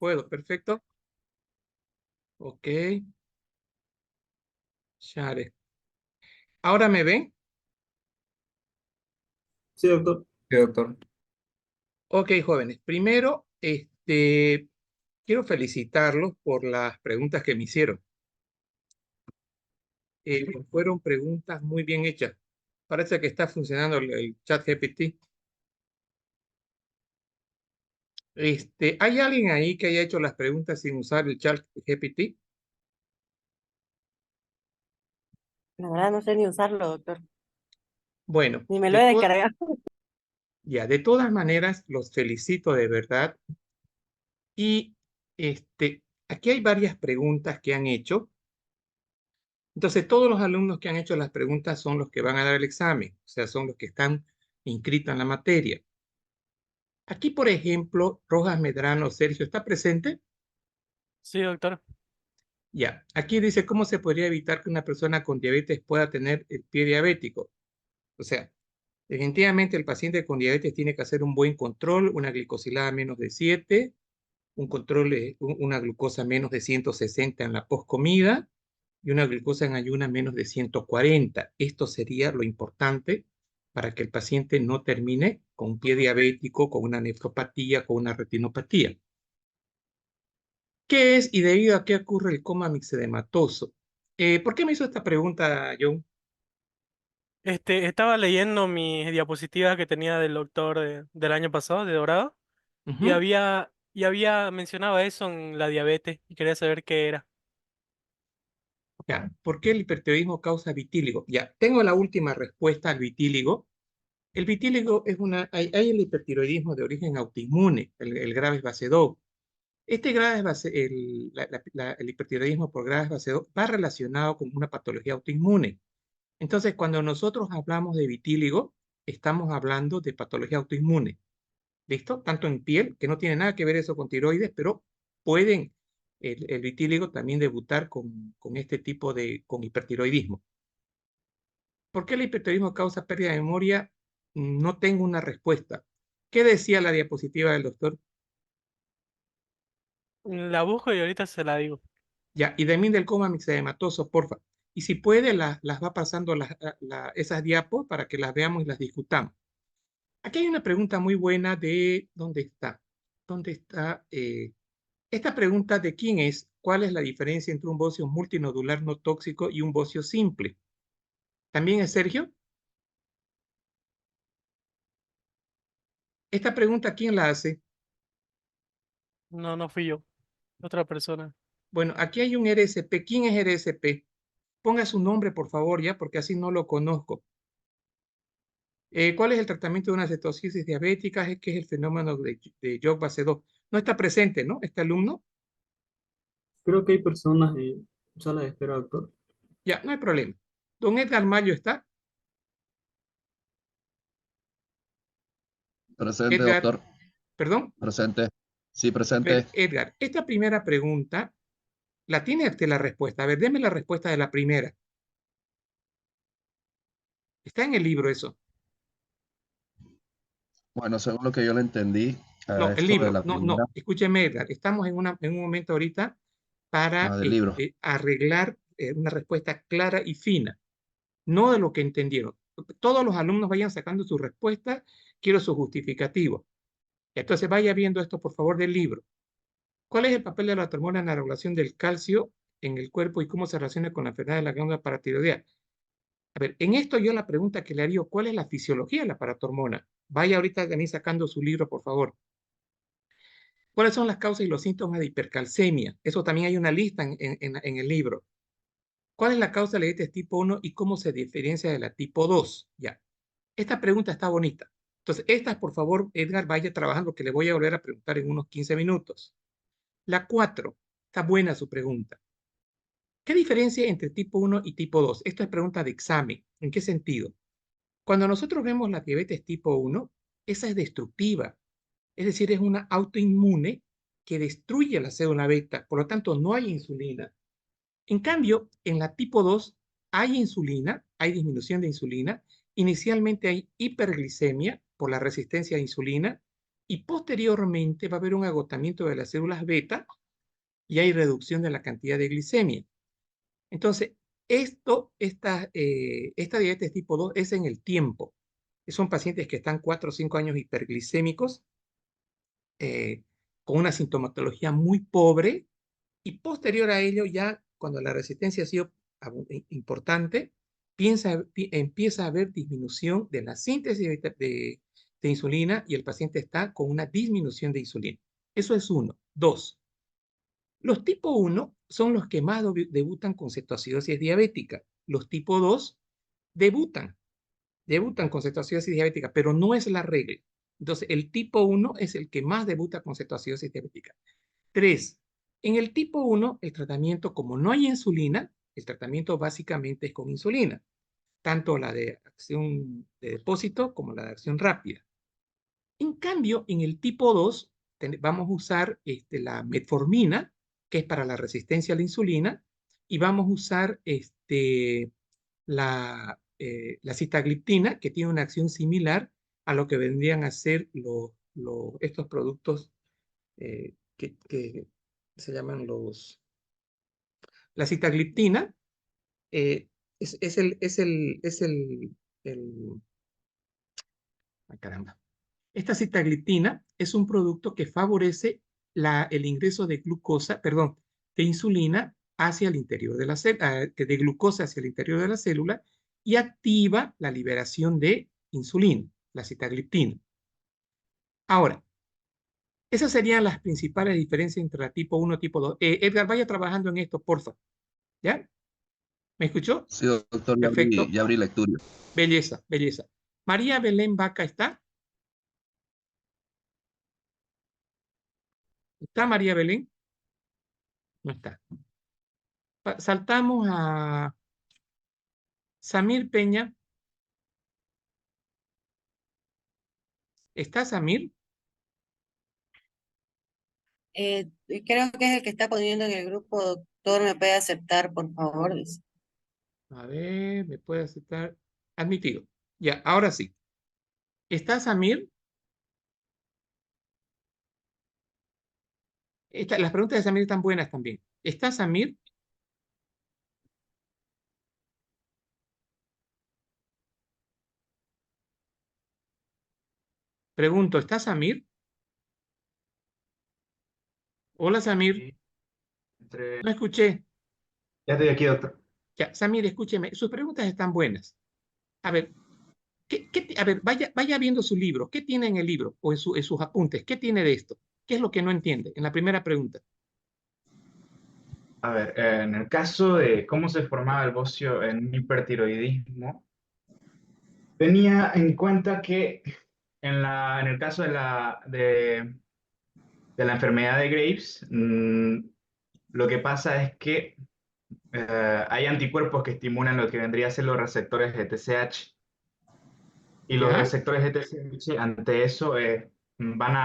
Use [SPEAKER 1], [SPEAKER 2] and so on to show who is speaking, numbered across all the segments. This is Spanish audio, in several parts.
[SPEAKER 1] puedo, perfecto. Ok, share. ¿Ahora me ven?
[SPEAKER 2] Sí, doctor.
[SPEAKER 3] Sí, doctor.
[SPEAKER 1] Ok, jóvenes. Primero, quiero felicitarlos por las preguntas que me hicieron. Fueron preguntas muy bien hechas. Parece que está funcionando el chat GPT. ¿Hay alguien ahí que haya hecho las preguntas sin usar el chat GPT?
[SPEAKER 4] La verdad no sé ni usarlo, doctor.
[SPEAKER 1] Bueno,
[SPEAKER 4] Ni me lo he descargado.
[SPEAKER 1] de todas maneras, los felicito de verdad. Y aquí hay varias preguntas que han hecho. Entonces, todos los alumnos que han hecho las preguntas son los que van a dar el examen, o sea, son los que están inscritos en la materia. Aquí, por ejemplo, Rojas Medrano, Sergio, ¿está presente?
[SPEAKER 5] Sí, doctor.
[SPEAKER 1] Ya, aquí dice cómo se podría evitar que una persona con diabetes pueda tener el pie diabético. O sea, definitivamente el paciente con diabetes tiene que hacer un buen control, una glicosilada menos de 7, un control, una glucosa menos de 160 en la postcomida y una glucosa en ayuna menos de 140. Esto sería lo importante para que el paciente no termine con un pie diabético, con una nefropatía, con una retinopatía. ¿Qué es y debido a qué ocurre el coma mixedematoso? ¿Por qué me hizo esta pregunta, John?
[SPEAKER 5] Estaba leyendo mis diapositivas que tenía del doctor del año pasado, de Dorado, y
[SPEAKER 1] Ujú.
[SPEAKER 5] había mencionado eso en la diabetes y quería saber qué era.
[SPEAKER 1] Ya, ¿por qué el hipertiroidismo causa vitíligo? Ya, tengo la última respuesta al vitíligo. El vitíligo es hay el hipertiroidismo de origen autoinmune, el Graves base 2. Este Graves base, el hipertiroidismo por Graves base 2 va relacionado con una patología autoinmune. Entonces, cuando nosotros hablamos de vitíligo, estamos hablando de patología autoinmune. ¿Listo? Tanto en piel, que no tiene nada que ver eso con tiroides, pero pueden el vitíligo también debutar con este tipo con hipertiroidismo. ¿Por qué el hipertiroidismo causa pérdida de memoria? No tengo una respuesta. ¿Qué decía la diapositiva del doctor?
[SPEAKER 5] La busco y ahorita se la digo.
[SPEAKER 1] Ya, y de mí del coma mixedematoso, porfa. Y si puede, las va pasando esas diapos para que las veamos y las discutamos. Aquí hay una pregunta muy buena de ¿dónde está? ¿Dónde está? Esta pregunta de quién es, ¿cuál es la diferencia entre un bocio multinodular no tóxico y un bocio simple? ¿También es Sergio? Esta pregunta, ¿quién la hace?
[SPEAKER 5] No, no fui yo, otra persona.
[SPEAKER 1] Bueno, aquí hay un RSP. ¿Quién es RSP? Ponga su nombre, por favor, ya, porque así no lo conozco. ¿Cuál es el tratamiento de una cetosis diabética? ¿Qué es el fenómeno de Jock base 2? No está presente, ¿no? Este alumno.
[SPEAKER 2] Creo que hay personas en sala de espera, doctor.
[SPEAKER 1] Ya, no hay problema. Don Edgar Mayo está.
[SPEAKER 3] Presente,
[SPEAKER 1] Edgar,
[SPEAKER 3] doctor.
[SPEAKER 1] perdón.
[SPEAKER 3] Presente. Sí,
[SPEAKER 1] A ver,
[SPEAKER 3] presente.
[SPEAKER 1] Edgar, esta primera pregunta, ¿la tiene usted la respuesta? A ver, deme la respuesta de la primera. Está en el libro eso.
[SPEAKER 3] Bueno, según lo que yo le entendí, a
[SPEAKER 1] No, el
[SPEAKER 3] esto de
[SPEAKER 1] libro.
[SPEAKER 3] la
[SPEAKER 1] No,
[SPEAKER 3] primera,
[SPEAKER 1] no. Escúcheme, Edgar. Estamos en un momento ahorita para
[SPEAKER 3] del libro.
[SPEAKER 1] arreglar una respuesta clara y fina, no de lo que entendieron. Todos los alumnos vayan sacando su respuesta, quiero su justificativo. Entonces vaya viendo esto, por favor, del libro. ¿Cuál es el papel de la hormona en la regulación del calcio en el cuerpo y cómo se relaciona con la enfermedad de la glándula paratiroidea? A ver, en esto yo la pregunta que le haría, ¿cuál es la fisiología de la paratormona? Vaya ahorita también sacando su libro, por favor. ¿Cuáles son las causas y los síntomas de hipercalcemia? Eso también hay una lista en el libro. ¿Cuál es la causa de la diabetes tipo 1 y cómo se diferencia de la tipo 2? Ya. Esta pregunta está bonita. Entonces, estas, por favor, Edgar, vaya trabajando, que le voy a volver a preguntar en unos 15 minutos. La 4, está buena su pregunta. ¿Qué diferencia entre tipo 1 y tipo 2? Esto es pregunta de examen. ¿En qué sentido? Cuando nosotros vemos la diabetes tipo 1, esa es destructiva. Es decir, es una autoinmune que destruye la célula beta, por lo tanto no hay insulina. En cambio, en la tipo 2 hay insulina, hay disminución de insulina, inicialmente hay hiperglicemia por la resistencia a insulina y posteriormente va a haber un agotamiento de las células beta y hay reducción de la cantidad de glicemia. Entonces, esta diabetes tipo 2 es en el tiempo. Son pacientes que están 4 o 5 años hiperglicémicos, con una sintomatología muy pobre, y posterior a ello, ya cuando la resistencia ha sido importante, empieza a haber disminución de la síntesis de insulina y el paciente está con una disminución de insulina. Eso es uno. Dos, los tipo 1 son los que más debutan con cetoacidosis diabética. Los tipo 2 debutan con cetoacidosis diabética, pero no es la regla. Entonces, el tipo 1 es el que más debuta con cetoacidosis diabética. 3. En el tipo 1, el tratamiento, como no hay insulina, el tratamiento básicamente es con insulina, tanto la de acción de depósito como la de acción rápida. En cambio, en el tipo 2, vamos a usar la metformina, que es para la resistencia a la insulina, y vamos a usar la sitagliptina, que tiene una acción similar a lo que vendrían a ser estos productos que se llaman la sitagliptina. Ay, caramba. Esta sitagliptina es un producto que favorece el ingreso de glucosa, perdón, de insulina hacia el interior de la célula, de glucosa hacia el interior de la célula, y activa la liberación de insulina, la sitagliptina. Ahora, esas serían las principales diferencias entre la tipo 1 y tipo 2. Edgar, vaya trabajando en esto, porfa. ¿Ya? ¿Me escuchó?
[SPEAKER 3] Sí, doctor,
[SPEAKER 1] Perfecto.
[SPEAKER 3] ya abrí lectura.
[SPEAKER 1] Belleza, belleza. María Belén Vaca, ¿está? ¿Está María Belén? No está. Saltamos a Samir Peña. ¿Está Samir?
[SPEAKER 4] Creo que es el que está poniendo en el grupo, doctor, ¿me puede aceptar, por favor? Dice.
[SPEAKER 1] A ver, ¿me puede aceptar? Admitido. Ya, ahora sí. ¿Está Samir? Las preguntas de Samir están buenas también. ¿Está Samir? Pregunto, ¿está Samir? Hola, Samir.
[SPEAKER 6] Sí,
[SPEAKER 1] No escuché.
[SPEAKER 6] ya estoy aquí, doctor.
[SPEAKER 1] Ya, Samir, escúcheme. Sus preguntas están buenas. A ver, a ver, vaya viendo su libro. ¿Qué tiene en el libro o en sus apuntes? ¿Qué tiene de esto? ¿Qué es lo que no entiende? En la primera pregunta.
[SPEAKER 6] A ver, en el caso de cómo se formaba el bocio en hipertiroidismo, tenía en cuenta que en el caso de la enfermedad de Graves, lo que pasa es que hay anticuerpos que estimulan lo que vendría a ser los receptores de TSH. Y los
[SPEAKER 1] ¿Ya?
[SPEAKER 6] receptores de TSH ante eso van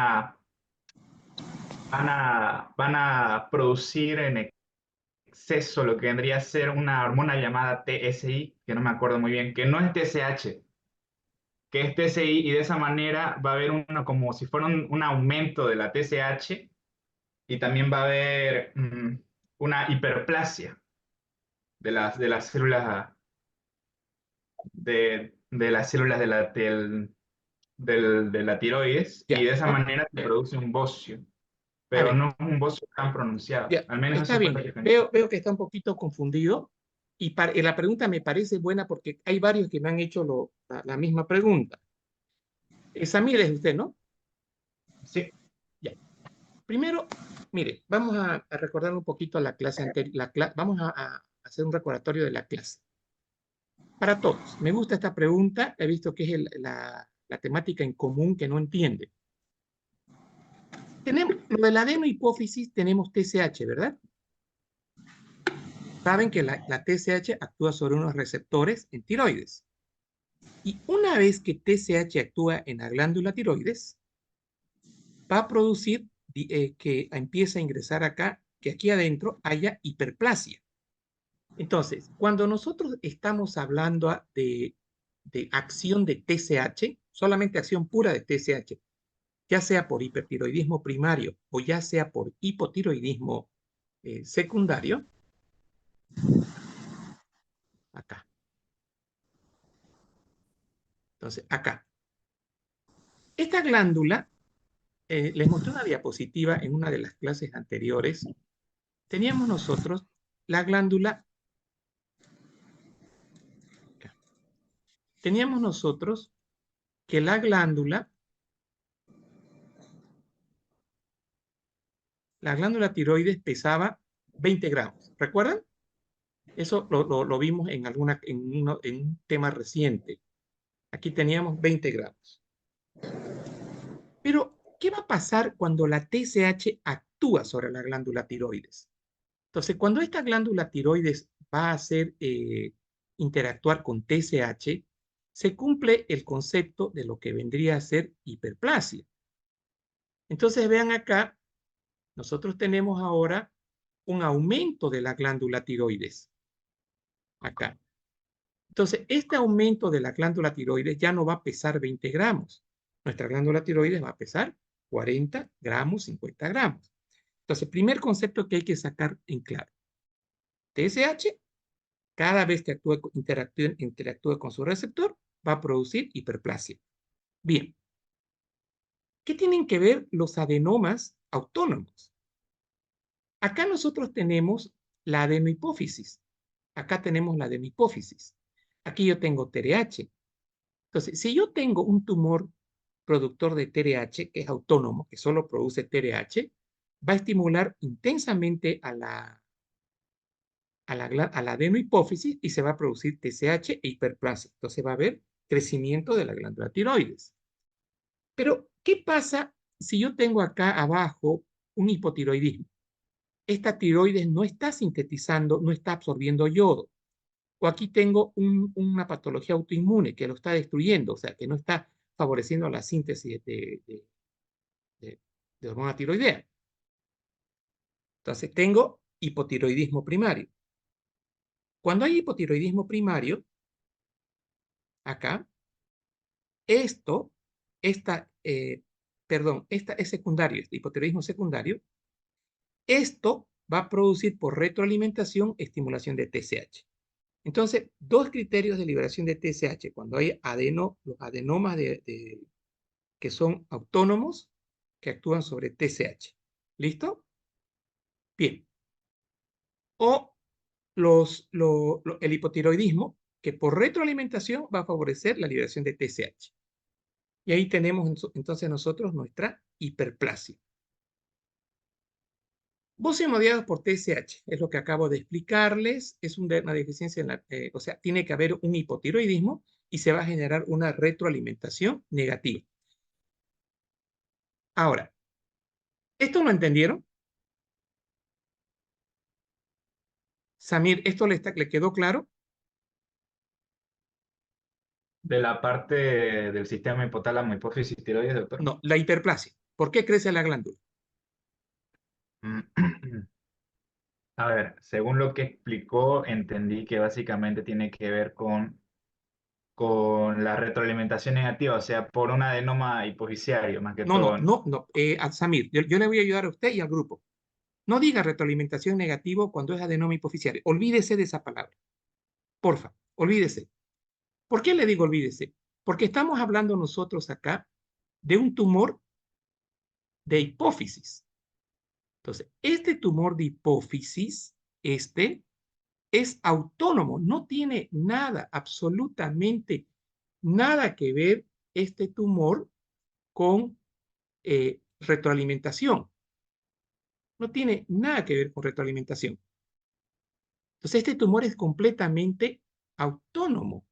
[SPEAKER 6] a producir en exceso lo que vendría a ser una hormona llamada TSI, que no me acuerdo muy bien, que no es TSH, que es TSI, y de esa manera va a haber como si fuera un aumento de la TSH, y también va a haber una hiperplasia de las células de las células de la tiroides, y
[SPEAKER 1] Ya.
[SPEAKER 6] de esa
[SPEAKER 1] Ah,
[SPEAKER 6] manera se produce un bocio,
[SPEAKER 1] a
[SPEAKER 6] pero
[SPEAKER 1] ver,
[SPEAKER 6] no es un bocio tan pronunciado.
[SPEAKER 1] ya.
[SPEAKER 6] Al menos
[SPEAKER 1] Está
[SPEAKER 6] eso fue lo
[SPEAKER 1] bien.
[SPEAKER 6] que pensé.
[SPEAKER 1] Veo que está un poquito confundido y la pregunta me parece buena porque hay varios que me han hecho la misma pregunta. Samir es usted, ¿no?
[SPEAKER 6] Sí,
[SPEAKER 1] Ya. Primero, mire, vamos a recordar un poquito la clase anterior. Vamos a hacer un recordatorio de la clase. Para todos, me gusta esta pregunta. He visto que es la temática en común que no entiende. Tenemos lo de la adenohipófisis, tenemos TSH, ¿verdad? Saben que la TSH actúa sobre unos receptores en tiroides. Y una vez que TSH actúa en la glándula tiroides, va a producir que empiece a ingresar acá, que aquí adentro haya hiperplasia. Entonces, cuando nosotros estamos hablando de acción de TSH, solamente acción pura de TSH, ya sea por hipertiroidismo primario o ya sea por hipotiroidismo secundario, acá. Entonces, acá. Esta glándula, les mostré una diapositiva en una de las clases anteriores. Teníamos nosotros la glándula. Acá. Teníamos nosotros que la glándula tiroides pesaba 20 gramos. ¿Recuerdan? Eso lo vimos en un tema reciente. Aquí teníamos 20 gramos. Pero, ¿qué va a pasar cuando la TSH actúa sobre la glándula tiroides? Entonces, cuando esta glándula tiroides va a hacer interactuar con TSH, se cumple el concepto de lo que vendría a ser hiperplasia. Entonces, vean acá, nosotros tenemos ahora un aumento de la glándula tiroides. Acá. Entonces, este aumento de la glándula tiroides ya no va a pesar 20 gramos. Nuestra glándula tiroides va a pesar 40 gramos, 50 gramos. Entonces, primer concepto que hay que sacar en claro. TSH, cada vez que interactúe con su receptor, va a producir hiperplasia. Bien. ¿Qué tienen que ver los adenomas autónomos? Acá nosotros tenemos la adenohipófisis. Acá tenemos la adenohipófisis. Aquí yo tengo TRH. Entonces, si yo tengo un tumor productor de TRH, que es autónomo, que solo produce TRH, va a estimular intensamente a la adenohipófisis y se va a producir TSH e hiperplasia. Entonces va a haber crecimiento de la glándula tiroides. Pero, ¿qué pasa si yo tengo acá abajo un hipotiroidismo? Esta tiroides no está sintetizando, no está absorbiendo yodo. O aquí tengo una patología autoinmune que lo está destruyendo, o sea, que no está favoreciendo la síntesis de hormona tiroidea. Entonces, tengo hipotiroidismo primario. Cuando hay hipotiroidismo primario, acá, este es secundario, este hipotiroidismo secundario, esto va a producir por retroalimentación estimulación de TSH. Entonces, dos criterios de liberación de TSH, cuando hay los adenomas que son autónomos, que actúan sobre TSH. ¿Listo? Bien. O el hipotiroidismo, que por retroalimentación va a favorecer la liberación de TSH. Y ahí tenemos entonces nosotros nuestra hiperplasia. Voz hemodiadas por TSH, es lo que acabo de explicarles, es una deficiencia, o sea, tiene que haber un hipotiroidismo y se va a generar una retroalimentación negativa. Ahora, ¿esto lo entendieron? Samir, ¿esto le quedó claro?
[SPEAKER 6] De la parte del sistema hipotálamo, hipófisis, tiroides, doctor.
[SPEAKER 1] No, la hiperplasia. ¿Por qué crece la glándula?
[SPEAKER 6] A ver, según lo que explicó, entendí que básicamente tiene que ver con la retroalimentación negativa, o sea, por un adenoma hipofisiario, más que todo.
[SPEAKER 1] Samir, yo le voy a ayudar a usted y al grupo. No diga retroalimentación negativo cuando es adenoma hipofisiario. Olvídese de esa palabra. Porfa, olvídese. ¿Por qué le digo olvídese? Porque estamos hablando nosotros acá de un tumor de hipófisis. Entonces, este tumor de hipófisis, es autónomo, no tiene nada, absolutamente nada que ver este tumor con retroalimentación. No tiene nada que ver con retroalimentación. Entonces, este tumor es completamente autónomo.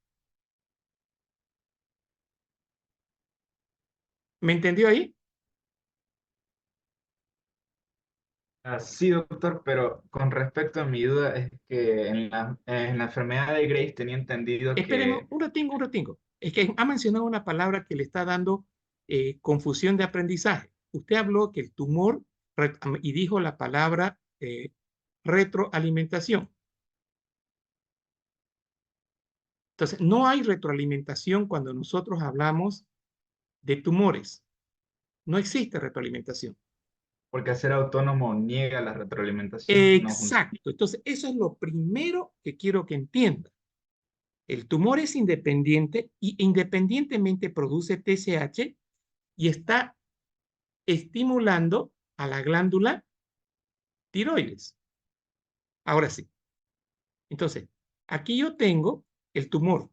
[SPEAKER 1] ¿Me entendió ahí?
[SPEAKER 6] Sí, doctor, pero con respecto a mi duda es que en la enfermedad de Graves tenía entendido
[SPEAKER 1] Espéreme,
[SPEAKER 6] que...
[SPEAKER 1] un ratingo. Es que ha mencionado una palabra que le está dando confusión de aprendizaje. Usted habló que el tumor y dijo la palabra retroalimentación. Entonces, no hay retroalimentación cuando nosotros hablamos de tumores. No existe retroalimentación.
[SPEAKER 6] Porque hacer autónomo niega la retroalimentación. No funciona.
[SPEAKER 1] Exacto. Entonces, eso es lo primero que quiero que entiendan. El tumor es independiente y independientemente produce TSH y está estimulando a la glándula tiroides. Ahora sí. Entonces, aquí yo tengo el tumor.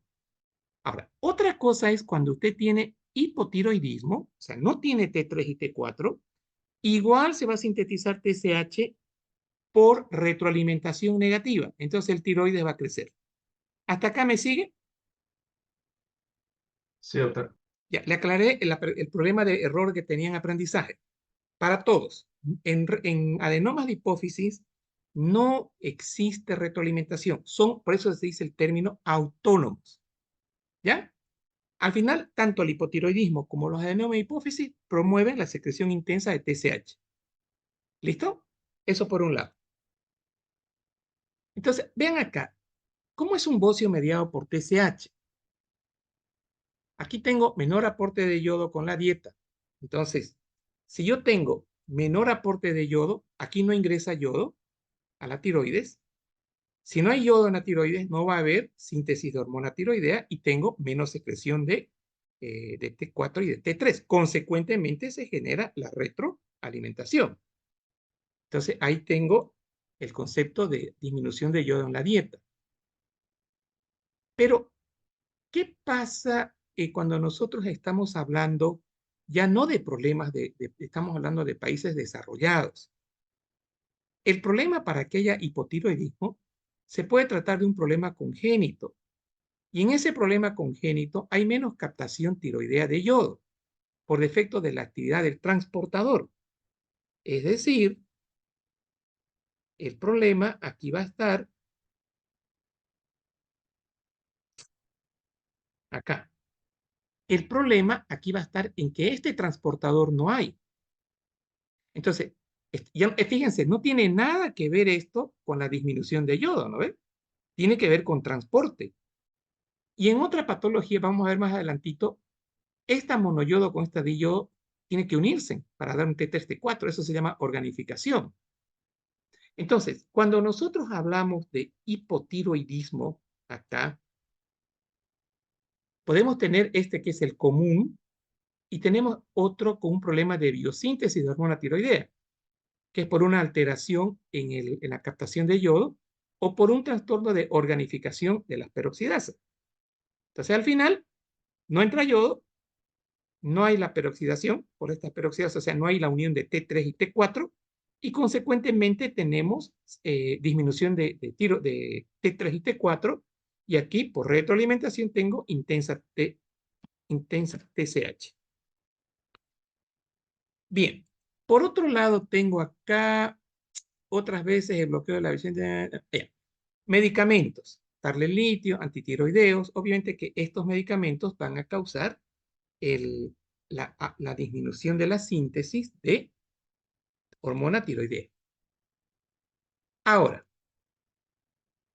[SPEAKER 1] Ahora, otra cosa es cuando usted tiene hipotiroidismo, o sea, no tiene T3 y T4, igual se va a sintetizar TSH por retroalimentación negativa. Entonces el tiroides va a crecer. ¿Hasta acá me sigue?
[SPEAKER 6] Sí, doctor.
[SPEAKER 1] Ya, le aclaré el problema de error que tenía en aprendizaje. Para todos, en adenomas de hipófisis no existe retroalimentación. Por eso se dice el término autónomos. ¿Ya? Al final, tanto el hipotiroidismo como los adenomas de hipófisis promueven la secreción intensa de TSH. ¿Listo? Eso por un lado. Entonces, vean acá, ¿cómo es un bocio mediado por TSH? Aquí tengo menor aporte de yodo con la dieta. Entonces, si yo tengo menor aporte de yodo, aquí no ingresa yodo a la tiroides. Si no hay yodo en la tiroides, no va a haber síntesis de hormona tiroidea y tengo menos secreción de T4 y de T3. Consecuentemente, se genera la retroalimentación. Entonces, ahí tengo el concepto de disminución de yodo en la dieta. Pero, ¿qué pasa cuando nosotros estamos hablando ya no de problemas estamos hablando de países desarrollados? El problema para que haya hipotiroidismo se puede tratar de un problema congénito. Y en ese problema congénito hay menos captación tiroidea de yodo por defecto de la actividad del transportador. Es decir, el problema aquí va a estar acá. El problema aquí va a estar en que este transportador no hay. Entonces, fíjense, no tiene nada que ver esto con la disminución de yodo, ¿no ven? Tiene que ver con transporte. Y en otra patología, vamos a ver más adelantito, esta monoyodo con esta diyodo tiene que unirse para dar un T3, T4. Eso se llama organificación. Entonces, cuando nosotros hablamos de hipotiroidismo, acá, podemos tener este que es el común y tenemos otro con un problema de biosíntesis de hormona tiroidea, que es por una alteración en la captación de yodo o por un trastorno de organificación de las peroxidasas. Entonces, al final, no entra yodo, no hay la peroxidación por estas peroxidasas, o sea, no hay la unión de T3 y T4, y consecuentemente tenemos disminución de T3 y T4, y aquí por retroalimentación tengo intensa TSH. Bien, por otro lado tengo acá otras veces el bloqueo de la visión de medicamentos, darle litio, antitiroideos, obviamente que estos medicamentos van a causar la disminución de la síntesis de hormona tiroidea. Ahora,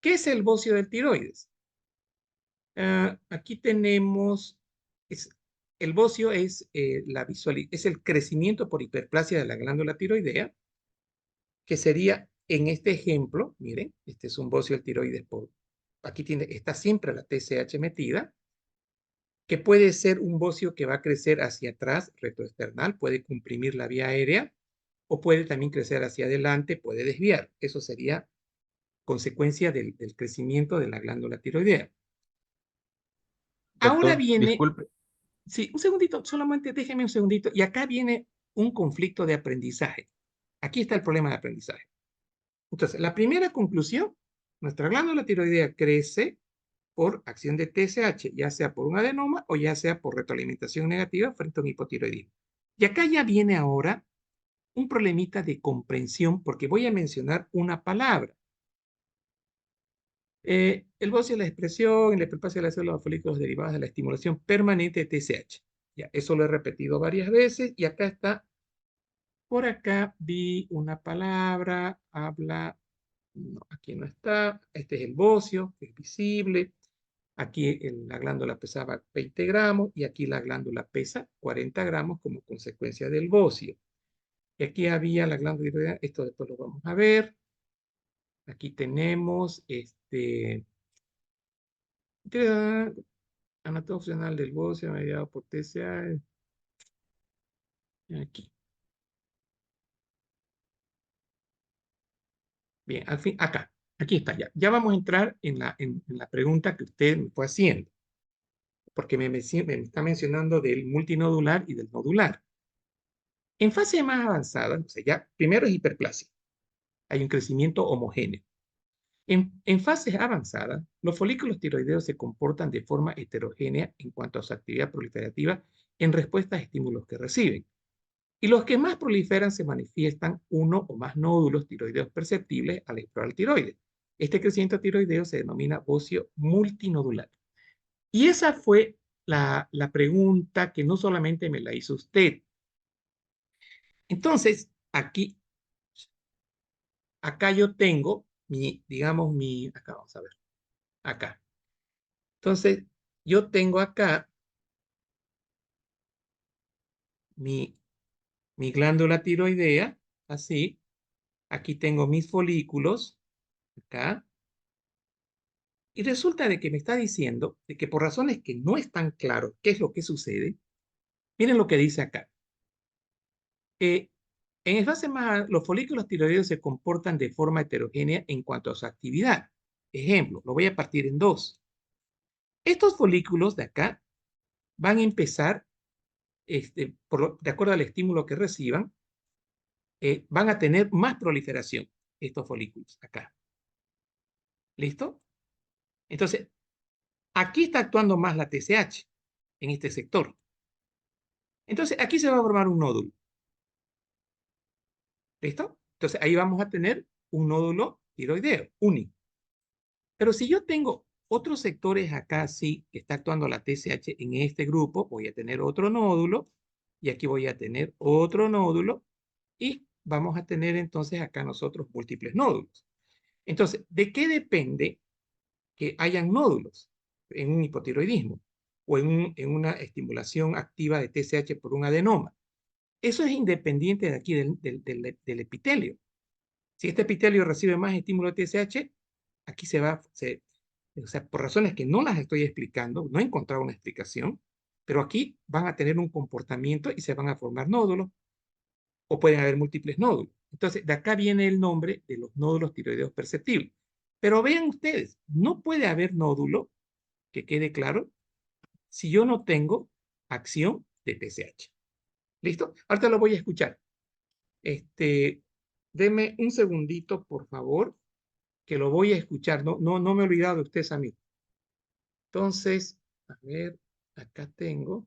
[SPEAKER 1] ¿qué es el bocio del tiroides? Aquí tenemos, el bocio es, es el crecimiento por hiperplasia de la glándula tiroidea, que sería en este ejemplo, miren, este es un bocio del tiroides, aquí está siempre la TSH metida, que puede ser un bocio que va a crecer hacia atrás, retroesternal, puede comprimir la vía aérea, o puede también crecer hacia adelante, puede desviar. Eso sería consecuencia del crecimiento de la glándula tiroidea. Ahora
[SPEAKER 3] Doctor,
[SPEAKER 1] viene,
[SPEAKER 3] disculpe.
[SPEAKER 1] sí, un segundito, solamente déjeme un segundito, y acá viene un conflicto de aprendizaje. Aquí está el problema de aprendizaje. Entonces, la primera conclusión, nuestra glándula tiroidea crece por acción de TSH, ya sea por un adenoma o ya sea por retroalimentación negativa frente a un hipotiroidismo. Y acá ya viene ahora un problemita de comprensión porque voy a mencionar una palabra. El bocio es la expresión en la hiperplasia de las células folículos derivadas de la estimulación permanente de TSH. Ya, eso lo he repetido varias veces y acá está, por acá vi una palabra, habla, no, aquí no está, este es el bocio, que es visible. Aquí la glándula pesaba 20 gramos y aquí la glándula pesa 40 gramos como consecuencia del bocio. Y aquí había la glándula tiroidea, esto después lo vamos a ver. Aquí tenemos anatomía funcional del bocio mediado por TCA. Aquí. Bien, al fin, acá. Aquí está ya. Ya vamos a entrar en la pregunta que usted me fue haciendo, porque me está mencionando del multinodular y del nodular. En fase más avanzada, o sea, ya primero es hiperplasia. Hay un crecimiento homogéneo. En fases avanzadas, los folículos tiroideos se comportan de forma heterogénea en cuanto a su actividad proliferativa en respuesta a estímulos que reciben. Y los que más proliferan se manifiestan uno o más nódulos tiroideos perceptibles al explorar el tiroides. Este crecimiento tiroideo se denomina bocio multinodular. Y esa fue la pregunta que no solamente me la hizo usted. Entonces, acá yo tengo digamos, acá vamos a ver, acá. Entonces, yo tengo acá mi glándula tiroidea, así. Aquí tengo mis folículos, acá. Y resulta de que me está diciendo de que por razones que no es tan claro qué es lo que sucede, miren lo que dice acá. En el fase más, los folículos tiroideos se comportan de forma heterogénea en cuanto a su actividad. Ejemplo, lo voy a partir en dos. Estos folículos de acá van a empezar, de acuerdo al estímulo que reciban, van a tener más proliferación, estos folículos acá. ¿Listo? Entonces, aquí está actuando más la TSH, en este sector. Entonces, aquí se va a formar un nódulo. ¿Listo? Entonces, ahí vamos a tener un nódulo tiroideo, único. Pero si yo tengo otros sectores acá, sí, que está actuando la TSH en este grupo, voy a tener otro nódulo, y aquí voy a tener otro nódulo, y vamos a tener entonces acá nosotros múltiples nódulos. Entonces, ¿de qué depende que hayan nódulos en un hipotiroidismo o en una estimulación activa de TSH por un adenoma? Eso es independiente de aquí del epitelio. Si este epitelio recibe más estímulo de TSH, aquí o sea, por razones que no las estoy explicando, no he encontrado una explicación, pero aquí van a tener un comportamiento y se van a formar nódulos, o pueden haber múltiples nódulos. Entonces, de acá viene el nombre de los nódulos tiroideos perceptibles. Pero vean ustedes, no puede haber nódulo, que quede claro, si yo no tengo acción de TSH. ¿Listo? Ahorita lo voy a escuchar. Deme un segundito, por favor, que lo voy a escuchar. No me he olvidado de usted, Samir. Entonces, a ver, acá tengo.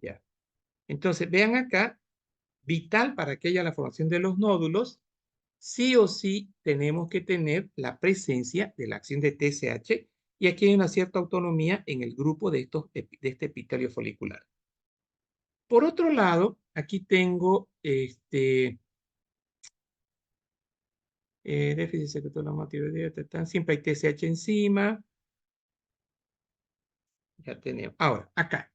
[SPEAKER 1] Ya. Entonces, vean acá, vital para que haya la formación de los nódulos, sí o sí tenemos que tener la presencia de la acción de TSH, y aquí hay una cierta autonomía en el grupo de este epitelio folicular. Por otro lado, aquí tengo déficit secretor de la tiroidea, siempre hay TSH encima. Ya tenemos. Ahora, acá.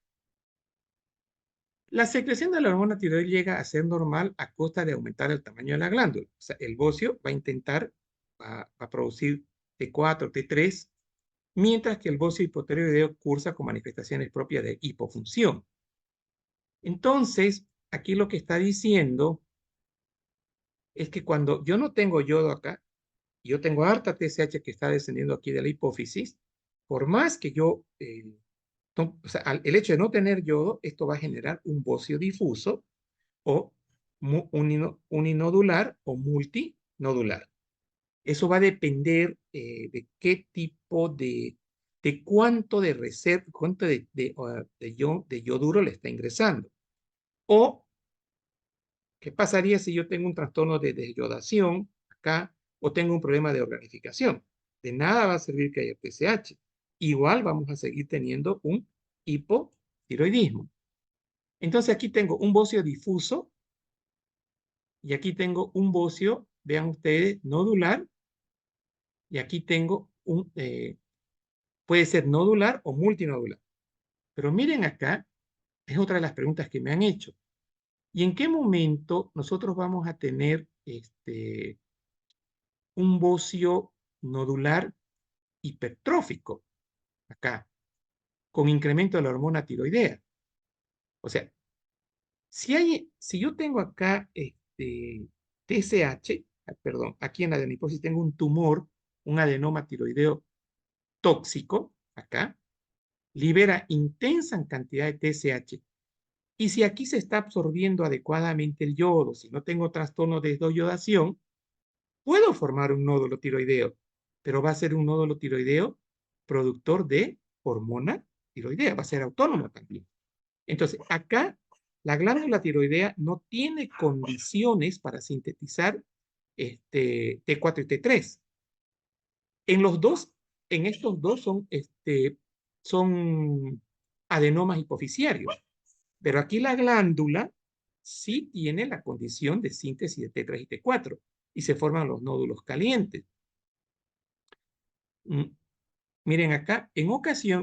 [SPEAKER 1] La secreción de la hormona tiroidea llega a ser normal a costa de aumentar el tamaño de la glándula. O sea, el bocio va a intentar a producir T4, T3, mientras que el bocio hipotiroideo cursa con manifestaciones propias de hipofunción. Entonces, aquí lo que está diciendo es que cuando yo no tengo yodo acá, yo tengo harta TSH que está descendiendo aquí de la hipófisis, por más que yo, o sea, el hecho de no tener yodo, esto va a generar un bocio difuso o uninodular o multinodular. Eso va a depender de qué tipo de cuánto de reserva, cuánto de yoduro le está ingresando. O, ¿qué pasaría si yo tengo un trastorno de desyodación acá o tengo un problema de organificación? De nada va a servir que haya TSH. Igual vamos a seguir teniendo un hipotiroidismo. Entonces aquí tengo un bocio difuso y aquí tengo un bocio, vean ustedes, nodular, y aquí tengo puede ser nodular o multinodular. Pero miren acá, es otra de las preguntas que me han hecho. ¿Y en qué momento nosotros vamos a tener un bocio nodular hipertrófico acá, con incremento de la hormona tiroidea? O sea, si yo tengo acá TSH, perdón, aquí en la adeniposis tengo un tumor, un adenoma tiroideo tóxico, acá, libera intensa cantidad de TSH. Y si aquí se está absorbiendo adecuadamente el yodo, si no tengo trastorno de desyodación, puedo formar un nódulo tiroideo, pero va a ser un nódulo tiroideo productor de hormona tiroidea, va a ser autónomo también. Entonces, acá la glándula tiroidea no tiene condiciones para sintetizar T4 y T3. En estos dos son adenomas hipofisiarios, pero aquí la glándula sí tiene la condición de síntesis de T3 y T4 y se forman los nódulos calientes. Miren acá,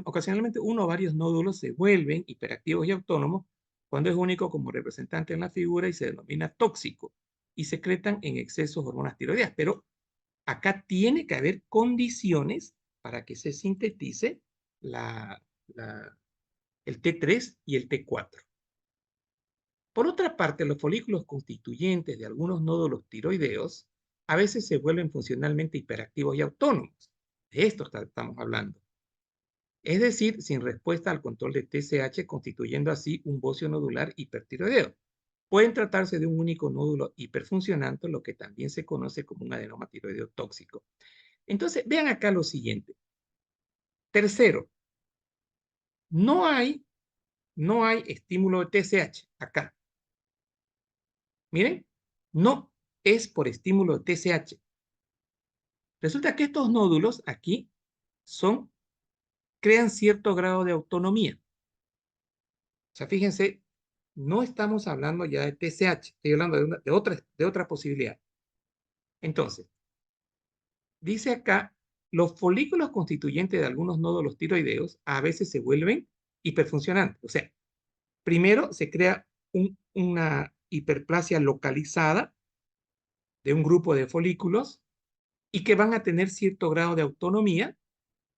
[SPEAKER 1] ocasionalmente uno o varios nódulos se vuelven hiperactivos y autónomos cuando es único como representante en la figura y se denomina tóxico y secretan en exceso hormonas tiroideas. Pero acá tiene que haber condiciones para que se sintetice el T3 y el T4. Por otra parte, los folículos constituyentes de algunos nódulos tiroideos a veces se vuelven funcionalmente hiperactivos y autónomos. De esto estamos hablando. Es decir, sin respuesta al control de TSH, constituyendo así un bocio nodular hipertiroideo. Pueden tratarse de un único nódulo hiperfuncionante, lo que también se conoce como un adenoma tiroideo tóxico. Entonces, vean acá lo siguiente. Tercero, no hay estímulo de TSH acá. Miren, no es por estímulo de TSH. Resulta que estos nódulos aquí crean cierto grado de autonomía. O sea, fíjense, no estamos hablando ya de TSH, estoy hablando de otra posibilidad. Entonces, dice acá, los folículos constituyentes de algunos nódulos tiroideos a veces se vuelven hiperfuncionantes. O sea, primero se crea una hiperplasia localizada de un grupo de folículos y que van a tener cierto grado de autonomía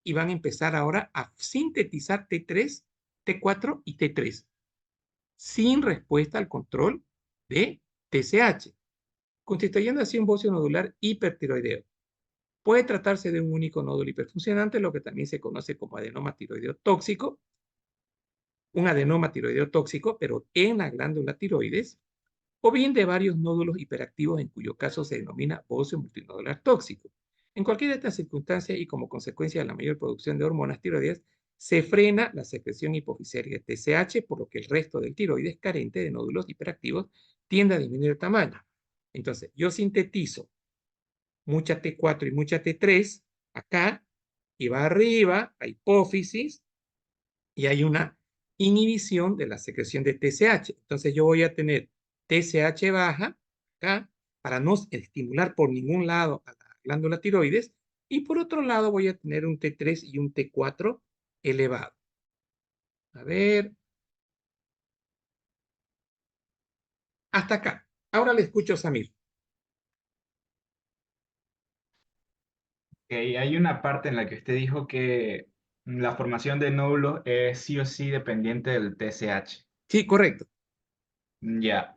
[SPEAKER 1] y van a empezar ahora a sintetizar T3, T4 y T3 sin respuesta al control de TSH, constituyendo así un bocio nodular hipertiroideo. Puede tratarse de un único nódulo hiperfuncionante, lo que también se conoce como adenoma tiroideo tóxico, un adenoma tiroideo tóxico, pero en la glándula tiroides, o bien de varios nódulos hiperactivos en cuyo caso se denomina bocio multinodular tóxico. En cualquiera de estas circunstancias y como consecuencia de la mayor producción de hormonas tiroideas, se frena la secreción hipofisiaria de TSH, por lo que el resto del tiroides carente de nódulos hiperactivos tiende a disminuir el tamaño. Entonces, yo sintetizo mucha T4 y mucha T3 acá, y va arriba a hipófisis, y hay una inhibición de la secreción de TSH. Entonces yo voy a tener TSH baja acá para no estimular por ningún lado a la glándula tiroides, y por otro lado voy a tener un T3 y un T4 elevado. A ver. Hasta acá. Ahora le escucho a Samir.
[SPEAKER 6] Hay una parte en la que usted dijo que la formación de nódulos es sí o sí dependiente del TSH.
[SPEAKER 1] Sí, correcto.
[SPEAKER 6] Ya,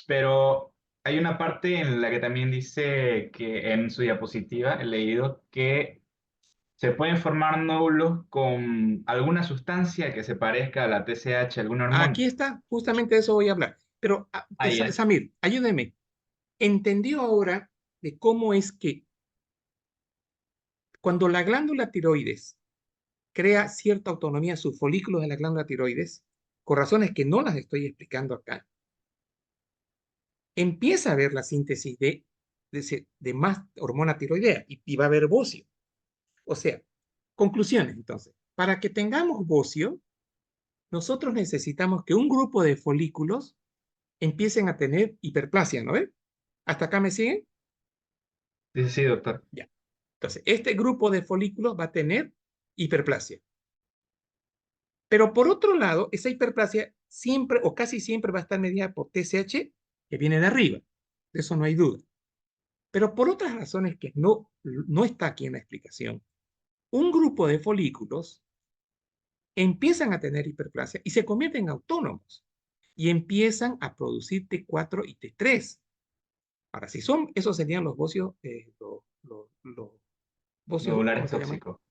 [SPEAKER 6] pero hay una parte en la que también dice que en su diapositiva he leído que se pueden formar nódulos con alguna sustancia que se parezca a la TSH, alguna
[SPEAKER 1] Aquí
[SPEAKER 6] hormona.
[SPEAKER 1] está, justamente de eso voy a hablar. Pero,
[SPEAKER 6] Ah, ya.
[SPEAKER 1] Samir, ayúdeme. ¿Entendió ahora de cómo es que cuando la glándula tiroides crea cierta autonomía, sus folículos de la glándula tiroides, por razones que no las estoy explicando acá, empieza a haber la síntesis de más hormona tiroidea y va a haber bocio? O sea, conclusiones entonces. Para que tengamos bocio, nosotros necesitamos que un grupo de folículos empiecen a tener hiperplasia, ¿no ven? ¿Hasta acá me siguen?
[SPEAKER 6] Sí, sí, doctor.
[SPEAKER 1] Ya. Entonces, este grupo de folículos va a tener hiperplasia. Pero por otro lado, esa hiperplasia siempre o casi siempre va a estar mediada por TSH que viene de arriba. De eso no hay duda. Pero por otras razones que no está aquí en la explicación, un grupo de folículos empiezan a tener hiperplasia y se convierten en autónomos y empiezan a producir T4 y T3. Ahora, si son, esos serían los bocios, los bocios,
[SPEAKER 6] Nodular
[SPEAKER 1] ¿cómo
[SPEAKER 6] es
[SPEAKER 1] se llaman?
[SPEAKER 6] tóxico.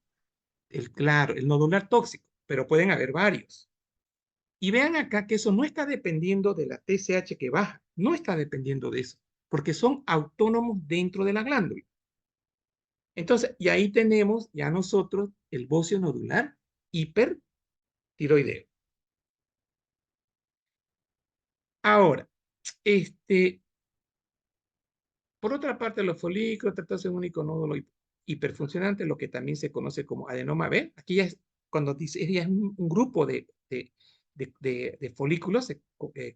[SPEAKER 1] Claro, el nodular tóxico, pero pueden haber varios. Y vean acá que eso no está dependiendo de la TSH que baja, no está dependiendo de eso, porque son autónomos dentro de la glándula. Entonces, y ahí tenemos ya nosotros el bocio nodular hipertiroideo. Ahora, por otra parte, los folículos tratados en un único nódulo hiperfuncionante, lo que también se conoce como adenoma B. Aquí ya es, cuando dice, ya es un grupo de folículos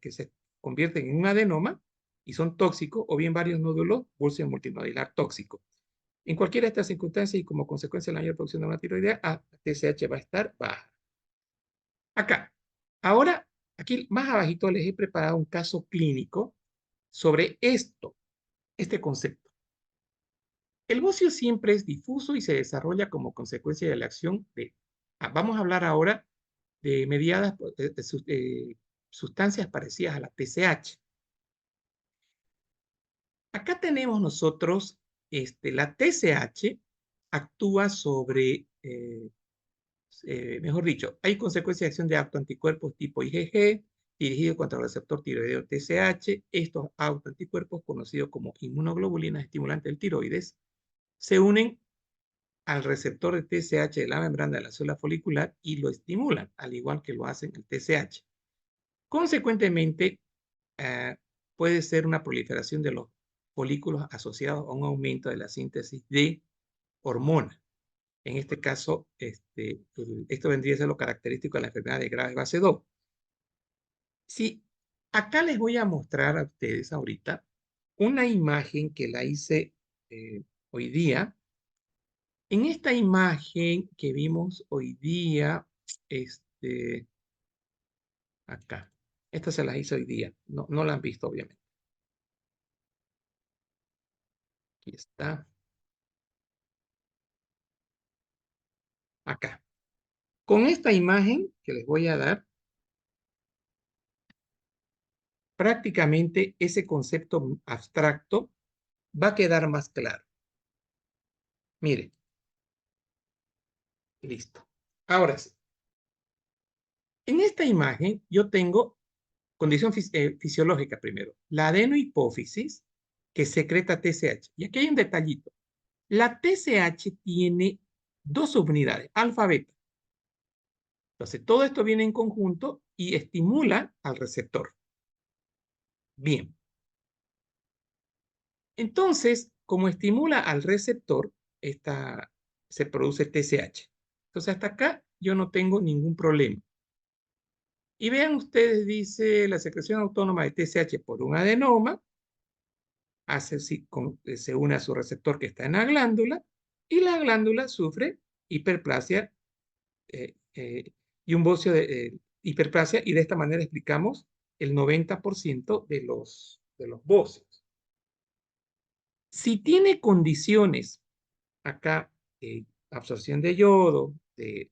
[SPEAKER 1] que se convierten en un adenoma y son tóxicos, o bien varios nódulos, bocio multinodular tóxico. En cualquiera de estas circunstancias y como consecuencia de la mayor producción de una tiroidea, TSH va a estar baja. Acá. Ahora, aquí más abajito les he preparado un caso clínico sobre este concepto. El bocio siempre es difuso y se desarrolla como consecuencia de la acción de... vamos a hablar ahora de mediadas de sustancias parecidas a la TSH. Acá tenemos nosotros, la TSH actúa sobre, mejor dicho, hay consecuencias de acción de autoanticuerpos tipo IgG dirigido contra el receptor tiroideo TSH. Estos autoanticuerpos, conocidos como inmunoglobulinas estimulantes del tiroides, se unen al receptor de TSH de la membrana de la célula folicular y lo estimulan, al igual que lo hacen el TSH. Consecuentemente, puede ser una proliferación de los folículos asociados a un aumento de la síntesis de hormonas. En este caso, esto vendría a ser lo característico de la enfermedad de Graves base 2. Sí, acá les voy a mostrar a ustedes ahorita una imagen que la hice hoy día. En esta imagen que vimos hoy día, acá, esta se la hice hoy día, no la han visto obviamente. Aquí está, acá. Con esta imagen que les voy a dar, prácticamente ese concepto abstracto va a quedar más claro. Miren, listo. Ahora sí. En esta imagen yo tengo condición fisiológica primero. La adenohipófisis que secreta TSH. Y aquí hay un detallito. La TSH tiene dos subunidades, alfa, beta. Entonces, todo esto viene en conjunto y estimula al receptor. Bien. Entonces, como estimula al receptor, se produce TSH. Entonces, hasta acá yo no tengo ningún problema. Y vean ustedes, dice la secreción autónoma de TSH por un adenoma, se une a su receptor que está en la glándula, y la glándula sufre hiperplasia y un bocio de hiperplasia, y de esta manera explicamos el 90% de los bocios. Si tiene condiciones acá, absorción de yodo, de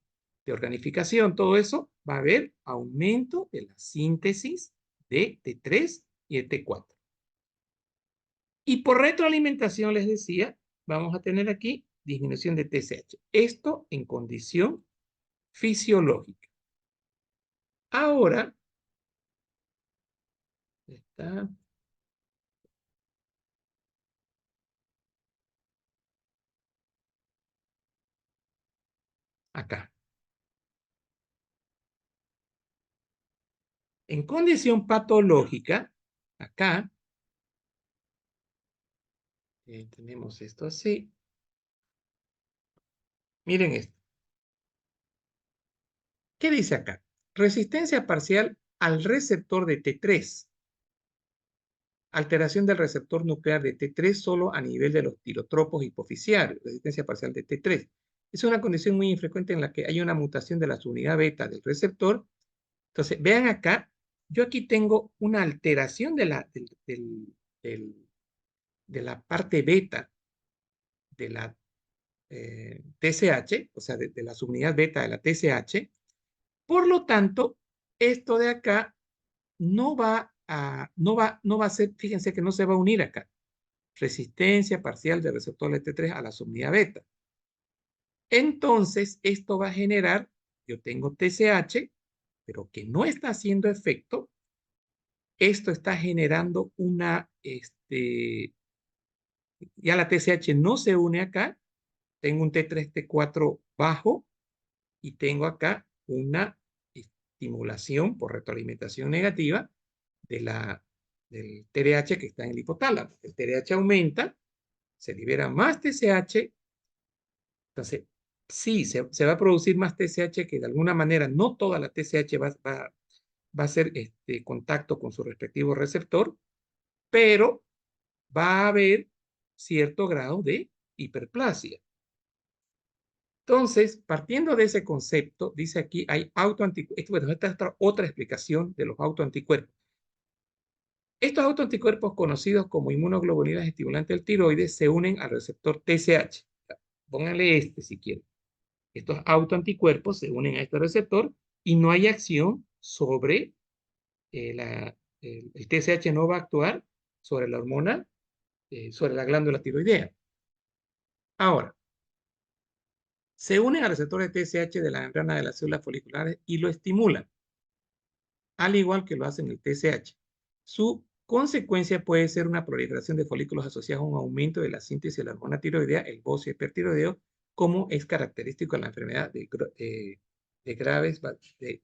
[SPEAKER 1] organificación, todo eso, va a haber aumento de la síntesis de T3 y de T4. Y por retroalimentación, les decía, vamos a tener aquí disminución de TSH. Esto en condición fisiológica. Ahora, está. Acá. En condición patológica, acá, tenemos esto así. Miren esto. ¿Qué dice acá? Resistencia parcial al receptor de T3. Alteración del receptor nuclear de T3 solo a nivel de los tirotropos hipoficiarios. Resistencia parcial de T3. Es una condición muy infrecuente en la que hay una mutación de la subunidad beta del receptor. Entonces, vean acá, yo aquí tengo una alteración de la parte beta de la TSH, o sea, de la subunidad beta de la TSH. Por lo tanto, esto de acá no va a ser, fíjense que no se va a unir acá. Resistencia parcial del receptor T3 a la subunidad beta. Entonces, esto va a generar, yo tengo TSH, pero que no está haciendo efecto. Esto está generando ya la TSH no se une acá. Tengo un T3, T4 bajo y tengo acá una estimulación por retroalimentación negativa del TRH que está en el hipotálamo. El TRH aumenta, se libera más TSH, entonces sí, se va a producir más TSH que de alguna manera no toda la TSH va a hacer contacto con su respectivo receptor, pero va a haber cierto grado de hiperplasia. Entonces, partiendo de ese concepto, dice aquí, hay autoanticuerpos. Bueno, esta es otra explicación de los autoanticuerpos. Estos autoanticuerpos, conocidos como inmunoglobulinas estimulantes del tiroides, se unen al receptor TSH. Pónganle este si quieren. Estos autoanticuerpos se unen a este receptor y no hay acción sobre el TSH, no va a actuar sobre la hormona, sobre la glándula tiroidea. Ahora, se unen al receptor de TSH de la membrana de las células foliculares y lo estimulan, al igual que lo hacen el TSH. Su consecuencia puede ser una proliferación de folículos asociados a un aumento de la síntesis de la hormona tiroidea, el bocio hipertiroideo, como es característico de la enfermedad de Graves base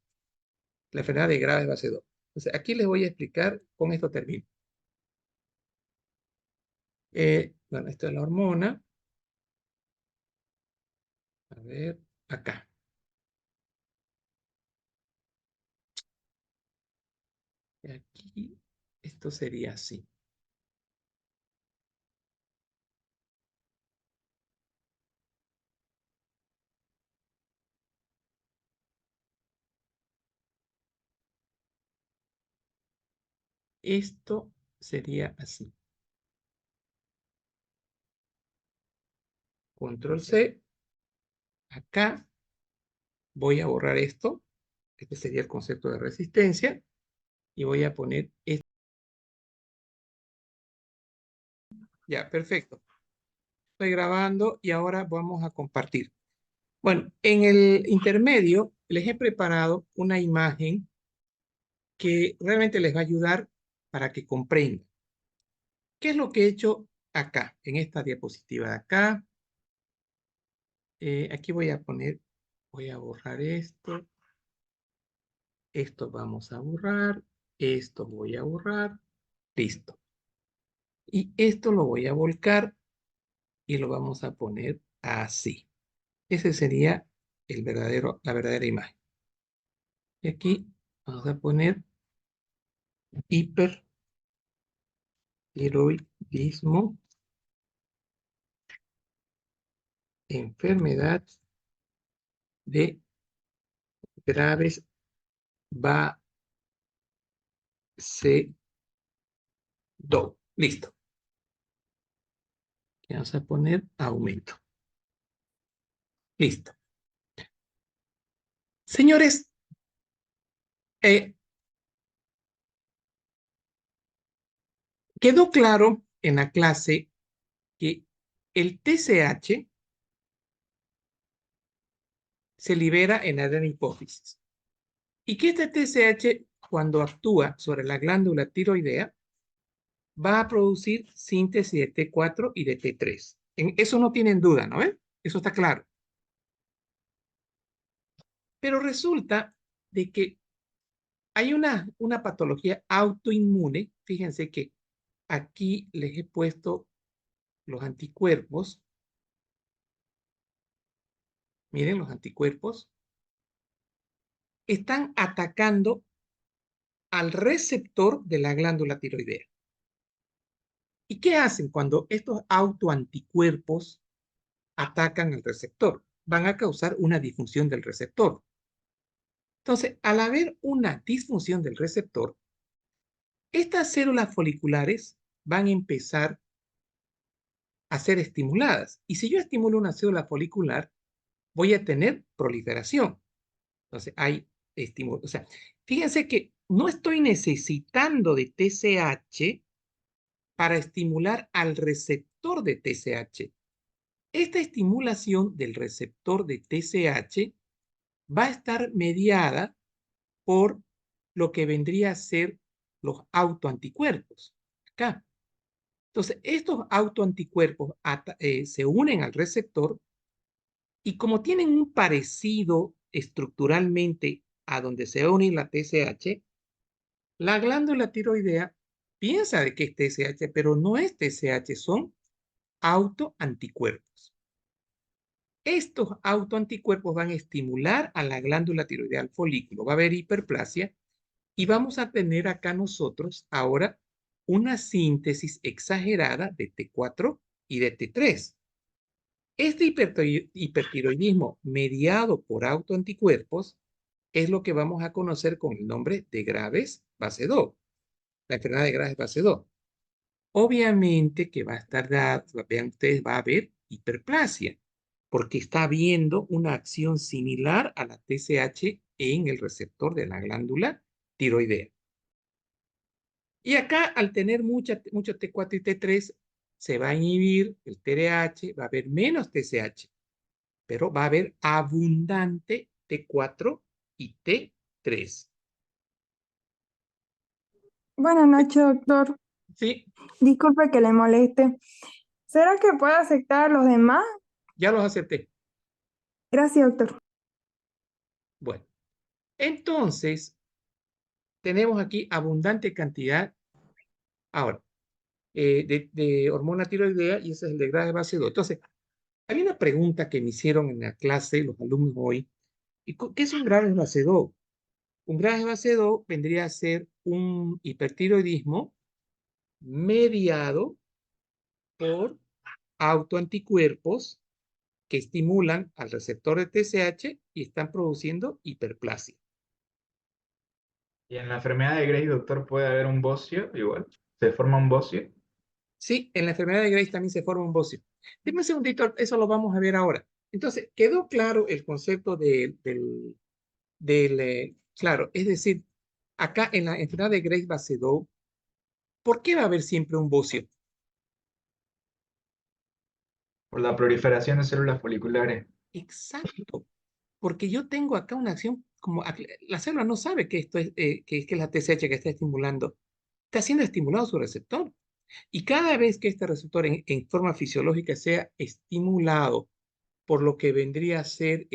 [SPEAKER 1] 2. Entonces, aquí les voy a explicar, con esto termino. Bueno, esto es la hormona. A ver, acá. Y aquí, esto sería así. Esto sería así. Control C. Acá voy a borrar esto. Este sería el concepto de resistencia. Y voy a poner esto. Ya, perfecto. Estoy grabando y ahora vamos a compartir. Bueno, en el intermedio les he preparado una imagen que realmente les va a ayudar para que comprendan. ¿Qué es lo que he hecho acá, en esta diapositiva de acá? Aquí voy a borrar esto. Esto vamos a borrar. Esto voy a borrar. Listo. Y esto lo voy a volcar y lo vamos a poner así. Ese sería la verdadera imagen. Y aquí vamos a poner hipertiroidismo, enfermedad de Graves base 2. Listo. Vamos a poner aumento. Listo. Señores, quedó claro en la clase que el TSH se libera en la hipófisis y que este TSH, cuando actúa sobre la glándula tiroidea, va a producir síntesis de T4 y de T3. En eso no tienen duda, ¿no ven? Eso está claro. Pero resulta de que hay una patología autoinmune. Fíjense que aquí les he puesto los anticuerpos. Miren, los anticuerpos están atacando al receptor de la glándula tiroidea. ¿Y qué hacen cuando estos autoanticuerpos atacan al receptor? Van a causar una disfunción del receptor. Entonces, al haber una disfunción del receptor, estas células foliculares van a empezar a ser estimuladas. Y si yo estimulo una célula folicular, voy a tener proliferación. Entonces, hay estímulo. O sea, fíjense que no estoy necesitando de TSH para estimular al receptor de TSH. Esta estimulación del receptor de TSH va a estar mediada por lo que vendría a ser los autoanticuerpos. Acá. Entonces, estos autoanticuerpos se unen al receptor y como tienen un parecido estructuralmente a donde se va a unir la TSH, la glándula tiroidea piensa de que es TSH, pero no es TSH, son autoanticuerpos. Estos autoanticuerpos van a estimular a la glándula tiroideal folículo, va a haber hiperplasia y vamos a tener acá nosotros ahora una síntesis exagerada de T4 y de T3. Este hipertiroidismo mediado por autoanticuerpos es lo que vamos a conocer con el nombre de Graves base 2, la enfermedad de Graves base 2. Obviamente que va a estar dada, vean ustedes, va a haber hiperplasia, porque está habiendo una acción similar a la TSH en el receptor de la glándula tiroidea. Y acá, al tener mucho T4 y T3, se va a inhibir el TRH, va a haber menos TSH, pero va a haber abundante T4 y T3.
[SPEAKER 7] Buenas noches, doctor.
[SPEAKER 1] Sí,
[SPEAKER 7] Disculpe que le moleste. ¿Será que puede aceptar a los demás?
[SPEAKER 1] ya los acepté.
[SPEAKER 7] Gracias, doctor.
[SPEAKER 1] Bueno, entonces, tenemos aquí abundante cantidad, ahora, de hormona tiroidea y ese es el de Graves base 2. Entonces, hay una pregunta que me hicieron en la clase los alumnos hoy. ¿Qué es un Graves base 2? Un Graves base 2 vendría a ser un hipertiroidismo mediado por autoanticuerpos que estimulan al receptor de TSH y están produciendo hiperplasia.
[SPEAKER 6] Y en la enfermedad de Graves, doctor, puede haber un bocio igual. ¿Se forma un bocio?
[SPEAKER 1] Sí, en la enfermedad de Graves también se forma un bocio. Dime un segundito, eso lo vamos a ver ahora. Entonces, quedó claro el concepto claro, es decir, acá en la enfermedad de Graves base 2, ¿por qué va a haber siempre un bocio?
[SPEAKER 6] Por la proliferación de células foliculares.
[SPEAKER 1] Exacto, porque yo tengo acá una acción como la célula no sabe que esto es que es la TSH que está estimulando, está siendo estimulado su receptor. Y cada vez que este receptor en forma fisiológica sea estimulado por lo que vendría a ser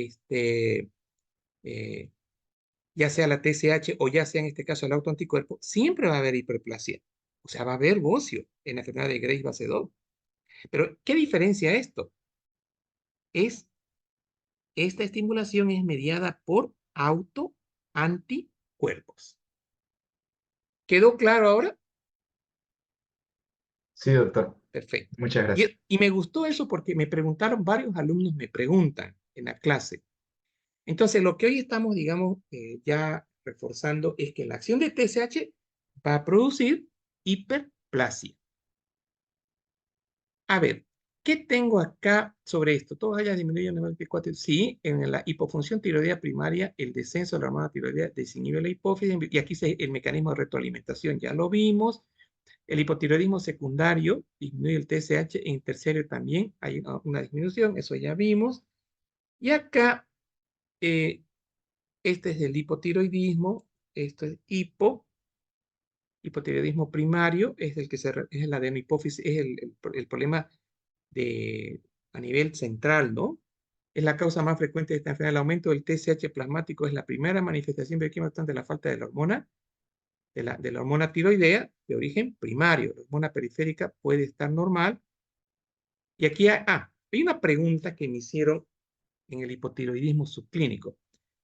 [SPEAKER 1] ya sea la TSH o ya sea en este caso el autoanticuerpo, siempre va a haber hiperplasia. O sea, va a haber bocio en la enfermedad de Graves base 2. Pero, ¿qué diferencia esto? Esta estimulación es mediada por autoanticuerpos. ¿Quedó claro ahora?
[SPEAKER 6] Sí, doctor.
[SPEAKER 1] Perfecto.
[SPEAKER 6] Muchas gracias.
[SPEAKER 1] Y me gustó eso porque me preguntaron, varios alumnos me preguntan en la clase. Entonces, lo que hoy estamos, digamos, ya reforzando es que la acción de TSH va a producir hiperplasia. A ver, ¿qué tengo acá sobre esto? Todos hayan disminuido el nivel de T4. Sí, en la hipofunción tiroidea primaria, el descenso de la hormona tiroidea desinhibe la hipófisis, y aquí el mecanismo de retroalimentación ya lo vimos. El hipotiroidismo secundario disminuye el TSH, en terciario también hay una disminución, eso ya vimos. Y acá, este es el hipotiroidismo, esto es hipo, Hipotiroidismo primario es el que es la adenohipófisis, es el problema a nivel central, ¿no? Es la causa más frecuente de esta enfermedad. El aumento del TSH plasmático es la primera manifestación bioquímica de la falta de la hormona, de la hormona tiroidea de origen primario. La hormona periférica puede estar normal. Y aquí hay una pregunta que me hicieron en el hipotiroidismo subclínico.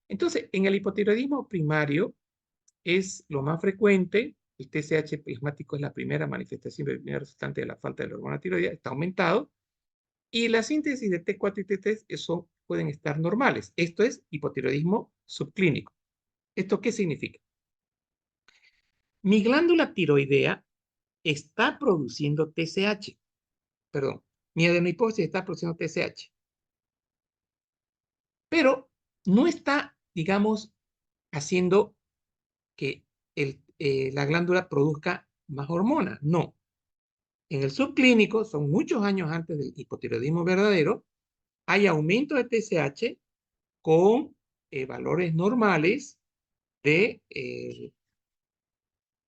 [SPEAKER 1] Entonces, en el hipotiroidismo primario es lo más frecuente. El TSH plasmático es la primera manifestación bioquímica resultante de la falta de la hormona tiroidea. Está aumentado. Y la síntesis de T4 y T3 eso pueden estar normales. Esto es hipotiroidismo subclínico. ¿Esto qué significa? Mi glándula tiroidea está produciendo TSH. Perdón, mi adenohipófisis está produciendo TSH. Pero no está, digamos, haciendo que la glándula produzca más hormonas. No. En el subclínico, son muchos años antes del hipotiroidismo verdadero, hay aumento de TSH con valores normales de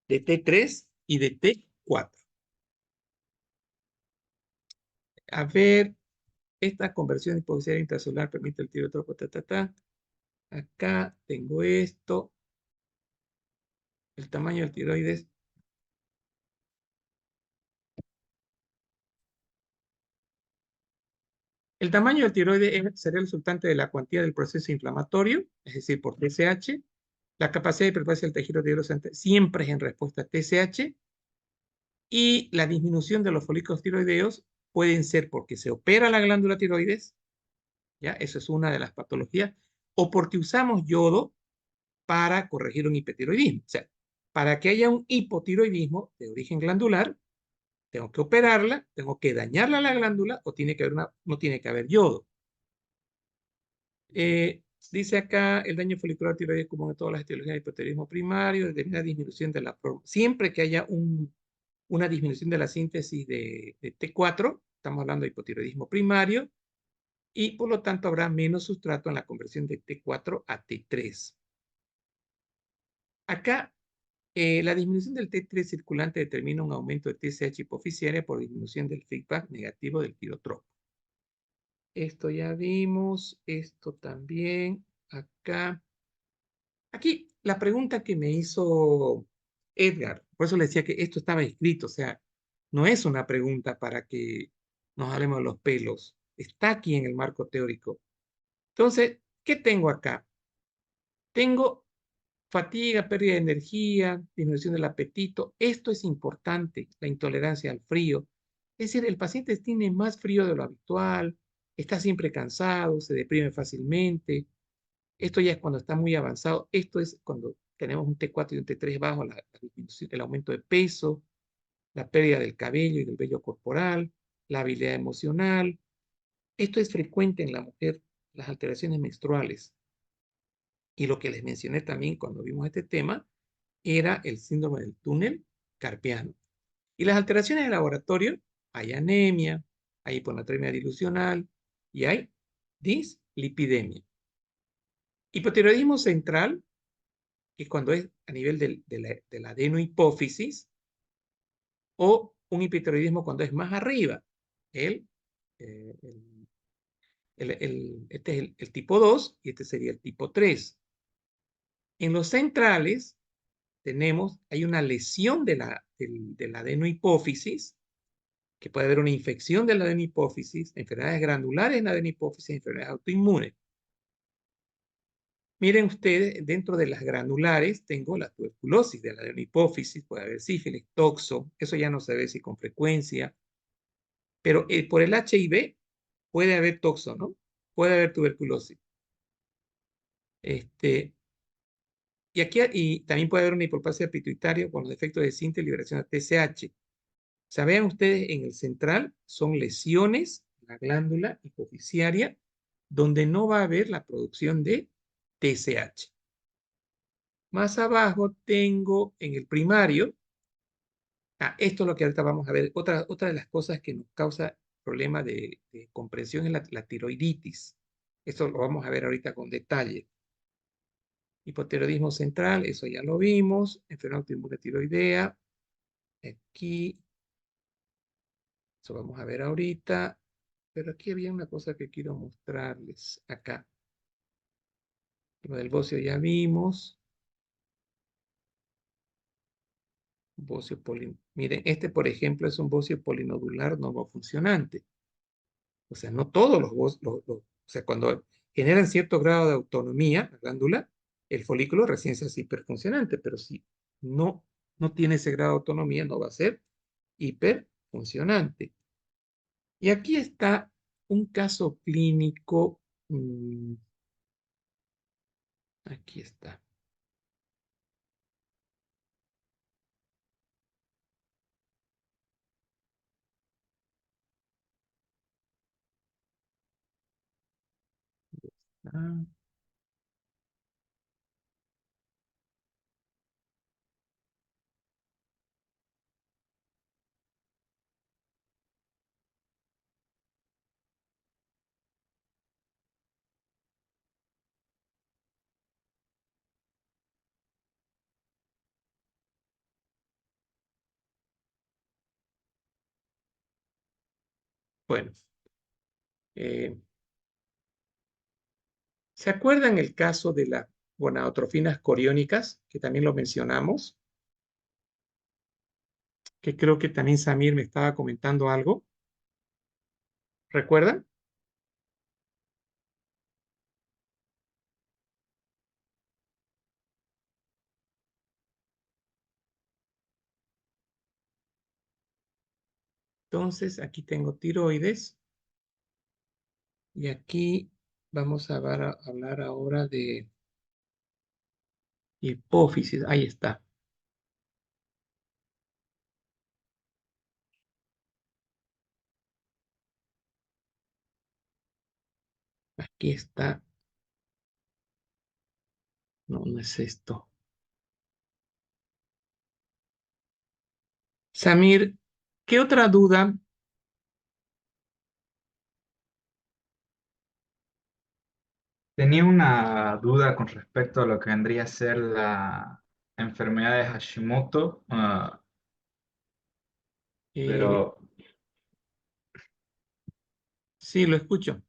[SPEAKER 1] T3 y de T4. A ver, esta conversión hipoglicemia intracelular permite el tirotropo, Acá tengo esto. El tamaño del tiroides. El tamaño del tiroides sería el resultante de la cuantía del proceso inflamatorio, es decir, por TSH. La capacidad de hiperplasia del tejido tiroideo siempre es en respuesta a TSH. Y la disminución de los folículos tiroideos pueden ser porque se opera la glándula tiroides, ¿ya? Eso es una de las patologías, o porque usamos yodo para corregir un hipertiroidismo. O sea, para que haya un hipotiroidismo de origen glandular, tengo que operarla, tengo que dañarla a la glándula o tiene que haber no tiene que haber yodo. Dice acá, el daño folicular tiroides común en todas las etiologías de hipotiroidismo primario, determina disminución de siempre que haya una disminución de la síntesis de T4, estamos hablando de hipotiroidismo primario, y por lo tanto habrá menos sustrato en la conversión de T4 a T3. Acá, la disminución del T3 circulante determina un aumento de TSH hipofisiaria por disminución del feedback negativo del tirotropo. Esto ya vimos, esto también, acá. Aquí, la pregunta que me hizo Edgar, por eso le decía que esto estaba escrito, o sea, no es una pregunta para que nos hablemos de los pelos, está aquí en el marco teórico. Entonces, ¿qué tengo acá? Tengo fatiga, pérdida de energía, disminución del apetito. Esto es importante, la intolerancia al frío. Es decir, el paciente tiene más frío de lo habitual, está siempre cansado, se deprime fácilmente. Esto ya es cuando está muy avanzado. Esto es cuando tenemos un T4 y un T3 bajo, el aumento de peso, la pérdida del cabello y del vello corporal, la habilidad emocional. Esto es frecuente en la mujer, las alteraciones menstruales. Y lo que les mencioné también cuando vimos este tema era el síndrome del túnel carpiano. Y las alteraciones de laboratorio, hay anemia, hay hiponatremia dilucional y hay dislipidemia. Hipotiroidismo central, que es cuando es a nivel de la adenohipófisis, o un hipotiroidismo cuando es más arriba. Este es el tipo 2 y este sería el tipo 3. En los centrales hay una lesión de la adenohipófisis, que puede haber una infección de la adenohipófisis, enfermedades glandulares en la adenohipófisis, enfermedades autoinmunes. Miren ustedes, dentro de las granulares tengo la tuberculosis de la adenohipófisis, puede haber sífilis, toxo, eso ya no se ve si con frecuencia, pero por el HIV puede haber toxo, ¿no? Puede haber tuberculosis. Y también puede haber una hipoplasia pituitaria con los efectos de síntesis y liberación de TSH. Saben ustedes, en el central son lesiones en la glándula hipofisiaria donde no va a haber la producción de TSH. Más abajo tengo en el primario, esto es lo que ahorita vamos a ver, otra de las cosas que nos causa problema de comprensión es la tiroiditis. Esto lo vamos a ver ahorita con detalle. Hipotiroidismo central, eso ya lo vimos. Enfermedad autoinmune tiroidea. Aquí, eso vamos a ver ahorita. Pero aquí había una cosa que quiero mostrarles. Acá. Lo del bocio ya vimos. Bocio Miren, este, por ejemplo, es un bocio polinodular no funcionante. O sea, no todos o sea, cuando generan cierto grado de autonomía, la glándula, el folículo recién se hace hiperfuncionante, pero si no tiene ese grado de autonomía, no va a ser hiperfuncionante. Y aquí está un caso clínico, aquí está. Ah, bueno, eh, ¿se acuerdan el caso de las gonadotrofinas coriónicas, que también lo mencionamos? Que creo que también Samir me estaba comentando algo. ¿Recuerdan? Entonces, aquí tengo tiroides y aquí vamos a hablar ahora de hipófisis. Ahí está. Aquí está. No, no es esto. Samir, ¿qué otra duda?
[SPEAKER 6] Tenía una duda con respecto a lo que vendría a ser la enfermedad de Hashimoto,
[SPEAKER 1] Eh,
[SPEAKER 6] pero
[SPEAKER 1] sí, lo escucho.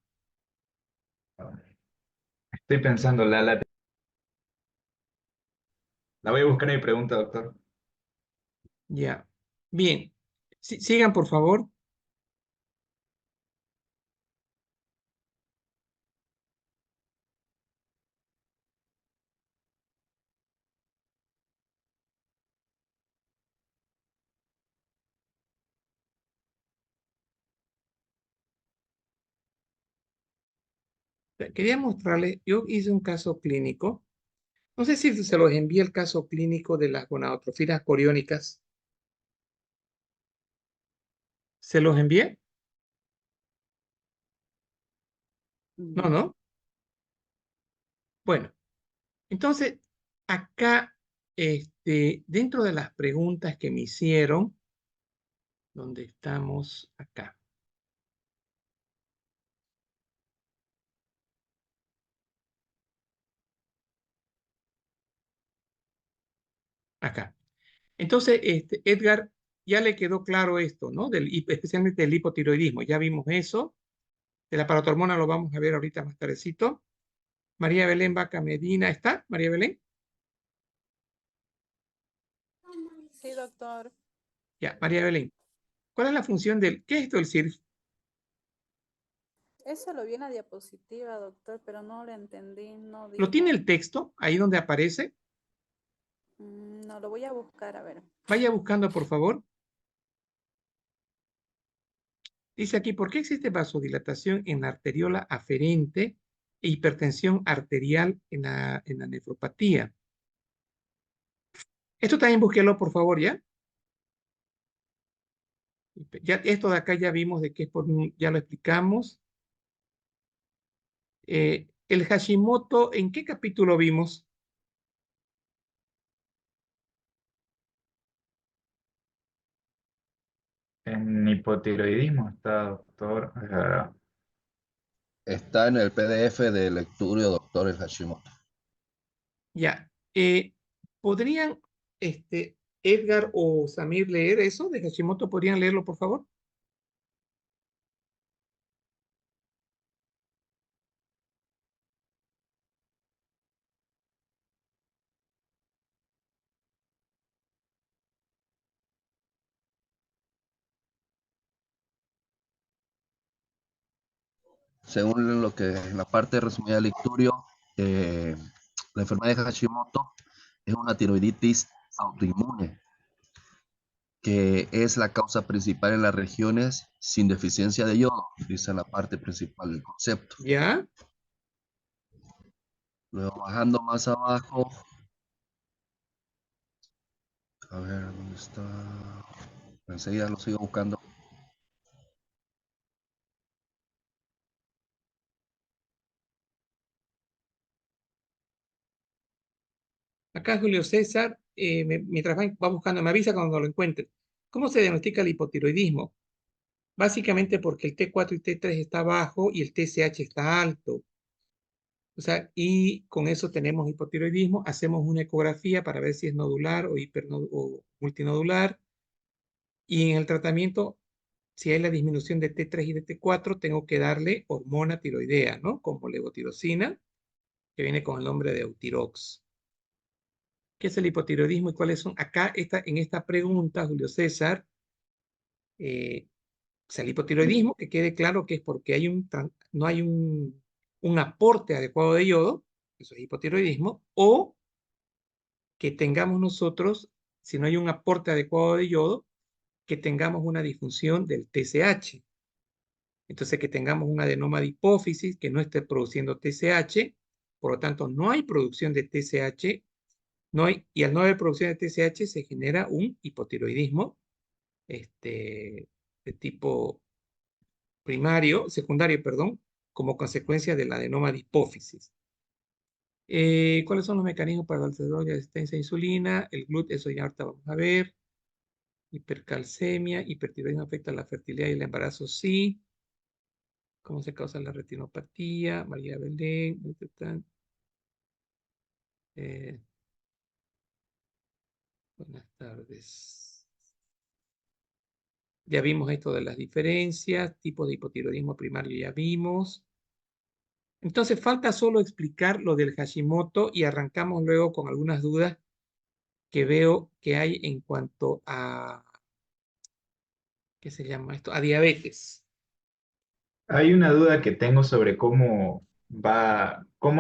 [SPEAKER 6] estoy pensando, la voy a buscar en mi pregunta, doctor.
[SPEAKER 1] Ya. Bien. Sigan, por favor. Quería mostrarles, yo hice un caso clínico. No sé si se los envié el caso clínico de las gonadotrofinas coriónicas. ¿Se los envié? No,
[SPEAKER 4] Mm.
[SPEAKER 1] ¿no? Bueno, entonces, acá, dentro de las preguntas que me hicieron, ¿dónde estamos? Acá. Acá. Entonces, Edgar, ya le quedó claro esto, ¿no? Especialmente del hipotiroidismo. Ya vimos eso. De la paratormona lo vamos a ver ahorita más tardecito. María Belén Vaca Medina, ¿está? María Belén.
[SPEAKER 8] Sí, doctor.
[SPEAKER 1] Ya, María Belén. ¿Cuál es la función qué es esto del CIRF?
[SPEAKER 8] Eso lo vi en la diapositiva, doctor, pero no lo entendí, no
[SPEAKER 1] ¿Lo tiene
[SPEAKER 8] dijo.
[SPEAKER 1] el texto ahí donde aparece?
[SPEAKER 8] No, lo voy a buscar, a ver.
[SPEAKER 1] Vaya buscando, por favor. Dice aquí, ¿por qué existe vasodilatación en la arteriola aferente e hipertensión arterial en la nefropatía? Esto también búsquelo, por favor, ¿ya? Ya esto de acá ya vimos de qué es ya lo explicamos. El Hashimoto, ¿en qué capítulo vimos?
[SPEAKER 6] En hipotiroidismo está, doctor.
[SPEAKER 3] Está en el PDF de lectura, doctor el Hashimoto.
[SPEAKER 1] Ya. ¿Podrían Edgar o Samir leer eso de Hashimoto? ¿Podrían leerlo, por favor?
[SPEAKER 3] Según lo que la parte resumida del lecturio, la enfermedad de Hashimoto es una tiroiditis autoinmune, que es la causa principal en las regiones sin deficiencia de yodo, dice la parte principal del concepto.
[SPEAKER 1] Ya.
[SPEAKER 3] Luego bajando más abajo, a ver, ¿dónde está? Enseguida lo sigo buscando.
[SPEAKER 1] Acá Julio César, mientras va buscando, me avisa cuando lo encuentre. ¿Cómo se diagnostica el hipotiroidismo? Básicamente porque el T4 y T3 está bajo y el TSH está alto. O sea, y con eso tenemos hipotiroidismo. Hacemos una ecografía para ver si es nodular o multinodular. Y en el tratamiento, si hay la disminución de T3 y de T4, tengo que darle hormona tiroidea, ¿no? Como levotirosina, que viene con el nombre de Eutirox. ¿Qué es el hipotiroidismo y cuáles son? Acá, en esta pregunta, Julio César, o sea, el hipotiroidismo, que quede claro que es porque no hay un aporte adecuado de yodo, eso es hipotiroidismo, o que tengamos nosotros, si no hay un aporte adecuado de yodo, que tengamos una disfunción del TSH. Entonces, que tengamos un adenoma de hipófisis que no esté produciendo TSH, por lo tanto, no hay producción de TSH, y al no haber producción de TSH se genera un hipotiroidismo de tipo secundario, perdón, como consecuencia del adenoma de hipófisis. ¿Cuáles son los mecanismos para el desarrollo de resistencia a insulina? El GLUT, eso ya ahorita vamos a ver. Hipercalcemia, hipertiroidismo afecta la fertilidad y el embarazo, sí. ¿Cómo se causa la retinopatía? María Belén. Buenas tardes. Ya vimos esto de las diferencias, tipos de hipotiroidismo primario ya vimos. Entonces falta solo explicar lo del Hashimoto y arrancamos luego con algunas dudas que veo que hay en cuanto a, ¿qué se llama esto? A diabetes.
[SPEAKER 6] Hay una duda que tengo sobre cómo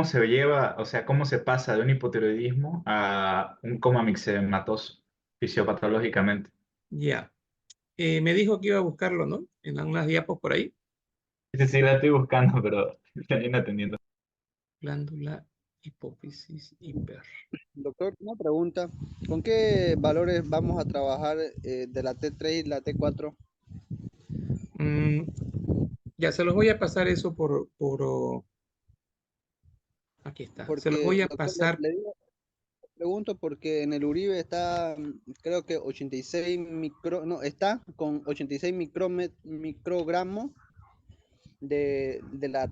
[SPEAKER 6] se lleva, o sea, cómo se pasa de un hipotiroidismo a un coma mixedematoso fisiopatológicamente.
[SPEAKER 1] Ya. Me dijo que iba a buscarlo, ¿no? En algunas diapos por ahí.
[SPEAKER 6] Sí, sí, la estoy buscando, pero estoy atendiendo.
[SPEAKER 1] Glándula, hipófisis, hiper.
[SPEAKER 9] Doctor, una pregunta. ¿Con qué valores vamos a trabajar de la T3 y la T4?
[SPEAKER 1] Ya, se los voy a pasar eso aquí está. Se los
[SPEAKER 9] Porque,
[SPEAKER 1] voy a
[SPEAKER 9] doctor,
[SPEAKER 1] pasar.
[SPEAKER 9] pregunto porque en el Uribe está, creo que 86 no, está con 86 microgramos de la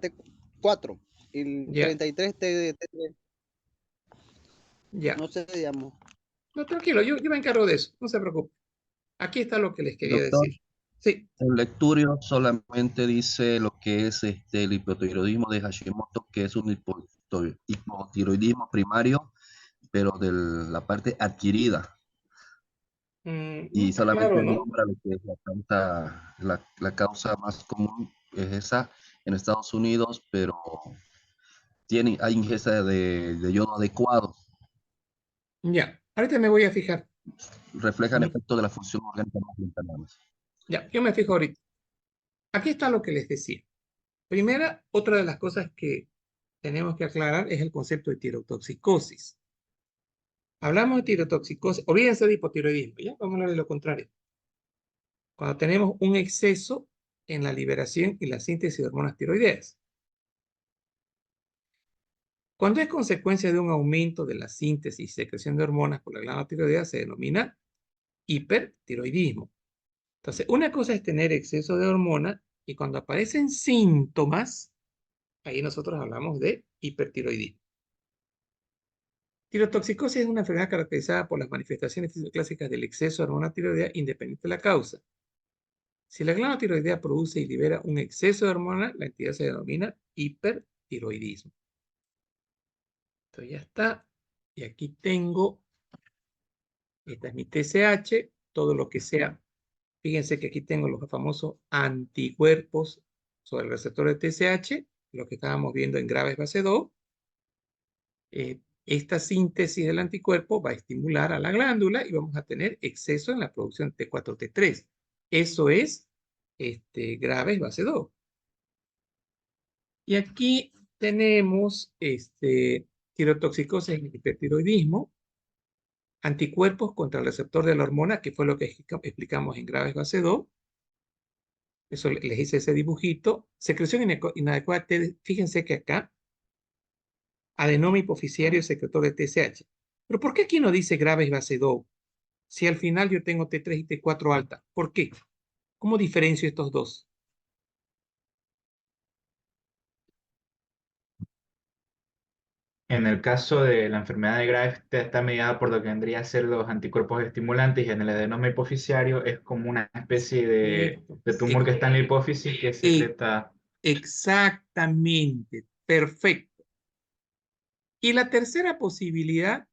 [SPEAKER 9] T4 y el
[SPEAKER 1] Ya,
[SPEAKER 9] 33 T3.
[SPEAKER 1] ya.
[SPEAKER 9] No sé, digamos.
[SPEAKER 1] No, tranquilo, yo me encargo de eso. No se preocupe. Aquí está lo que les quería
[SPEAKER 3] Doctor,
[SPEAKER 1] decir. Sí,
[SPEAKER 3] el lecturio solamente dice lo que es el hipotiroidismo de Hashimoto, que es un hipotiroidismo primario, pero de la parte adquirida.
[SPEAKER 1] no
[SPEAKER 3] Y
[SPEAKER 1] está
[SPEAKER 3] solamente
[SPEAKER 1] claro, ¿no?
[SPEAKER 3] nombra lo que es la causa más común, es esa en Estados Unidos, pero hay ingesta de yodo adecuado,
[SPEAKER 1] Ya, ahorita me voy a fijar.
[SPEAKER 3] reflejan
[SPEAKER 1] Mm,
[SPEAKER 3] efectos de la función orgánica más lenta nada más.
[SPEAKER 1] Ya, yo me fijo ahorita. Aquí está lo que les decía. Primera, otra de las cosas que tenemos que aclarar es el concepto de tirotoxicosis. Hablamos de tirotoxicosis, olvídense de hipotiroidismo, ¿ya? Vamos a hablar de lo contrario. Cuando tenemos un exceso en la liberación y la síntesis de hormonas tiroideas. Cuando es consecuencia de un aumento de la síntesis y secreción de hormonas por la glándula tiroidea, se denomina hipertiroidismo. Entonces, una cosa es tener exceso de hormona y cuando aparecen síntomas, ahí nosotros hablamos de hipertiroidismo. Tirotoxicosis es una enfermedad caracterizada por las manifestaciones fisioclásicas del exceso de hormona tiroidea independiente de la causa. Si la glándula tiroidea produce y libera un exceso de hormona, la entidad se denomina hipertiroidismo. Esto ya está. Y aquí tengo, esta es mi TSH, todo lo que sea. Fíjense que aquí tengo los famosos anticuerpos sobre el receptor de TSH, lo que estábamos viendo en Graves base 2. Esta síntesis del anticuerpo va a estimular a la glándula y vamos a tener exceso en la producción T4, T3. Eso es Graves base 2. Y aquí tenemos tirotoxicosis en hipertiroidismo, anticuerpos contra el receptor de la hormona, que fue lo que explicamos en Graves base 2. Eso les hice ese dibujito. Secreción inadecuada. Fíjense que acá, adenoma hipofisiario secretor de TSH. Pero ¿por qué aquí no dice Graves base 2? Si al final yo tengo T3 y T4 alta. ¿Por qué? ¿Cómo diferencio estos dos?
[SPEAKER 6] En el caso de la enfermedad de Graves, está mediada por lo que vendría a ser los anticuerpos estimulantes, y en el adenoma hipofisiario es como una especie
[SPEAKER 1] Perfecto.
[SPEAKER 6] de tumor que está en la hipófisis que secreta.
[SPEAKER 1] Exactamente. Perfecto. Y la tercera posibilidad,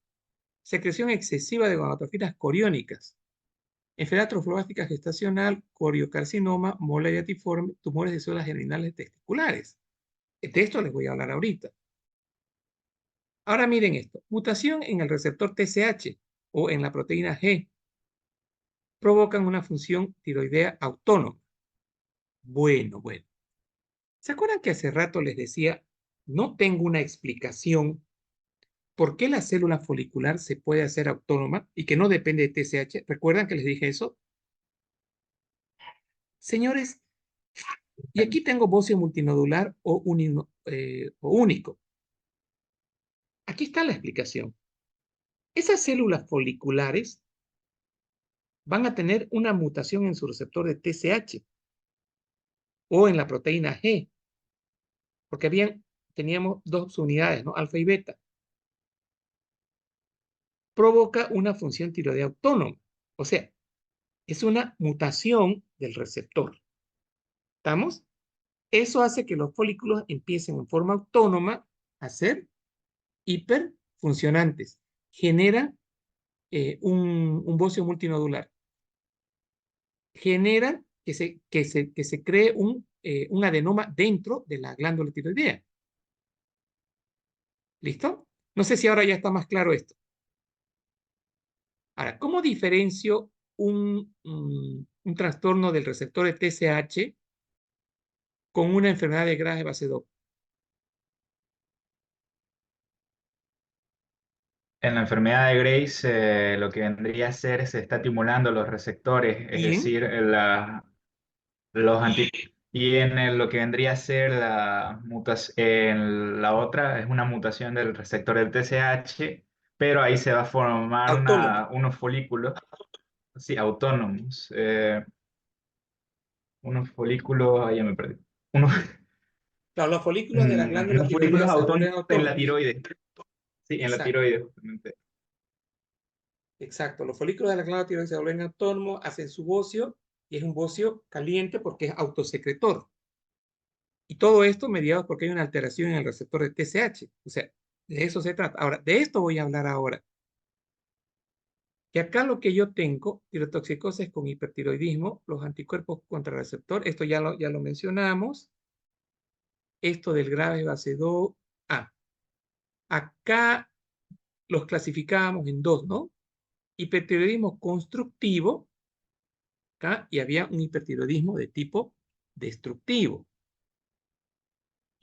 [SPEAKER 1] secreción excesiva de gonadotrofinas coriónicas. Enfermedad trofoblástica gestacional, coriocarcinoma, molariatiforme, tumores de células germinales testiculares. De esto les voy a hablar ahorita. Ahora miren esto. Mutación en el receptor TSH o en la proteína G provocan una función tiroidea autónoma. Bueno. ¿Se acuerdan que hace rato les decía, no tengo una explicación por qué la célula folicular se puede hacer autónoma y que no depende de TSH? ¿Recuerdan que les dije eso? Señores, y aquí tengo bocio multinodular o único. Aquí está la explicación. Esas células foliculares van a tener una mutación en su receptor de TSH o en la proteína G, porque teníamos dos unidades, ¿no? Alfa y beta. Provoca una función tiroidea autónoma. O sea, es una mutación del receptor. ¿Estamos? Eso hace que los folículos empiecen en forma autónoma a ser hiperfuncionantes. Generan un bocio multinodular. Generan que se cree un adenoma dentro de la glándula tiroidea. ¿Listo? No sé si ahora ya está más claro esto. Ahora, ¿cómo diferencio un trastorno del receptor de TSH con una enfermedad de Graves base 2?
[SPEAKER 6] En la enfermedad de Graves, lo que vendría a ser, se está estimulando los receptores, es
[SPEAKER 1] Bien.
[SPEAKER 6] decir, y lo que vendría a ser la mutación, la otra es una mutación del receptor del TSH, pero ahí se va a formar
[SPEAKER 1] Autónoma.
[SPEAKER 6] unos folículos, sí, autónomos, unos folículos, ahí ya me perdí, unos,
[SPEAKER 1] Claro, los folículos de la glándula
[SPEAKER 6] unos
[SPEAKER 1] tiroidea
[SPEAKER 6] folículos
[SPEAKER 1] se vuelven
[SPEAKER 6] autónomos en la
[SPEAKER 1] autónomos.
[SPEAKER 6] tiroides, sí, en la
[SPEAKER 1] Exacto.
[SPEAKER 6] tiroides justamente.
[SPEAKER 1] Exacto. Los folículos de la glándula tiroidea se vuelven autónomos, hacen su bocio, y es un bocio caliente porque es autosecretor. Y todo esto mediado porque hay una alteración en el receptor de TSH. O sea, de eso se trata. Ahora, de esto voy a hablar ahora. Que acá lo que yo tengo, tirotoxicosis con hipertiroidismo, los anticuerpos contra el receptor, esto ya lo mencionamos. Esto del Graves base 2. Acá los clasificábamos en dos, ¿no? Hipertiroidismo constructivo, acá, y había un hipertiroidismo de tipo destructivo.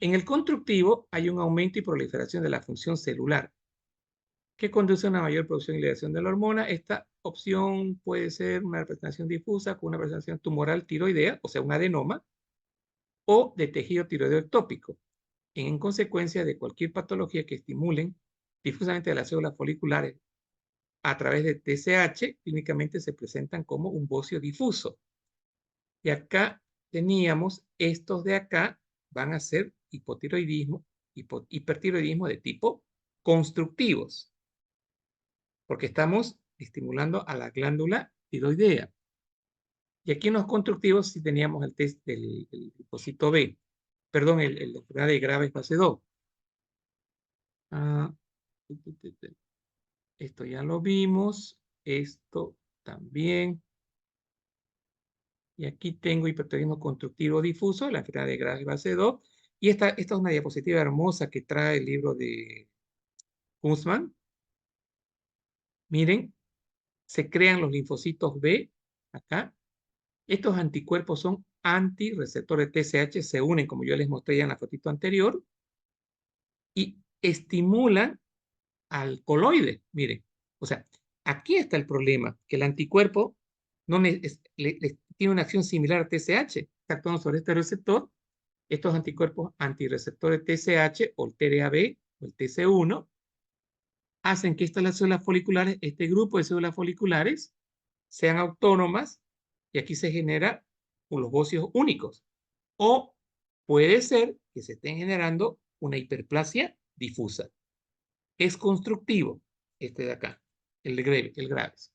[SPEAKER 1] En el constructivo hay un aumento y proliferación de la función celular, que conduce a una mayor producción y liberación de la hormona. Esta opción puede ser una representación difusa con una representación tumoral tiroidea, o sea, un adenoma, o de tejido tiroideo ectópico, en consecuencia de cualquier patología que estimulen difusamente las células foliculares a través de TSH, clínicamente se presentan como un bocio difuso. Y acá teníamos estos de acá, van a ser hipotiroidismo hipertiroidismo de tipo constructivos, porque estamos estimulando a la glándula tiroidea. Y aquí en los constructivos sí teníamos el test del linfocito B, perdón, la enfermedad de Graves fase 2. Esto ya lo vimos, esto también. Y aquí tengo hipertiroidismo constructivo difuso, la enfermedad de Graves fase 2. Y esta es una diapositiva hermosa que trae el libro de Huntsman. Miren, se crean los linfocitos B, acá. Estos anticuerpos son antirreceptores TSH, se unen, como yo les mostré ya en la fotito anterior, y estimulan al coloide. Miren, o sea, aquí está el problema, que el anticuerpo no tiene una acción similar a TSH, está actuando sobre este receptor. Estos anticuerpos antirreceptores TSH o el TRAB o el TC1 hacen que estas células foliculares, este grupo de células foliculares, sean autónomas y aquí se genera los bocios únicos. O puede ser que se estén generando una hiperplasia difusa. Es constructivo este de acá, el Graves.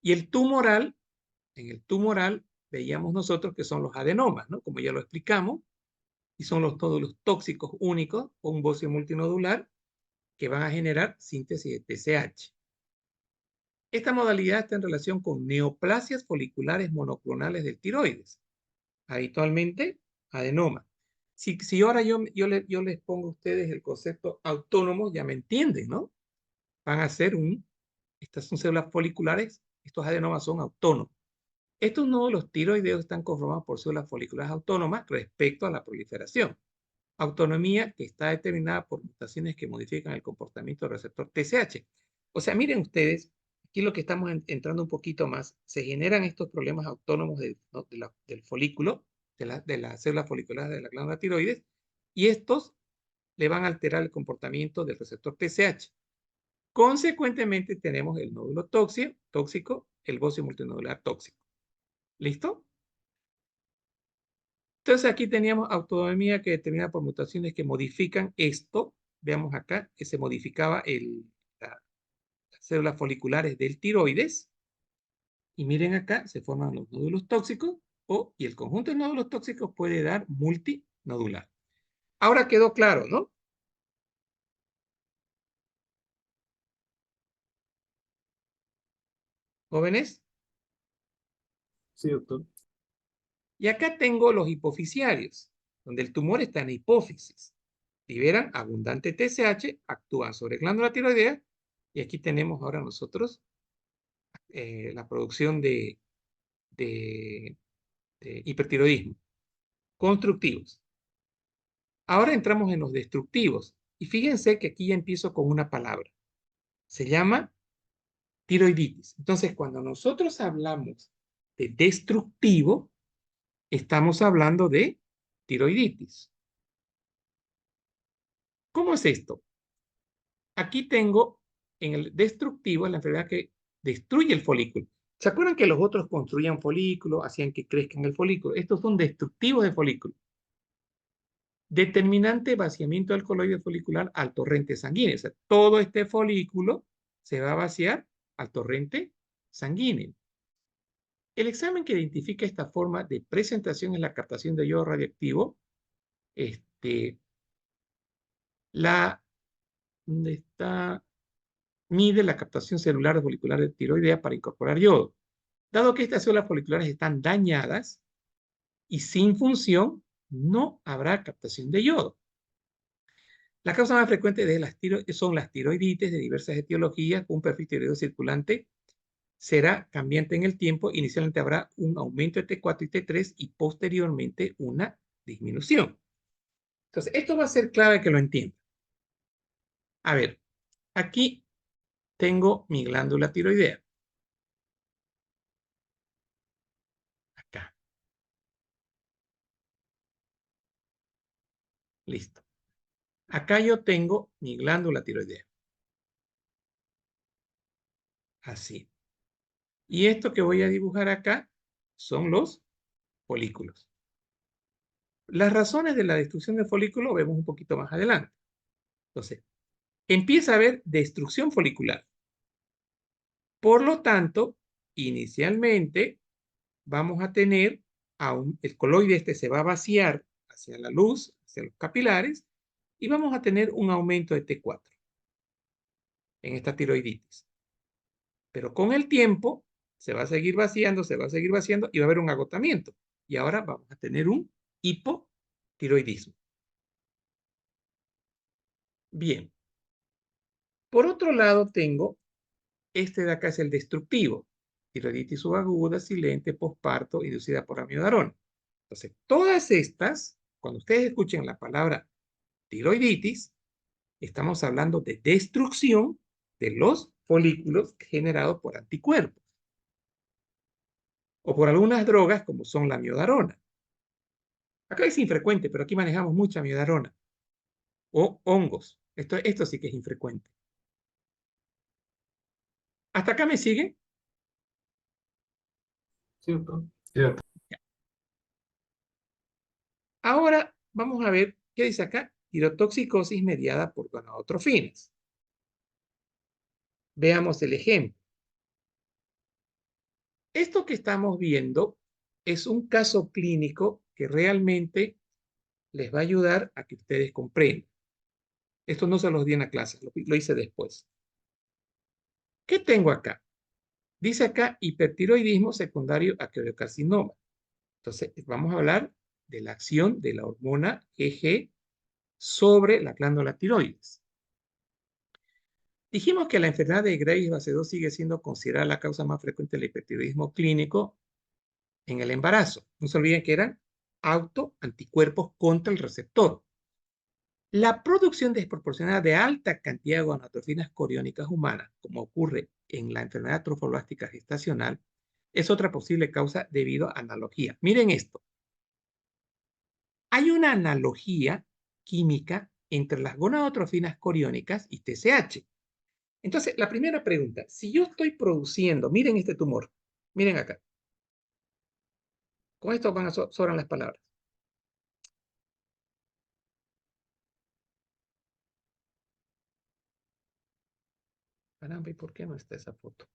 [SPEAKER 1] Y el tumoral, en el tumoral veíamos nosotros que son los adenomas, ¿no? Como ya lo explicamos, y son los nódulos tóxicos únicos o un bocio multinodular que van a generar síntesis de TSH. Esta modalidad está en relación con neoplasias foliculares monoclonales del tiroides, habitualmente adenoma. Si ahora yo les pongo a ustedes el concepto autónomo, ya me entienden, ¿no? Van a ser estas son células foliculares, estos adenomas son autónomos. Estos nódulos tiroideos están conformados por células foliculares autónomas respecto a la proliferación. Autonomía que está determinada por mutaciones que modifican el comportamiento del receptor TSH. O sea, miren ustedes, aquí lo que estamos entrando un poquito más, se generan estos problemas autónomos del folículo, de las células foliculares de la glándula tiroides, y estos le van a alterar el comportamiento del receptor TSH. Consecuentemente, tenemos el nódulo tóxico, el bocio multinodular tóxico. ¿Listo? Entonces aquí teníamos autonomía que determina por mutaciones que modifican esto. Veamos acá que se modificaba las células foliculares del tiroides. Y miren acá, se forman los nódulos tóxicos y el conjunto de nódulos tóxicos puede dar multinodular. Ahora quedó claro, ¿no? ¿Jóvenes?
[SPEAKER 2] Sí, doctor.
[SPEAKER 1] Y acá tengo los hipofisiarios, donde el tumor está en la hipófisis. Liberan abundante TSH, actúan sobre glándula tiroidea, y aquí tenemos ahora nosotros la producción de hipertiroidismo. Constructivos. Ahora entramos en los destructivos. Y fíjense que aquí ya empiezo con una palabra. Se llama tiroiditis. Entonces, cuando nosotros hablamos de destructivo, estamos hablando de tiroiditis. ¿Cómo es esto? Aquí tengo en el destructivo la enfermedad que destruye el folículo. ¿Se acuerdan que los otros construían folículos, hacían que crezcan el folículo? Estos son destructivos de folículo. Determinante vaciamiento del coloide folicular al torrente sanguíneo. O sea, todo este folículo se va a vaciar al torrente sanguíneo. El examen que identifica esta forma de presentación es la captación de yodo radioactivo. ¿Dónde está? Mide la captación celular folicular de tiroidea para incorporar yodo. Dado que estas células foliculares están dañadas y sin función, no habrá captación de yodo. La causa más frecuente son las tiroiditis de diversas etiologías. Un perfil tiroideo circulante será cambiante en el tiempo. Inicialmente habrá un aumento de T4 y T3 y posteriormente una disminución. Entonces, esto va a ser clave que lo entiendan. A ver, aquí tengo mi glándula tiroidea. Acá. Listo. Acá yo tengo mi glándula tiroidea. Así. Y esto que voy a dibujar acá son los folículos. Las razones de la destrucción del folículo vemos un poquito más adelante. Entonces, empieza a haber destrucción folicular. Por lo tanto, inicialmente vamos a tener el coloide este se va a vaciar hacia la luz, hacia los capilares, y vamos a tener un aumento de T4 en esta tiroiditis. Pero con el tiempo se va a seguir vaciando, se va a seguir vaciando y va a haber un agotamiento. Y ahora vamos a tener un hipotiroidismo. Bien. Por otro lado tengo, este de acá es el destructivo. Tiroiditis subaguda, silente, posparto, inducida por amiodarona. Entonces, todas estas, cuando ustedes escuchen la palabra tiroiditis, estamos hablando de destrucción de los folículos generados por anticuerpos o por algunas drogas como son la amiodarona. Acá es infrecuente, pero aquí manejamos mucha amiodarona o hongos. Esto sí que es infrecuente. ¿Hasta acá me sigue?
[SPEAKER 2] Sí, doctor.
[SPEAKER 6] Cierto.
[SPEAKER 1] Ahora vamos a ver qué dice acá. Tirotoxicosis mediada por gonadotrofinas. Veamos el ejemplo. Esto que estamos viendo es un caso clínico que realmente les va a ayudar a que ustedes comprendan. Esto no se los di en la clase, lo hice después. ¿Qué tengo acá? Dice acá hipertiroidismo secundario a cholesterocarcinoma. Entonces, vamos a hablar de la acción de la hormona EG sobre la glándula tiroides. Dijimos que la enfermedad de Graves-Basedow sigue siendo considerada la causa más frecuente del hipertiroidismo clínico en el embarazo. No se olviden que eran autoanticuerpos contra el receptor. La producción desproporcionada de alta cantidad de gonadotrofinas coriónicas humanas, como ocurre en la enfermedad trofoblástica gestacional, es otra posible causa debido a analogía. Miren esto. Hay una analogía química entre las gonadotrofinas coriónicas y TSH. Entonces, la primera pregunta, si yo estoy produciendo, miren este tumor, miren acá. Con esto sobran las palabras. Caramba, ¿y por qué no está esa foto?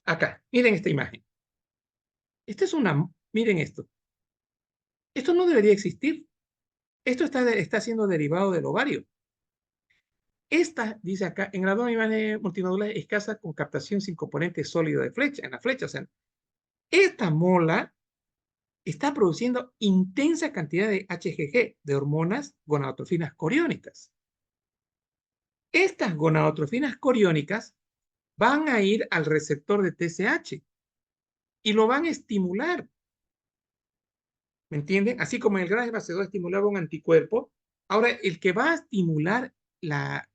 [SPEAKER 1] Acá, miren esta imagen. Miren esto. Esto no debería existir. Esto está siendo derivado del ovario. Esta, dice acá, en la imagen multinodular escasa con captación sin componente sólido de flecha, en la flecha. O sea, esta mola está produciendo intensa cantidad de HGG, de hormonas gonadotrofinas coriónicas. Estas gonadotrofinas coriónicas van a ir al receptor de TSH y lo van a estimular. ¿Me entienden? Así como el Graves-Basedow estimulaba un anticuerpo, ahora el que va a estimular la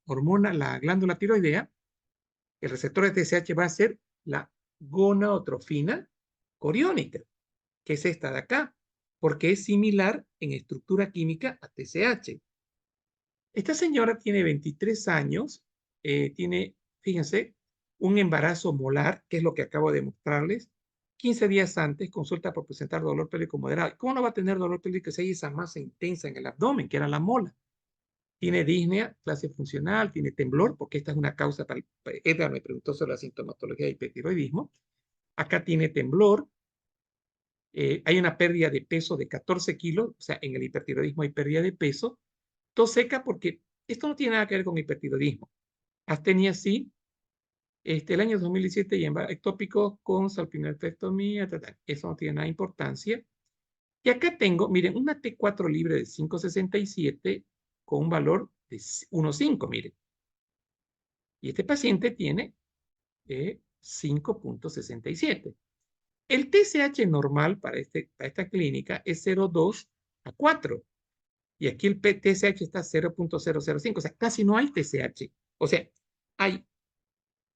[SPEAKER 1] hormona, la glándula tiroidea, el receptor de TSH va a ser la gonadotrofina coriónica, que es esta de acá, porque es similar en estructura química a TSH. Esta señora tiene 23 años, tiene, fíjense, un embarazo molar, que es lo que acabo de mostrarles. 15 días antes consulta por presentar dolor pélvico moderado. ¿Cómo no va a tener dolor pélvico si hay esa masa intensa en el abdomen, que era la mola? Tiene disnea, clase funcional, tiene temblor, porque esta es una causa para Edgar me preguntó sobre la sintomatología de hipertiroidismo. Acá tiene temblor. Hay una pérdida de peso de 14 kilos, o sea, en el hipertiroidismo hay pérdida de peso. Tos seca porque esto no tiene nada que ver con hipertiroidismo. Astenia sí, el año 2017 y ectópicos con salpingoctectomía, eso no tiene nada de importancia. Y acá tengo, miren, una T4 libre de 5,67 con un valor de 1,5, miren. Y este paciente tiene 5,67. El TSH normal para esta clínica es 0,2 a 4. Y aquí el TSH está 0,005, o sea, casi no hay TSH. O sea, hay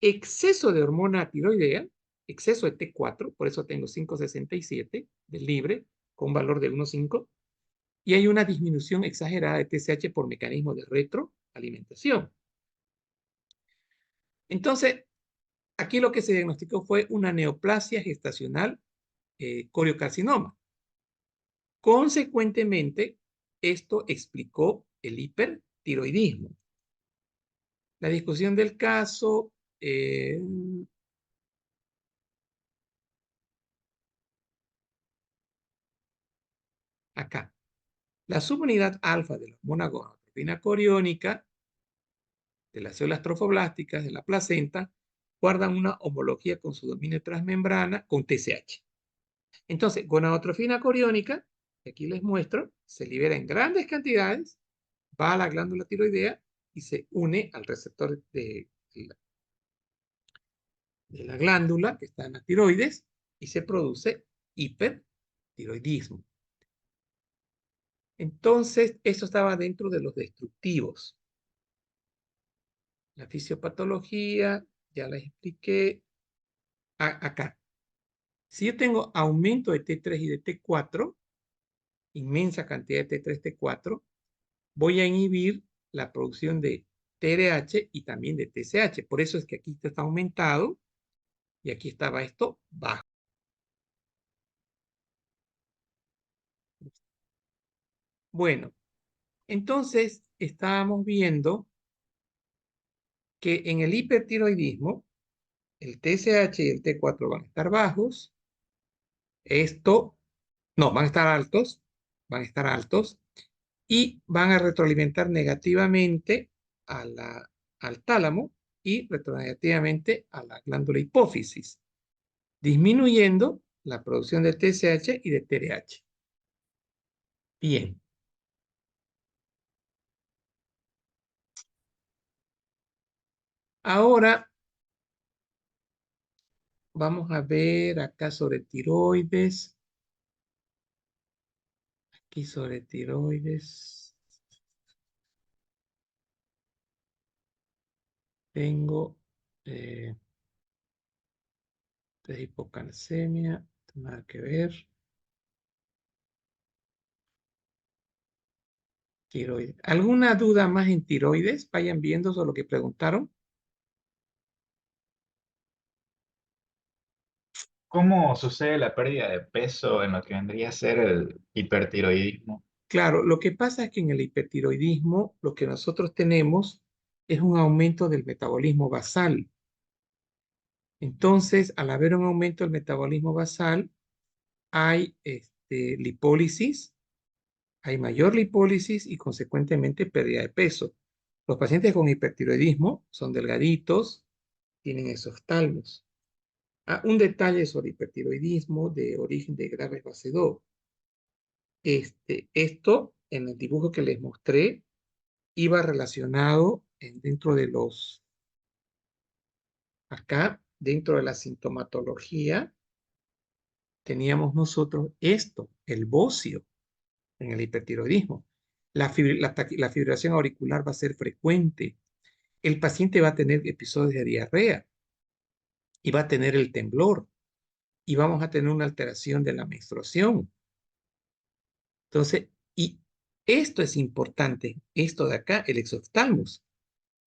[SPEAKER 1] exceso de hormona tiroidea, exceso de T4, por eso tengo 5,67 del libre, con valor de 1,5, y hay una disminución exagerada de TSH por mecanismo de retroalimentación. Entonces, aquí lo que se diagnosticó fue una neoplasia gestacional coriocarcinoma. Consecuentemente, esto explicó el hipertiroidismo. La discusión del caso, acá. La subunidad alfa de la hormona gonadotropina coriónica de las células trofoblásticas de la placenta guardan una homología con su dominio transmembrana con TSH. Entonces, gonadotrofina coriónica, que aquí les muestro, se libera en grandes cantidades, va a la glándula tiroidea y se une al receptor de la glándula que está en la tiroides y se produce hipertiroidismo. Entonces, eso estaba dentro de los destructivos. La fisiopatología, ya les expliqué. Acá. Si yo tengo aumento de T3 y de T4, inmensa cantidad de T3, T4, voy a inhibir la producción de TRH y también de TSH. Por eso es que aquí está aumentado y aquí estaba esto bajo. Bueno, entonces estábamos viendo que en el hipertiroidismo el TSH y el T4 van a estar bajos. Esto, no, van a estar altos y van a retroalimentar negativamente al tálamo y retronegativamente a la glándula hipófisis, disminuyendo la producción de TSH y de TRH. Bien. Ahora vamos a ver acá sobre tiroides. Aquí sobre tiroides. Tengo hipocalcemia, nada que ver. Tiroides. ¿Alguna duda más en tiroides? Vayan viendo sobre lo que preguntaron.
[SPEAKER 6] ¿Cómo sucede la pérdida de peso en lo que vendría a ser el hipertiroidismo?
[SPEAKER 1] Claro, lo que pasa es que en el hipertiroidismo lo que nosotros tenemos es un aumento del metabolismo basal. Entonces, al haber un aumento del metabolismo basal, hay lipólisis, hay mayor lipólisis y consecuentemente pérdida de peso. Los pacientes con hipertiroidismo son delgaditos, tienen exoftalmos. Un detalle sobre hipertiroidismo de origen de Graves Basedow. Esto, en el dibujo que les mostré, iba relacionado dentro de acá, dentro de la sintomatología, teníamos nosotros esto, el bocio, en el hipertiroidismo. La fibrilación auricular va a ser frecuente. El paciente va a tener episodios de diarrea y va a tener el temblor y vamos a tener una alteración de la menstruación. Entonces, y esto es importante, esto de acá, el exoftalmos.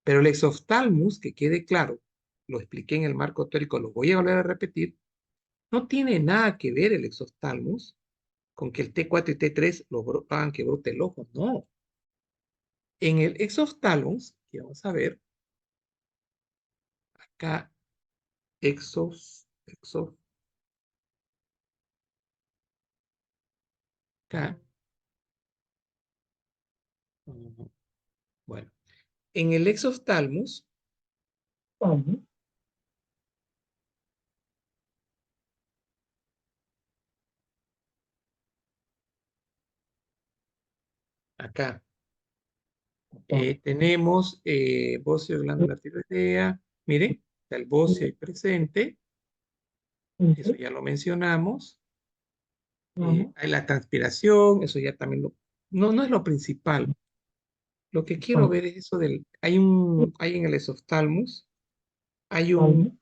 [SPEAKER 1] Pero el exoftalmos, que quede claro, lo expliqué en el marco teórico, lo voy a volver a repetir, no tiene nada que ver el exoftalmos con que el T4 y T3 hagan que brote el ojo, no. En el exoftalmos, que vamos a ver, acá, acá, bueno, en el exoftalmos, acá, tenemos bocio glándula tiroidea, miren, está el bocio ahí presente, eso ya lo mencionamos. Hay la transpiración, eso ya también no es lo principal. Lo que quiero ver es eso hay en el esoftalmos, hay un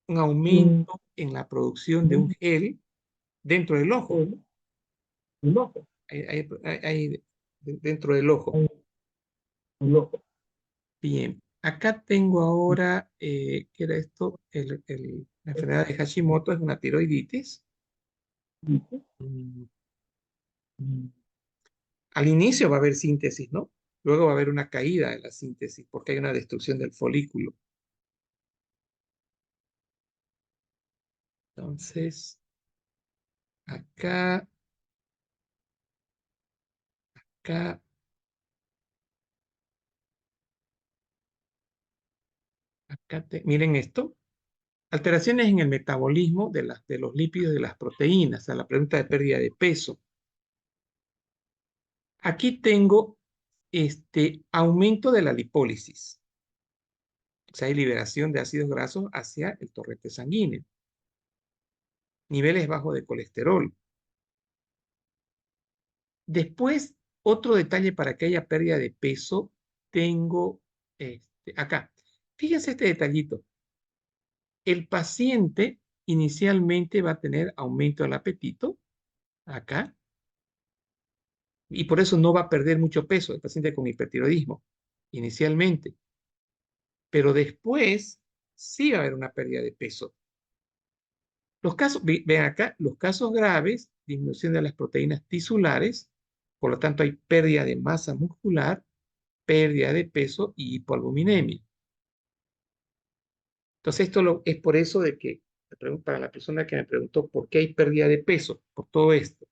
[SPEAKER 1] aumento en la producción de un gel dentro del ojo. Hay dentro del ojo. Bien, acá tengo ahora, ¿qué era esto? La enfermedad de Hashimoto es una tiroiditis. Mm, mm. Al inicio va a haber síntesis, ¿no? Luego va a haber una caída de la síntesis porque hay una destrucción del folículo. Entonces, acá, acá, miren esto. Alteraciones en el metabolismo de los lípidos y de las proteínas, a la pregunta de pérdida de peso. Aquí tengo aumento de la lipólisis. O sea, hay liberación de ácidos grasos hacia el torrente sanguíneo. Niveles bajos de colesterol. Después, otro detalle para que haya pérdida de peso, tengo acá. Fíjense este detallito. El paciente inicialmente va a tener aumento del apetito, acá, y por eso no va a perder mucho peso el paciente con hipertiroidismo, inicialmente. Pero después sí va a haber una pérdida de peso. Los casos, vean acá, los casos graves, disminución de las proteínas tisulares, por lo tanto hay pérdida de masa muscular, pérdida de peso y hipoalbuminemia. Entonces es por eso de que, para la persona que me preguntó por qué hay pérdida de peso, por todo esto.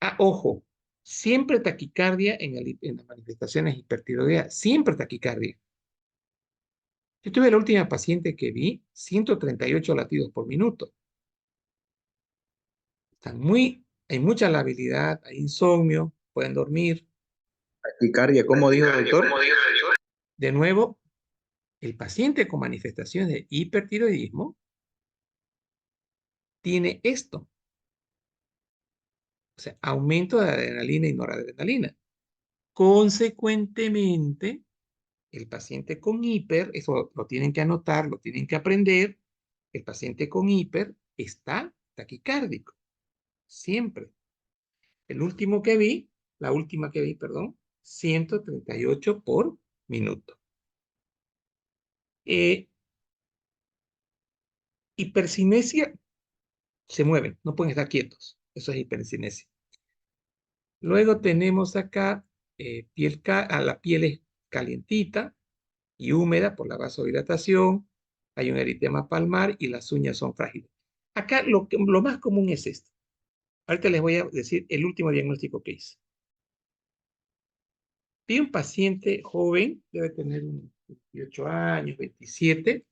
[SPEAKER 1] Ah, ojo, siempre taquicardia en las manifestaciones hipertiroideas, siempre taquicardia. Yo tuve la última paciente que vi, 138 latidos por minuto. Hay mucha labilidad, hay insomnio, pueden dormir.
[SPEAKER 10] Taquicardia, ¿cómo dijo, doctor?
[SPEAKER 1] De nuevo, el paciente con manifestaciones de hipertiroidismo tiene esto. O sea, aumento de adrenalina y noradrenalina. Consecuentemente, el paciente con hiper, eso lo tienen que anotar, lo tienen que aprender, el paciente con hiper está taquicárdico, siempre. La última que vi, perdón, 138 por minuto. Hipercinesia, se mueven, no pueden estar quietos. Eso es hipercinesia. Luego tenemos acá, la piel es calientita y húmeda por la vasodilatación, hay un eritema palmar y las uñas son frágiles. Acá lo más común es esto. Ahorita les voy a decir el último diagnóstico que hice. Vi un paciente joven, debe tener unos 28 años, 27,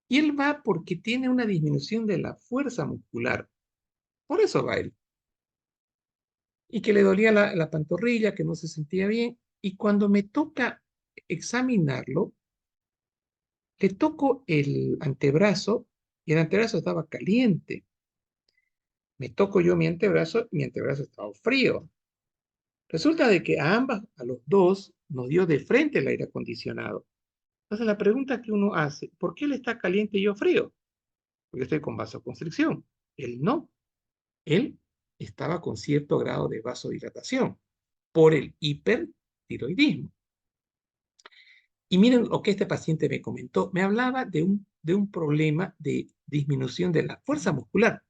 [SPEAKER 1] y él va porque tiene una disminución de la fuerza muscular. Por eso va él. Y que le dolía la pantorrilla, que no se sentía bien. Y cuando me toca examinarlo, le toco el antebrazo y el antebrazo estaba caliente. Me toco yo mi antebrazo estaba frío. Resulta de que a los dos, nos dio de frente el aire acondicionado. Entonces la pregunta que uno hace, ¿por qué él está caliente y yo frío? Porque estoy con vasoconstricción. Él no. Él estaba con cierto grado de vasodilatación por el hipertiroidismo. Y miren lo que este paciente me comentó. Me hablaba de un problema de disminución de la fuerza muscular.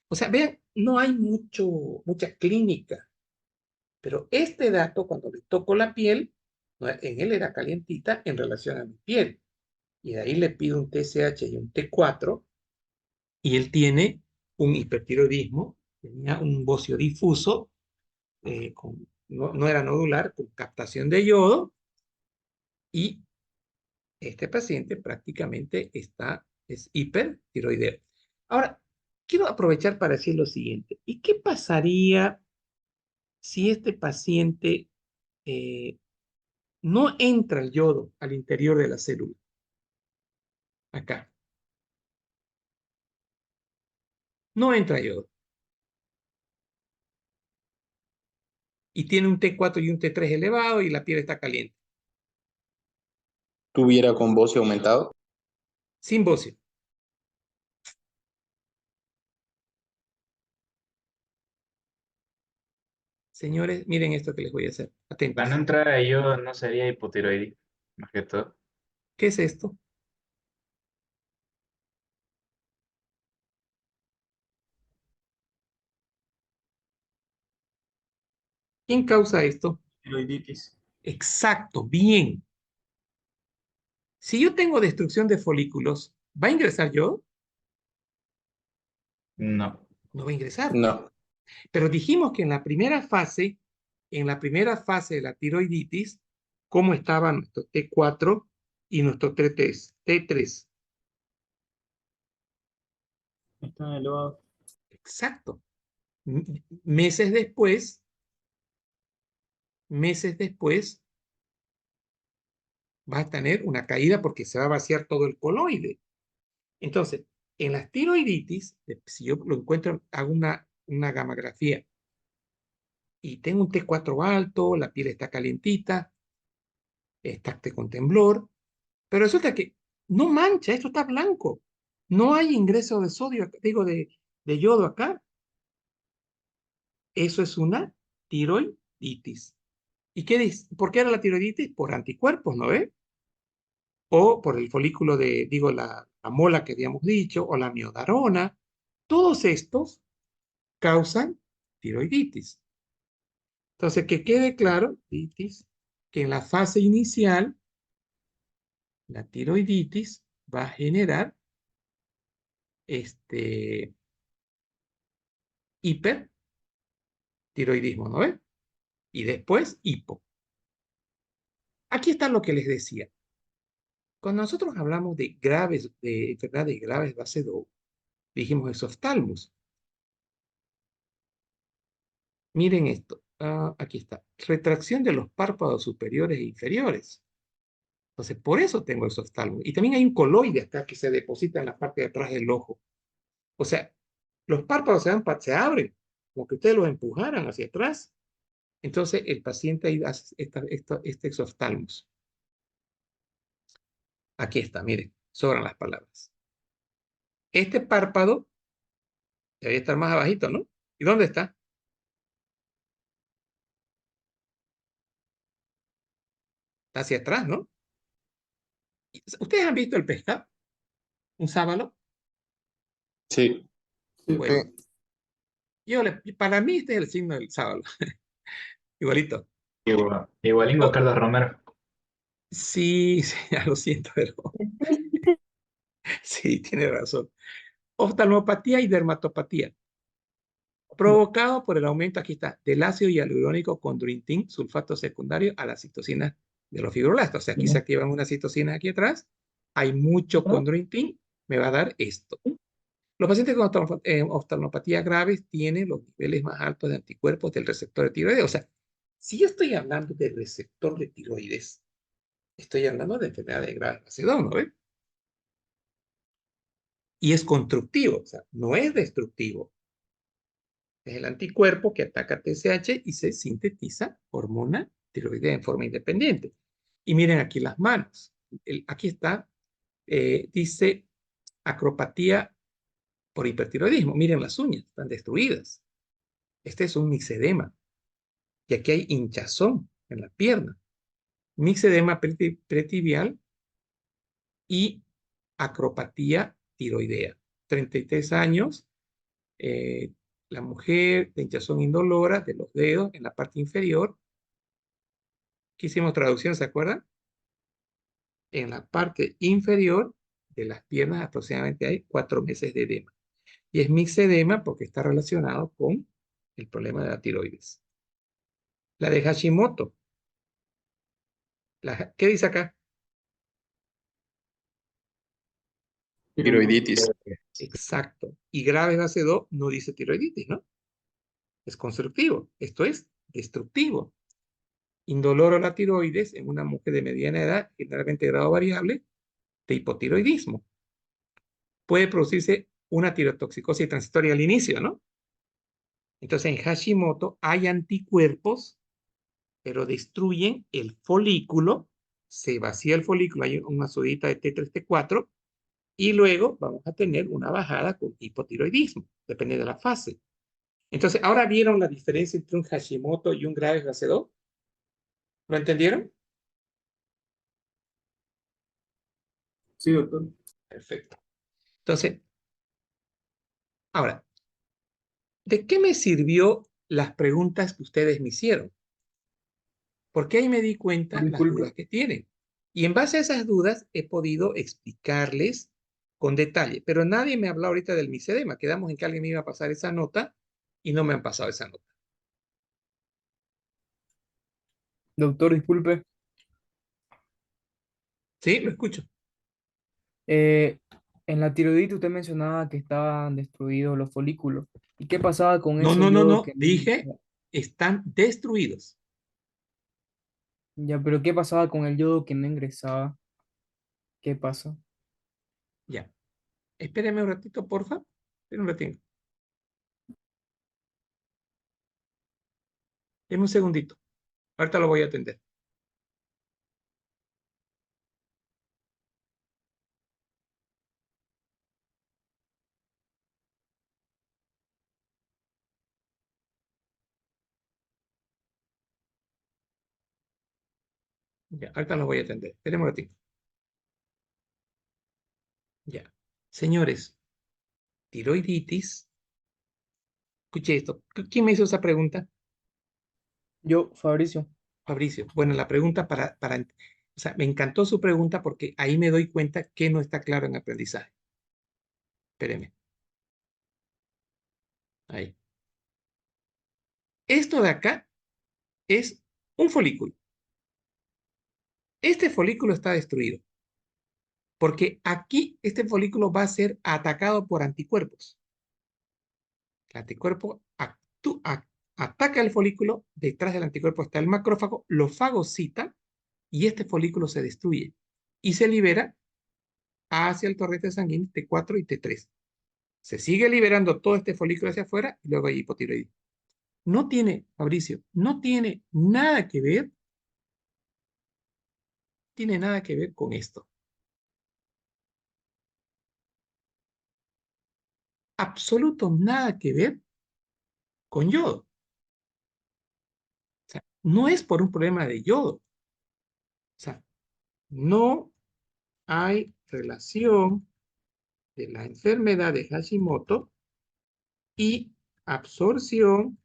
[SPEAKER 1] O sea, vean, no hay mucha clínica, pero este dato, cuando le toco la piel, en él era calientita en relación a mi piel. Y de ahí le pido un TSH y un T4, y él tiene un hipertiroidismo, tenía un bocio difuso, no era nodular, con captación de yodo, y este paciente prácticamente es hipertiroideo. Ahora, quiero aprovechar para decir lo siguiente. ¿Y qué pasaría si este paciente no entra el yodo al interior de la célula? Acá. No entra yodo. Y tiene un T4 y un T3 elevado y la piel está caliente.
[SPEAKER 10] ¿Tuviera con bocio aumentado?
[SPEAKER 1] Sin bocio. Señores, miren esto que les voy a hacer. Atentos.
[SPEAKER 6] La no entrada de yodo no sería hipotiroidismo, más que todo.
[SPEAKER 1] ¿Qué es esto? ¿Quién causa esto?
[SPEAKER 2] Tiroiditis.
[SPEAKER 1] Exacto, bien. Si yo tengo destrucción de folículos, ¿va a ingresar yo?
[SPEAKER 6] No.
[SPEAKER 1] No va a ingresar.
[SPEAKER 10] No.
[SPEAKER 1] Pero dijimos que en la primera fase de la tiroiditis, ¿cómo estaba nuestro T4 y nuestro T3? T3.
[SPEAKER 2] Está elevado.
[SPEAKER 1] Exacto. Meses después, va a tener una caída porque se va a vaciar todo el coloide. Entonces, en las tiroiditis, si yo lo encuentro, hago una gamografía y tengo un T4 alto, la piel está calientita, está con temblor, pero resulta que no mancha, esto está blanco. No hay ingreso de sodio, digo, de yodo acá. Eso es una tiroiditis. ¿Y qué dice? ¿Por qué era la tiroiditis? Por anticuerpos, ¿no ve? O por el folículo digo, la mola que habíamos dicho, o la miodarona. Todos estos causan tiroiditis. Entonces, que quede claro, que en la fase inicial, la tiroiditis va a generar hipertiroidismo, ¿no ves? Y después hipo. Aquí está lo que les decía. Cuando nosotros hablamos de enfermedades graves base 2, dijimos exoftalmos. Miren esto. Aquí está. Retracción de los párpados superiores e inferiores. Entonces, por eso tengo exoftalmos. Y también hay un coloide acá que se deposita en la parte de atrás del ojo. O sea, los párpados se abren, como que ustedes los empujaran hacia atrás. Entonces, el paciente ahí hace este exoftalmos. Aquí está, miren, sobran las palabras. Este párpado debería estar más abajito, ¿no? ¿Y dónde está? Está hacia atrás, ¿no? ¿Ustedes han visto el pescado? ¿Un sábalo?
[SPEAKER 10] Sí.
[SPEAKER 1] Bueno, para mí este es el signo del sábalo. Igualito.
[SPEAKER 6] Igualingo Carlos Romero.
[SPEAKER 1] Sí, sí, ya lo siento, pero sí, tiene razón. Oftalmopatía y dermatopatía. Provocado por el aumento, aquí está, del ácido hialurónico con Drintin, sulfato secundario a la citocina de los fibroblastos. O sea, aquí se activan unas citocinas aquí atrás, hay mucho condroitin, me va a dar esto. Los pacientes con oftalmopatía graves tienen los niveles más altos de anticuerpos del receptor de tiroides. O sea, si yo estoy hablando del receptor de tiroides, estoy hablando de enfermedades graves fase 2, ¿no ve? Y es constructivo, o sea, no es destructivo. Es el anticuerpo que ataca TSH y se sintetiza hormona tiroidea en forma independiente. Y miren aquí las manos. Aquí está, dice acropatía por hipertiroidismo. Miren las uñas, están destruidas. Este es un mixedema. Y aquí hay hinchazón en la pierna. Mixedema pretibial y acropatía tiroidea. 33 años, la mujer de hinchazón indolora de los dedos en la parte inferior. ¿Qué hicimos traducción, se acuerdan? En la parte inferior de las piernas aproximadamente hay 4 meses de edema. Y es mixedema porque está relacionado con el problema de la tiroides. La de Hashimoto. ¿Qué dice acá?
[SPEAKER 10] Tiroiditis.
[SPEAKER 1] Exacto. Y grave base 2 no dice tiroiditis, ¿no? Es constructivo. Esto es destructivo. Indoloro la tiroides en una mujer de mediana edad, generalmente de grado variable, de hipotiroidismo. Puede producirse una tirotoxicosis transitoria al inicio, ¿no? Entonces, en Hashimoto hay anticuerpos, pero destruyen el folículo, se vacía el folículo, hay una sudita de T3, T4, y luego vamos a tener una bajada con hipotiroidismo, depende de la fase. Entonces, ¿ahora vieron la diferencia entre un Hashimoto y un grave fase 2? ¿Lo entendieron?
[SPEAKER 2] Sí, doctor.
[SPEAKER 1] Perfecto. Entonces, ahora, ¿de qué me sirvió las preguntas que ustedes me hicieron? Porque ahí me di cuenta las
[SPEAKER 2] Disculpe.
[SPEAKER 1] dudas que tienen. Y en base a esas dudas he podido explicarles con detalle. Pero nadie me habló ahorita del misedema. Quedamos en que alguien me iba a pasar esa nota y no me han pasado esa nota.
[SPEAKER 11] Doctor, disculpe.
[SPEAKER 1] ¿Sí? Lo escucho.
[SPEAKER 11] Eh, en la tiroiditis usted mencionaba que estaban destruidos los folículos. ¿Y qué pasaba con
[SPEAKER 1] No,
[SPEAKER 11] ese
[SPEAKER 1] no, no,
[SPEAKER 11] yodo
[SPEAKER 1] no.
[SPEAKER 11] que no
[SPEAKER 1] Dije,
[SPEAKER 11] ingresaba?
[SPEAKER 1] están destruidos.
[SPEAKER 11] Ya, pero ¿qué pasaba con el yodo que no ingresaba? ¿Qué pasó?
[SPEAKER 1] Ya. Espéreme un ratito, porfa. Espéreme un ratito. Deme un segundito. Ahorita lo voy a atender. Ya, ahorita lo voy a atender. Espéreme un ratito. Ya. Señores, tiroiditis. Escuche esto. ¿Quién me hizo esa pregunta?
[SPEAKER 11] Yo, Fabricio.
[SPEAKER 1] Fabricio. Bueno, la pregunta o sea, me encantó su pregunta porque ahí me doy cuenta que no está claro en aprendizaje. Espéreme. Ahí. Esto de acá es un folículo. Este folículo está destruido porque aquí este folículo va a ser atacado por anticuerpos. El anticuerpo ataca el folículo, detrás del anticuerpo está el macrófago, lo fagocita y este folículo se destruye y se libera hacia el torrente sanguíneo T4 y T3. Se sigue liberando todo este folículo hacia afuera y luego hay hipotiroidismo. No tiene, Fabricio, no tiene nada que ver, tiene nada que ver con esto. Absoluto nada que ver con yodo. O sea, no es por un problema de yodo. O sea, no hay relación de la enfermedad de Hashimoto y absorción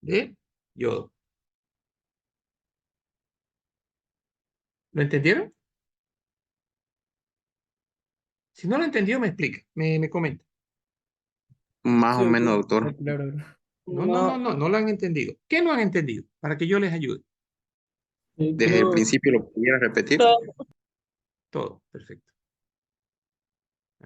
[SPEAKER 1] de yodo. ¿Lo entendieron? Si no lo entendió, me explica, me comenta.
[SPEAKER 10] Más
[SPEAKER 11] Sí,
[SPEAKER 10] o menos,
[SPEAKER 11] doctor.
[SPEAKER 10] doctor.
[SPEAKER 11] Claro.
[SPEAKER 1] No lo han entendido. ¿Qué no han entendido? Para que yo les ayude.
[SPEAKER 10] Desde el
[SPEAKER 2] Creo,
[SPEAKER 10] principio lo pudiera repetir.
[SPEAKER 1] Todo, perfecto.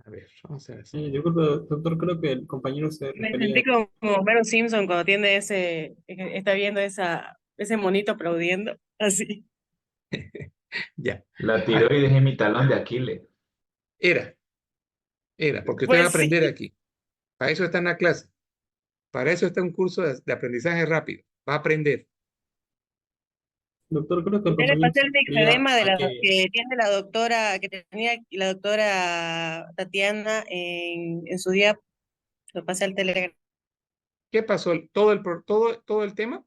[SPEAKER 1] A ver, vamos a ver.
[SPEAKER 2] disculpe, doctor, creo que el compañero se
[SPEAKER 4] Me
[SPEAKER 2] refería.
[SPEAKER 4] sentí como Homero Simpson cuando tiene está viendo ese monito aplaudiendo, así.
[SPEAKER 1] Ya.
[SPEAKER 6] La tiroides es mi talón de Aquiles.
[SPEAKER 1] Era, porque usted va a
[SPEAKER 4] Pues sí.
[SPEAKER 1] aprender aquí. Para eso está en la clase. Para eso está un curso de aprendizaje rápido. Va a aprender.
[SPEAKER 2] Doctor, creo que el
[SPEAKER 4] Ya le
[SPEAKER 2] compañero
[SPEAKER 4] pasé
[SPEAKER 2] se
[SPEAKER 4] el
[SPEAKER 2] refería
[SPEAKER 4] mixedema
[SPEAKER 2] a que
[SPEAKER 4] que tiene la doctora, que tenía la doctora Tatiana en su día, lo pasé al Telegram.
[SPEAKER 1] ¿Qué pasó? ¿Todo el tema?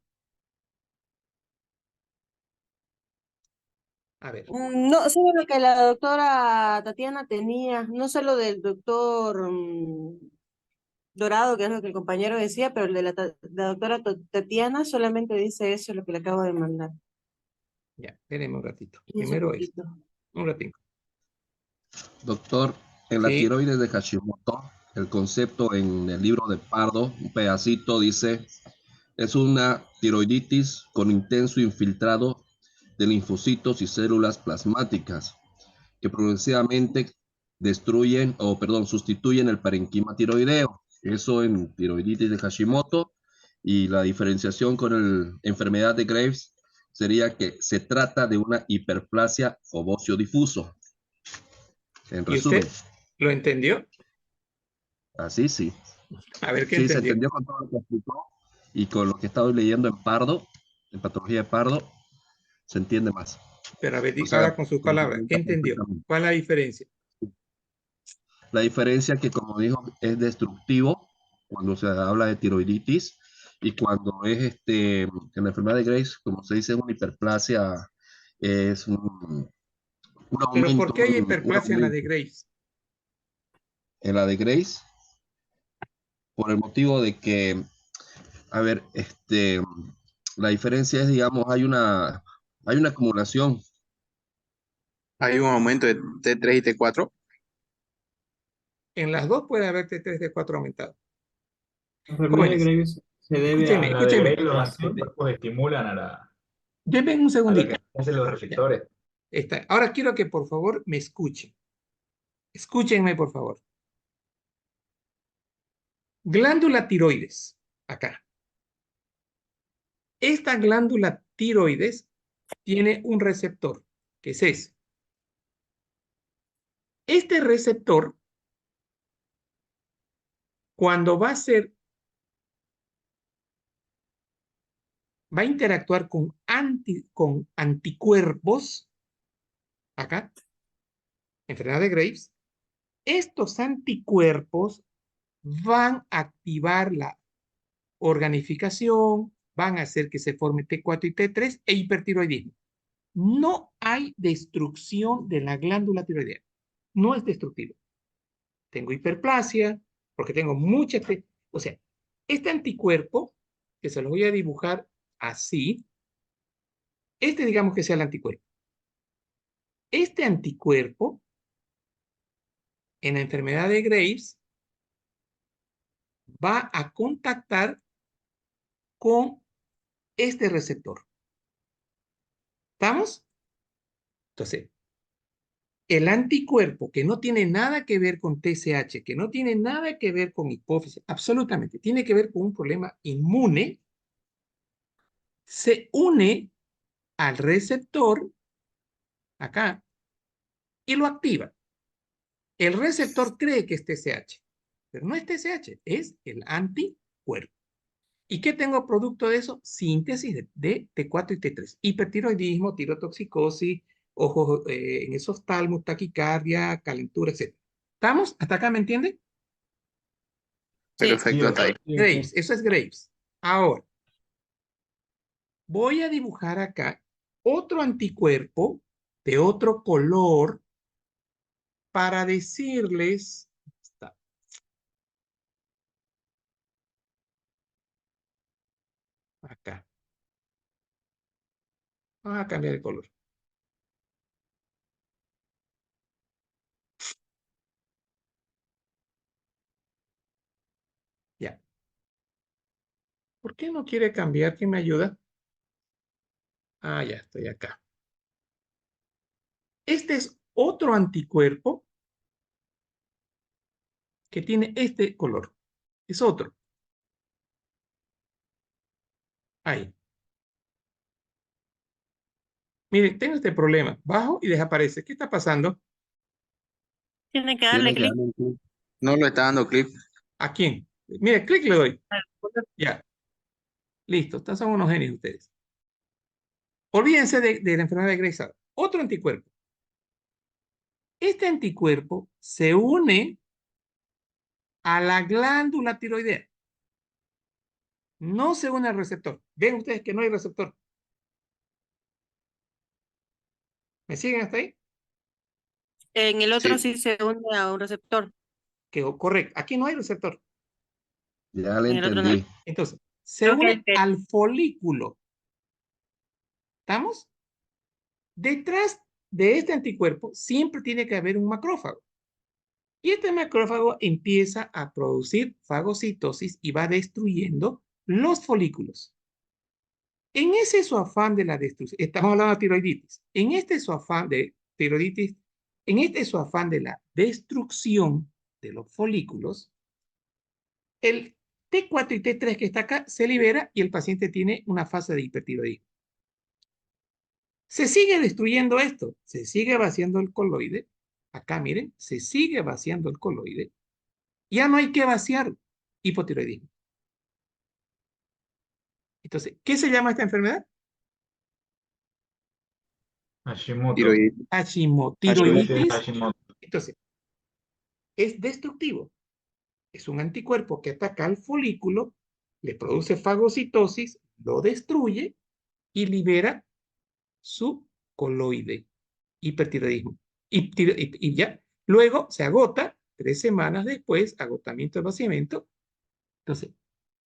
[SPEAKER 1] A ver.
[SPEAKER 4] No, solo lo que la doctora Tatiana tenía, no solo del doctor Dorado, que es lo que el compañero decía, pero el de la doctora Tatiana solamente dice eso, lo que le acabo de mandar.
[SPEAKER 1] Ya, espérenme un ratito.
[SPEAKER 4] Y eso
[SPEAKER 1] Primero esto.
[SPEAKER 4] poquito.
[SPEAKER 1] Un ratito.
[SPEAKER 3] Doctor, en la
[SPEAKER 1] Sí.
[SPEAKER 3] tiroides de Hashimoto, el concepto en el libro de Pardo, un pedacito dice, es una tiroiditis con intenso infiltrado de linfocitos y células plasmáticas que progresivamente sustituyen el parenquima tiroideo. Eso en tiroiditis de Hashimoto, y la diferenciación con la enfermedad de Graves sería que se trata de una hiperplasia ovóceo difuso. En
[SPEAKER 1] ¿Y
[SPEAKER 3] resumen,
[SPEAKER 1] usted lo entendió?
[SPEAKER 3] así sí.
[SPEAKER 1] A ver qué
[SPEAKER 3] Sí, se
[SPEAKER 1] entendió.
[SPEAKER 3] entendió con todo lo que explicó y con lo que he estado leyendo en Pardo, en patología de Pardo, se entiende más.
[SPEAKER 1] Pero a ver,
[SPEAKER 3] O sea,
[SPEAKER 1] ahora con sus palabras, ¿qué
[SPEAKER 3] complementa
[SPEAKER 1] entendió?
[SPEAKER 3] perfectamente.
[SPEAKER 1] ¿Cuál es la diferencia?
[SPEAKER 3] La diferencia que, como dijo, es destructivo cuando se habla de tiroiditis, y cuando es en la enfermedad de Graves, como se dice, una hiperplasia, es un
[SPEAKER 1] ¿Pero por
[SPEAKER 3] aumento,
[SPEAKER 1] qué hay
[SPEAKER 3] un
[SPEAKER 1] hiperplasia en la de
[SPEAKER 3] aumento.
[SPEAKER 1] Graves?
[SPEAKER 3] En la de Graves, por el motivo de que, a ver, la diferencia es, digamos, hay una Hay una acumulación.
[SPEAKER 10] Hay un aumento de T3 y T4.
[SPEAKER 1] En las dos puede haber T3, T4 aumentado.
[SPEAKER 2] La enfermedad de
[SPEAKER 1] Jóvenes,
[SPEAKER 2] Graves se debe
[SPEAKER 1] escúchenme,
[SPEAKER 2] a
[SPEAKER 6] La de
[SPEAKER 1] escúchenme.
[SPEAKER 6] Gray, los
[SPEAKER 2] inflamación.
[SPEAKER 6] anticuerpos estimulan
[SPEAKER 1] Denme un
[SPEAKER 6] a lo
[SPEAKER 1] segundito.
[SPEAKER 6] que hacen los
[SPEAKER 1] Ya,
[SPEAKER 6] receptores.
[SPEAKER 1] está. Ahora quiero que por favor me escuchen. Escúchenme, por favor. Glándula tiroides, acá. Esta glándula tiroides tiene un receptor, que es ese. Este receptor, cuando va a interactuar con anticuerpos, acá, enfermedad de Graves, estos anticuerpos van a activar la organificación, van a hacer que se forme T4 y T3 e hipertiroidismo. No hay destrucción de la glándula tiroidea. No es destructivo. Tengo hiperplasia, porque tengo mucha... O sea, este anticuerpo, que se lo voy a dibujar así, digamos que sea el anticuerpo. Este anticuerpo, en la enfermedad de Graves, va a contactar con este receptor. ¿Estamos? Entonces, el anticuerpo que no tiene nada que ver con TSH, que no tiene nada que ver con hipófisis, absolutamente, tiene que ver con un problema inmune, se une al receptor, acá, y lo activa. El receptor cree que es TSH, pero no es TSH, es el anticuerpo. ¿Y qué tengo producto de eso? Síntesis de T4 y T3. Hipertiroidismo, tirotoxicosis, ojos en esos talmos, taquicardia, calentura, etc. ¿Estamos? ¿Hasta acá me entienden?
[SPEAKER 4] Sí.
[SPEAKER 10] Perfecto, hasta ahí.
[SPEAKER 1] Graves, eso es Graves. Ahora, voy a dibujar acá otro anticuerpo de otro color para decirles... Está. Acá. Vamos a cambiar de color. Ya. ¿Por qué no quiere cambiar? ¿Quién me ayuda? Ah, ya estoy acá. Este es otro anticuerpo que tiene este color. Es otro. Ahí. Miren, tengo este problema. Bajo y desaparece. ¿Qué está pasando?
[SPEAKER 4] Tiene que darle
[SPEAKER 3] Tiene que
[SPEAKER 4] clic.
[SPEAKER 3] darle un clic.
[SPEAKER 10] No lo está dando clic.
[SPEAKER 1] ¿A quién? Mire, clic le doy. Ya. Listo. Estos son unos genios ustedes. Olvídense de la enfermedad de Graves. Otro anticuerpo. Este anticuerpo se une a la glándula tiroidea. No se une al receptor. ¿Ven ustedes que no hay receptor? ¿Me siguen hasta ahí?
[SPEAKER 4] En el otro
[SPEAKER 10] Sí.
[SPEAKER 4] sí se une a un receptor.
[SPEAKER 1] Correcto. Aquí no hay receptor.
[SPEAKER 3] Ya le
[SPEAKER 4] En el otro no.
[SPEAKER 3] entendí.
[SPEAKER 1] Entonces, se
[SPEAKER 4] Creo que
[SPEAKER 1] une al folículo. ¿Estamos? Detrás de este anticuerpo siempre tiene que haber un macrófago. Y este macrófago empieza a producir fagocitosis y va destruyendo los folículos. En ese su afán de la destrucción, estamos hablando de tiroiditis, en este su afán de tiroiditis, en este su afán de la destrucción de los folículos, el T4 y T3 que está acá se libera y el paciente tiene una fase de hipertiroidismo. Se sigue destruyendo esto, se sigue vaciando el coloide. Acá miren, se sigue vaciando el coloide. Ya no hay que vaciar hipotiroidismo. Entonces, ¿qué se llama esta enfermedad?
[SPEAKER 6] Hashimoto.
[SPEAKER 10] Tiroiditis.
[SPEAKER 1] Tiroiditis.
[SPEAKER 6] Hashimoto.
[SPEAKER 1] Entonces, es destructivo. Es un anticuerpo que ataca al folículo, le produce fagocitosis, lo destruye y libera su coloide, hipertiroidismo. Y ya, luego se agota, 3 semanas después, agotamiento del vaciamiento. Entonces,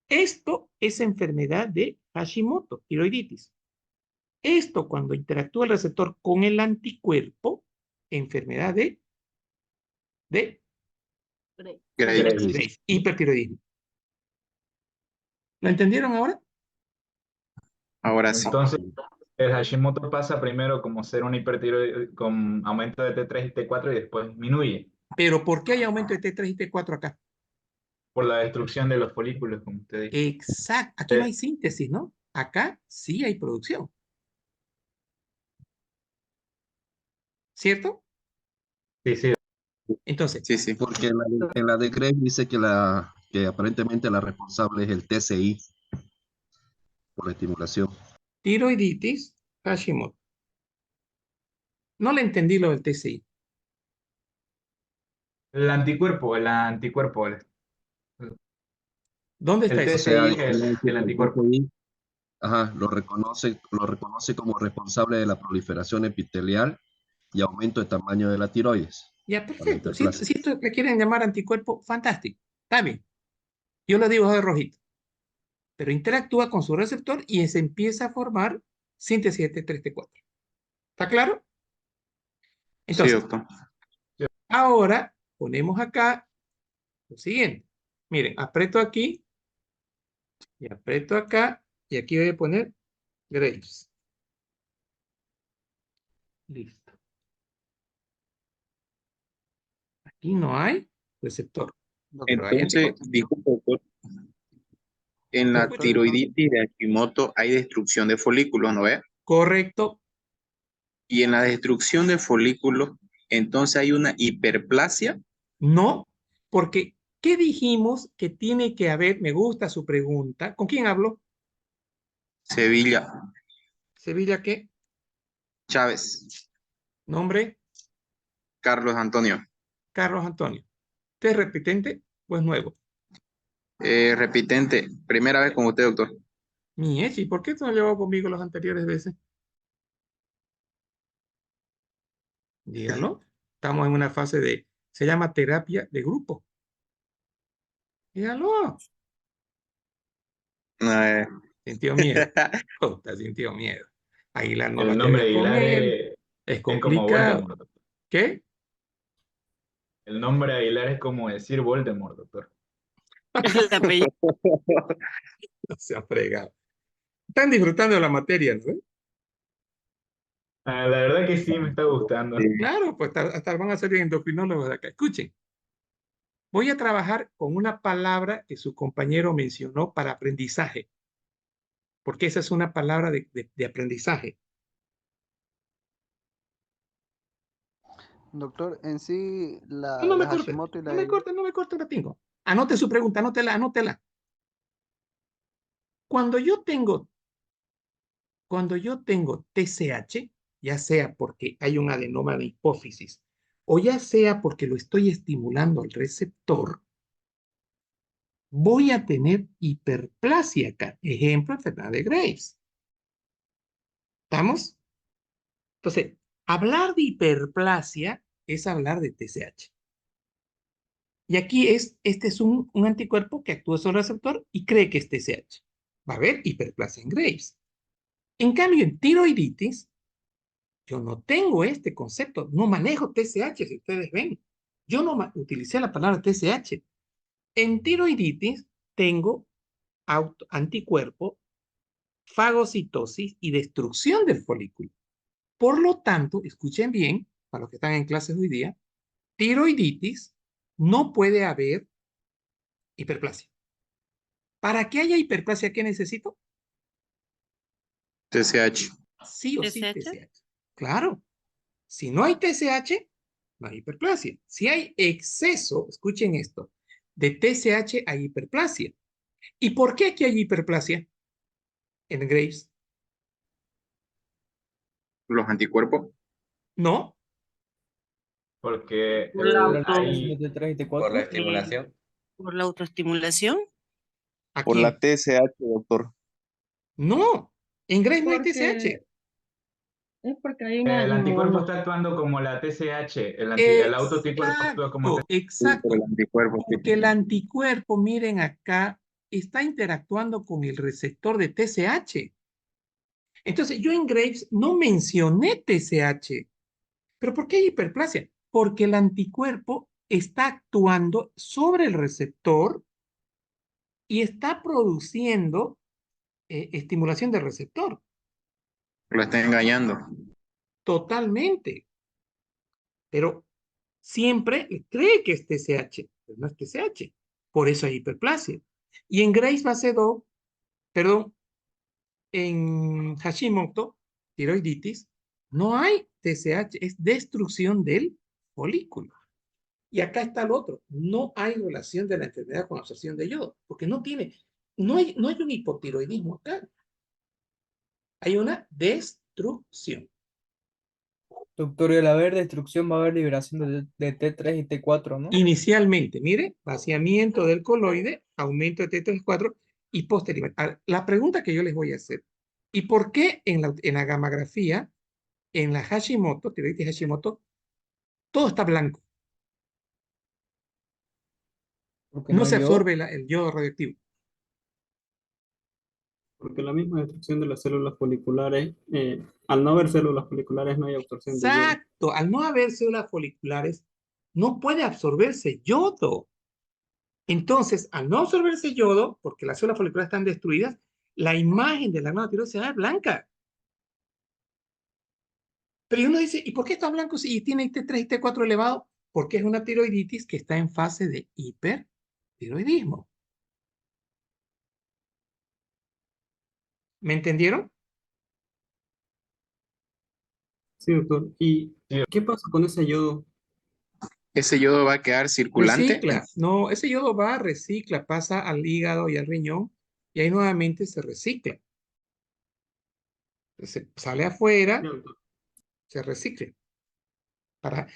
[SPEAKER 1] esto es enfermedad de Hashimoto, tiroiditis. Esto cuando interactúa el receptor con el anticuerpo, enfermedad de
[SPEAKER 10] Graves.
[SPEAKER 1] Graves, hipertiroidismo. ¿Lo entendieron ahora?
[SPEAKER 10] Ahora sí.
[SPEAKER 6] Entonces, el Hashimoto pasa primero como ser un hipertiroidismo con aumento de T3 y T4 y después disminuye
[SPEAKER 1] Pero ¿por qué hay aumento de T3 y T4 acá?
[SPEAKER 6] por la destrucción de los folículos, como usted dijo.
[SPEAKER 1] Exacto. Aquí no hay síntesis, ¿no? Acá sí hay producción. ¿Cierto?
[SPEAKER 6] Sí, sí.
[SPEAKER 1] Entonces,
[SPEAKER 10] Sí, sí.
[SPEAKER 3] Porque en la de Graves dice que aparentemente la responsable es el TCI por la estimulación.
[SPEAKER 1] tiroiditis, Hashimoto. No le entendí lo del TCI.
[SPEAKER 6] El anticuerpo.
[SPEAKER 1] ¿Dónde está
[SPEAKER 6] El
[SPEAKER 3] O
[SPEAKER 1] eso?
[SPEAKER 3] sea,
[SPEAKER 6] TCI es el
[SPEAKER 3] el
[SPEAKER 6] anticuerpo.
[SPEAKER 3] TCI, ajá, lo reconoce como responsable de la proliferación epitelial y aumento de tamaño de la tiroides.
[SPEAKER 1] Ya,
[SPEAKER 3] Para la
[SPEAKER 1] perfecto. Si
[SPEAKER 3] hiperplasia.
[SPEAKER 1] esto le quieren llamar anticuerpo, fantástico. Está bien. Yo lo digo de rojito. Pero interactúa con su receptor y se empieza a formar síntesis de T3, T4. ¿Está claro?
[SPEAKER 10] Sí,
[SPEAKER 1] Entonces,
[SPEAKER 10] doctor.
[SPEAKER 1] ahora ponemos acá lo siguiente. Miren, aprieto aquí y aprieto acá y aquí voy a poner Graves. Listo. Aquí no hay receptor, pero hay
[SPEAKER 10] Entonces,
[SPEAKER 1] anticuerpo.
[SPEAKER 10] disculpe, doctor. En
[SPEAKER 1] ¿Me
[SPEAKER 10] la
[SPEAKER 1] escucha?
[SPEAKER 10] tiroiditis de Hashimoto hay destrucción de folículos, ¿no ve?
[SPEAKER 1] Correcto.
[SPEAKER 10] Y en la destrucción de folículos, entonces hay una hiperplasia.
[SPEAKER 1] No, porque ¿qué dijimos que tiene que haber? Me gusta su pregunta. ¿Con quién hablo?
[SPEAKER 10] Sevilla,
[SPEAKER 1] ¿Sevilla qué?
[SPEAKER 10] Chávez,
[SPEAKER 1] Nombre,
[SPEAKER 10] Carlos Antonio.
[SPEAKER 1] Carlos Antonio. ¿Usted es repitente o es nuevo?
[SPEAKER 10] Repitente, primera vez con usted, doctor.
[SPEAKER 1] Mi Echi, ¿por qué tú no llevado conmigo las anteriores veces? Dígalo. Estamos en una fase se llama terapia de grupo. Dígalo.
[SPEAKER 10] Eh,
[SPEAKER 1] Sintió miedo. Puta, sintió miedo. Aguilar no va
[SPEAKER 6] El
[SPEAKER 1] a
[SPEAKER 6] nombre
[SPEAKER 1] tener
[SPEAKER 6] de
[SPEAKER 1] con
[SPEAKER 6] Aguilar
[SPEAKER 1] él. Es
[SPEAKER 6] es como
[SPEAKER 1] complicado.
[SPEAKER 6] Voldemort, doctor.
[SPEAKER 1] ¿Qué?
[SPEAKER 6] El nombre de Aguilar es como decir Voldemort, doctor.
[SPEAKER 4] El apellido.
[SPEAKER 1] No se ha fregado. Están disfrutando de la materia, ¿no?
[SPEAKER 6] Ah, la verdad que sí me está gustando.
[SPEAKER 10] sí.
[SPEAKER 1] Claro, pues hasta van a ser endocrinólogos de acá. Escuchen, voy a trabajar con una palabra que su compañero mencionó para aprendizaje, porque esa es una palabra de aprendizaje.
[SPEAKER 9] Doctor, en sí,
[SPEAKER 1] No, no me
[SPEAKER 9] la
[SPEAKER 1] corte,
[SPEAKER 9] Hashimoto y
[SPEAKER 1] no
[SPEAKER 9] la
[SPEAKER 1] me corte, no me corte, la tengo. Anote su pregunta, anótela, anótela. Cuando yo tengo TSH, ya sea porque hay un adenoma de hipófisis o ya sea porque lo estoy estimulando al receptor, voy a tener hiperplasia acá. Ejemplo, enfermedad de Graves. ¿Estamos? Entonces, hablar de hiperplasia es hablar de TSH. Y aquí este es un anticuerpo que actúa sobre el receptor y cree que es TSH. Va a haber hiperplasia en Graves. En cambio, en tiroiditis, yo no tengo este concepto, no manejo TSH, si ustedes ven. Yo no utilicé la palabra TSH. En tiroiditis tengo anticuerpo, fagocitosis y destrucción del folículo. Por lo tanto, escuchen bien, para los que están en clases hoy día, tiroiditis no puede haber hiperplasia. Para que haya hiperplasia, ¿qué necesito?
[SPEAKER 10] TSH.
[SPEAKER 1] Sí o sí
[SPEAKER 4] ¿TSH?
[SPEAKER 1] TSH. Claro. Si no hay TSH, no hay hiperplasia. Si hay exceso, escuchen esto, de TSH hay hiperplasia. ¿Y por qué aquí hay hiperplasia en Graves?
[SPEAKER 10] Los anticuerpos.
[SPEAKER 1] No.
[SPEAKER 6] Porque
[SPEAKER 4] Por la
[SPEAKER 11] La
[SPEAKER 4] auto,
[SPEAKER 11] alteración de T3 y
[SPEAKER 12] Por la
[SPEAKER 11] T4.
[SPEAKER 12] estimulación.
[SPEAKER 4] por la autoestimulación.
[SPEAKER 1] ¿A
[SPEAKER 10] Por la
[SPEAKER 1] quién?
[SPEAKER 10] TSH, doctor.
[SPEAKER 1] No. En Graves no hay
[SPEAKER 13] Porque
[SPEAKER 1] TSH.
[SPEAKER 13] es porque hay una
[SPEAKER 6] el anticuerpo está actuando como la TSH. El autoanticuerpo actúa como
[SPEAKER 1] Exacto,
[SPEAKER 10] Sí, por el
[SPEAKER 1] exacto.
[SPEAKER 10] anticuerpo. Sí.
[SPEAKER 1] Porque el anticuerpo, miren acá, está interactuando con el receptor de TSH. Entonces, yo en Graves no mencioné TSH. ¿Pero por qué hay hiperplasia? Porque el anticuerpo está actuando sobre el receptor y está produciendo estimulación del receptor.
[SPEAKER 10] Lo está engañando.
[SPEAKER 1] Totalmente. Pero siempre cree que es TSH, pero no es TSH. Por eso hay hiperplasia. Y en Graves base 2, perdón, en Hashimoto, tiroiditis, no hay TSH, es destrucción del folículo. Y acá está el otro, no hay relación de la enfermedad con la absorción de yodo, porque no hay un hipotiroidismo acá, hay una destrucción.
[SPEAKER 11] Doctor, y al haber destrucción va a haber liberación de T3 y T4, ¿no?
[SPEAKER 1] Inicialmente, mire, vaciamiento del coloide, aumento de T3-4 y posteriormente. La pregunta que yo les voy a hacer, ¿y por qué en la gammagrafía, en la Hashimoto, tiroides Hashimoto, todo está blanco?
[SPEAKER 11] Porque
[SPEAKER 1] No
[SPEAKER 11] no
[SPEAKER 1] se
[SPEAKER 11] hay yodo.
[SPEAKER 1] absorbe el yodo radioactivo.
[SPEAKER 2] Porque la misma destrucción de las células foliculares, al no haber células foliculares no hay absorción de yodo.
[SPEAKER 1] Exacto, al no haber células foliculares, no puede absorberse yodo. Entonces, al no absorberse yodo, porque las células foliculares están destruidas, la imagen de la glándula tiroides se ve blanca. Pero uno dice, ¿y por qué está blanco si tiene T3 y T4 elevado? Porque es una tiroiditis que está en fase de hipertiroidismo. ¿Me entendieron?
[SPEAKER 2] Sí, doctor. ¿Y qué pasa con ese yodo?
[SPEAKER 10] ¿Ese yodo va a quedar circulante?
[SPEAKER 1] Recicla. No, ese yodo va, recicla, pasa al hígado y al riñón y ahí nuevamente se recicla. Se sale afuera, se recicla para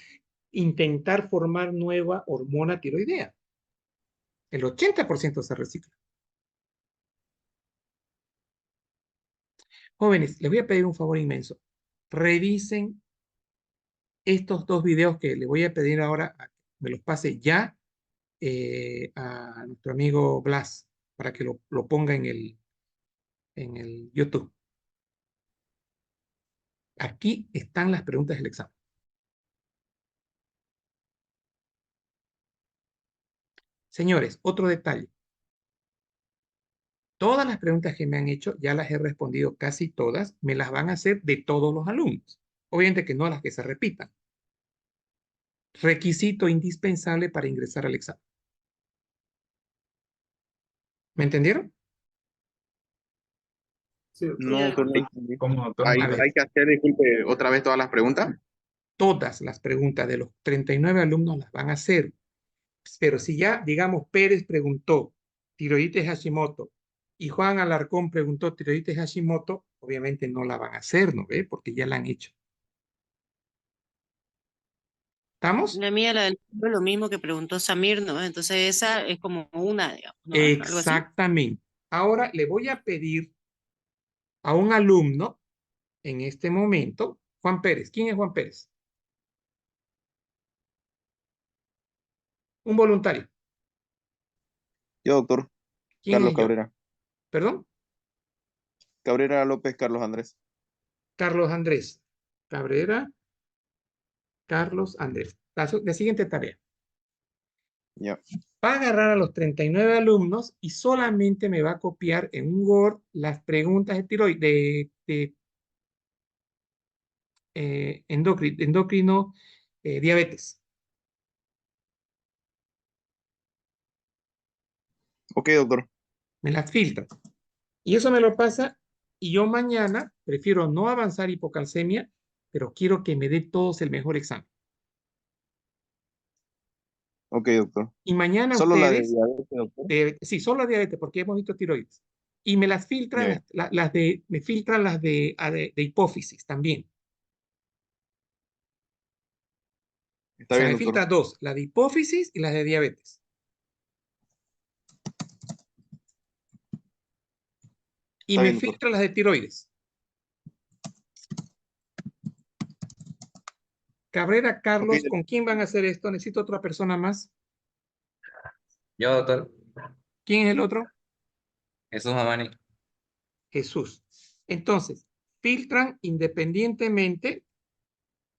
[SPEAKER 1] intentar formar nueva hormona tiroidea. El 80% se recicla. Jóvenes, les voy a pedir un favor inmenso. Revisen estos dos videos que les voy a pedir ahora, me los pase ya a nuestro amigo Blas para que lo ponga en el YouTube. Aquí están las preguntas del examen. Señores, otro detalle. Todas las preguntas que me han hecho, ya las he respondido casi todas, me las van a hacer de todos los alumnos. Obviamente que no las que se repitan. Requisito indispensable para ingresar al examen. ¿Me entendieron?
[SPEAKER 2] Sí,
[SPEAKER 10] No, doctor, no entendí.
[SPEAKER 6] ¿Cómo, doctor?
[SPEAKER 10] Hay,
[SPEAKER 1] A ver.
[SPEAKER 10] hay que hacer, disculpe, otra vez todas las preguntas.
[SPEAKER 1] Todas las preguntas de los 39 alumnos las van a hacer. Pero si ya, digamos, Pérez preguntó tiroides Hashimoto y Juan Alarcón preguntó tiroides Hashimoto, obviamente no la van a hacer, ¿no ve? Porque ya la han hecho. ¿Estamos?
[SPEAKER 4] La mía, la del lo mismo que preguntó Samir, ¿no? Entonces esa es como una, digamos, ¿no? Algo así.
[SPEAKER 1] Exactamente. Ahora le voy a pedir a un alumno en este momento, Juan Pérez. ¿Quién es Juan Pérez? Un voluntario.
[SPEAKER 9] Yo, doctor.
[SPEAKER 1] ¿Quién
[SPEAKER 9] Carlos
[SPEAKER 1] es yo?
[SPEAKER 9] Cabrera.
[SPEAKER 1] ¿Perdón?
[SPEAKER 9] Cabrera López Carlos Andrés.
[SPEAKER 1] Carlos Andrés. Cabrera, Carlos Andrés. La siguiente tarea.
[SPEAKER 9] Ya.
[SPEAKER 1] Va a agarrar a los 39 alumnos y solamente me va a copiar en un Word las preguntas de tiroides, de endocrino, diabetes.
[SPEAKER 9] Ok, doctor.
[SPEAKER 1] Me las filtra. Y eso me lo pasa y yo mañana prefiero no avanzar hipocalcemia, pero quiero que me dé todos el mejor examen.
[SPEAKER 9] Ok, doctor.
[SPEAKER 1] Y mañana
[SPEAKER 9] Solo la de
[SPEAKER 1] ustedes,
[SPEAKER 9] diabetes, doctor.
[SPEAKER 1] sí, solo diabetes, porque hemos visto tiroides. Y me las filtran,
[SPEAKER 9] Ya.
[SPEAKER 1] me filtran las de hipófisis también.
[SPEAKER 9] Está
[SPEAKER 1] O sea,
[SPEAKER 9] bien,
[SPEAKER 1] me
[SPEAKER 9] doctor.
[SPEAKER 1] filtra dos, la de hipófisis y las de diabetes. Y
[SPEAKER 9] Está
[SPEAKER 1] me
[SPEAKER 9] bien, doctor.
[SPEAKER 1] filtra las de tiroides. Cabrera, Carlos,
[SPEAKER 9] Ok.
[SPEAKER 1] ¿con quién van a hacer esto? Necesito otra persona más.
[SPEAKER 12] Yo, doctor.
[SPEAKER 1] ¿Quién es el otro?
[SPEAKER 12] Jesús Mamani.
[SPEAKER 1] Jesús. Entonces, filtran independientemente,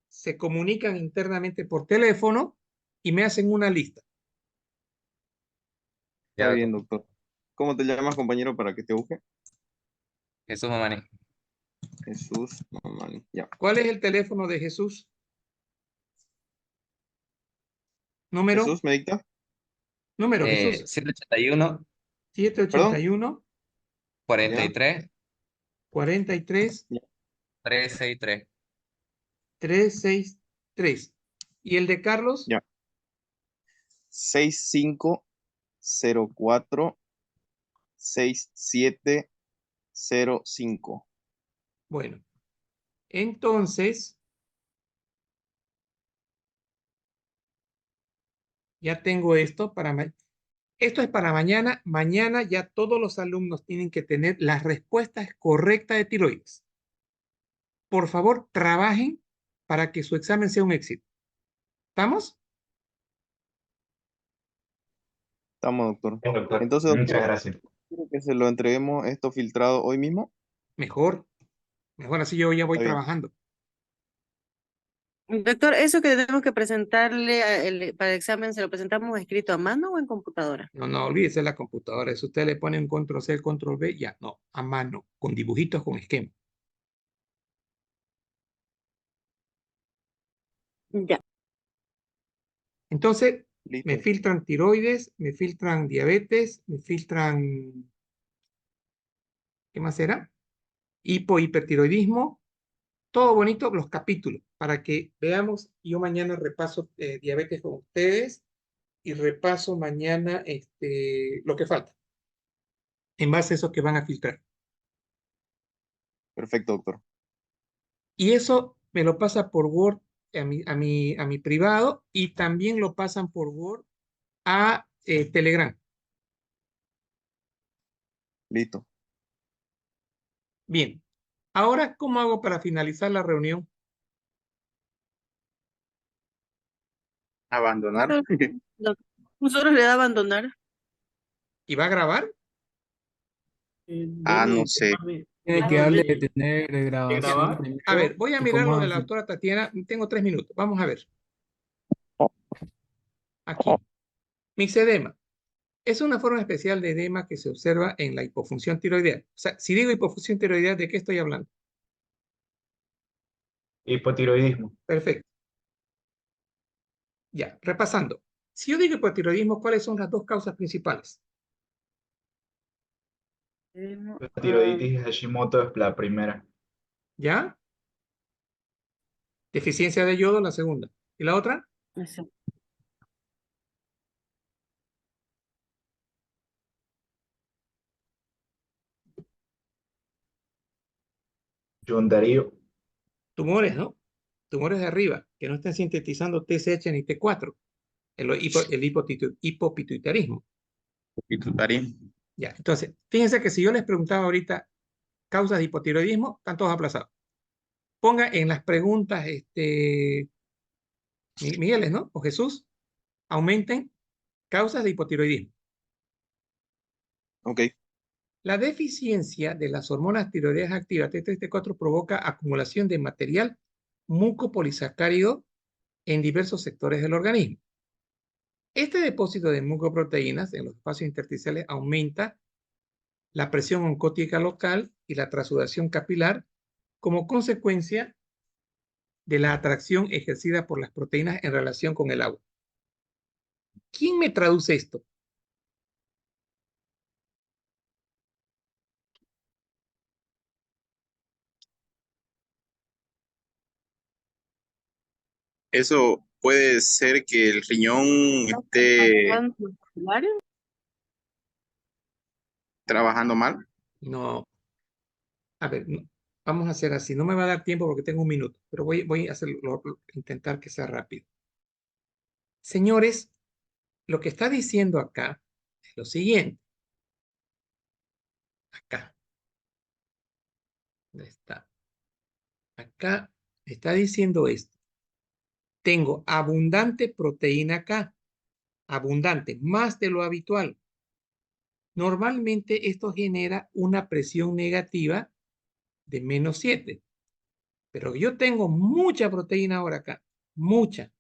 [SPEAKER 1] se comunican internamente por teléfono y me hacen una lista.
[SPEAKER 14] Está bien, doctor. ¿Cómo te llamas, compañero, para que te busque?
[SPEAKER 12] Jesús Mamani.
[SPEAKER 14] Jesús Mamani. Ya.
[SPEAKER 1] ¿Cuál es el teléfono de Jesús? Número.
[SPEAKER 14] Jesús, ¿me dicta?
[SPEAKER 1] Número, Jesús.
[SPEAKER 12] 781.
[SPEAKER 1] 781.
[SPEAKER 12] 43.
[SPEAKER 1] 43.
[SPEAKER 12] 363.
[SPEAKER 1] 363. ¿Y el de Carlos?
[SPEAKER 14] Ya. 6504 6705.
[SPEAKER 1] Bueno, entonces, ya tengo esto para esto es para mañana. Mañana ya todos los alumnos tienen que tener las respuestas correctas de tiroides. Por favor, trabajen para que su examen sea un éxito. ¿Estamos?
[SPEAKER 14] Estamos, doctor.
[SPEAKER 6] Bien, doctor.
[SPEAKER 14] Entonces,
[SPEAKER 6] Muchas
[SPEAKER 14] doctor,
[SPEAKER 6] gracias.
[SPEAKER 14] ¿quiere que se lo entreguemos esto filtrado hoy mismo?
[SPEAKER 1] Mejor. Mejor así yo ya voy
[SPEAKER 14] Está bien.
[SPEAKER 1] trabajando.
[SPEAKER 4] Doctor, eso que tenemos que presentarle para el examen, ¿se lo presentamos escrito a mano o en computadora?
[SPEAKER 1] No, no, olvídese la computadora. Eso usted le pone un control C, control V, ya. No, a mano, con dibujitos, con esquema.
[SPEAKER 4] Ya.
[SPEAKER 1] Entonces,
[SPEAKER 14] Listo.
[SPEAKER 1] me filtran tiroides, me filtran diabetes, me filtran, ¿qué más era? Hipertiroidismo, todo bonito, los capítulos, para que veamos. Yo mañana repaso diabetes con ustedes y repaso mañana lo que falta, en base a eso que van a filtrar.
[SPEAKER 14] Perfecto, doctor.
[SPEAKER 1] Y eso me lo pasa por Word a mi privado y también lo pasan por Word a Telegram.
[SPEAKER 14] Listo.
[SPEAKER 1] Bien. Ahora, ¿cómo hago para finalizar la reunión?
[SPEAKER 10] Abandonar.
[SPEAKER 4] Nosotros le da abandonar.
[SPEAKER 1] ¿Y va a grabar?
[SPEAKER 10] No sé.
[SPEAKER 11] Tiene que darle detener de grabación
[SPEAKER 2] grabar.
[SPEAKER 11] primero.
[SPEAKER 1] A ver, voy a
[SPEAKER 11] y
[SPEAKER 1] mirar
[SPEAKER 11] cómo
[SPEAKER 1] lo de la
[SPEAKER 11] hace-
[SPEAKER 1] doctora Tatiana. Tengo 3 minutos. Vamos a ver. Aquí. Mixedema. Es una forma especial de edema que se observa en la hipofunción tiroidea. O sea, si digo hipofunción tiroidea, ¿de qué estoy hablando?
[SPEAKER 6] Hipotiroidismo.
[SPEAKER 1] Perfecto. Ya, repasando. Si yo digo hipotiroidismo, ¿cuáles son las dos causas principales?
[SPEAKER 6] La tiroiditis Hashimoto es la primera.
[SPEAKER 1] ¿Ya? Deficiencia de yodo, la segunda. ¿Y la otra?
[SPEAKER 4] Eso.
[SPEAKER 6] John Darío.
[SPEAKER 1] Tumores, ¿no? Tumores de arriba, que no estén sintetizando TSH ni T4. El hipopituitarismo.
[SPEAKER 10] Pituitarismo.
[SPEAKER 1] Ya, entonces, fíjense que si yo les preguntaba ahorita causas de hipotiroidismo, están todos aplazados. Ponga en las preguntas, Migueles, ¿no? O Jesús, aumenten causas de hipotiroidismo.
[SPEAKER 14] Ok.
[SPEAKER 1] La deficiencia de las hormonas tiroideas activas T3 y T4 provoca acumulación de material mucopolisacárido en diversos sectores del organismo. Este depósito de mucoproteínas en los espacios intersticiales aumenta la presión oncótica local y la transudación capilar como consecuencia de la atracción ejercida por las proteínas en relación con el agua. ¿Quién me traduce esto?
[SPEAKER 10] Eso puede ser que el riñón esté trabajando mal.
[SPEAKER 1] No. A ver, vamos a hacer así. No me va a dar tiempo porque tengo 1 minuto, pero voy a intentar que sea rápido. Señores, lo que está diciendo acá es lo siguiente. Acá. ¿Dónde está? Acá está diciendo esto. Tengo abundante proteína acá. Abundante, más de lo habitual. Normalmente esto genera una presión negativa de menos 7. Pero yo tengo mucha proteína ahora acá, mucha,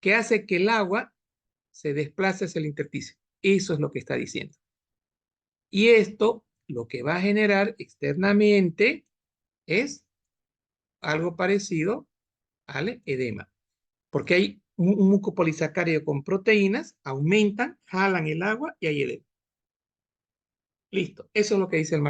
[SPEAKER 1] que hace que el agua se desplace hacia el intersticio. Eso es lo que está diciendo. Y esto lo que va a generar externamente es algo parecido al edema. Porque hay un mucopolisacárido con proteínas, aumentan, jalan el agua y hay edema. Listo. Eso es lo que dice el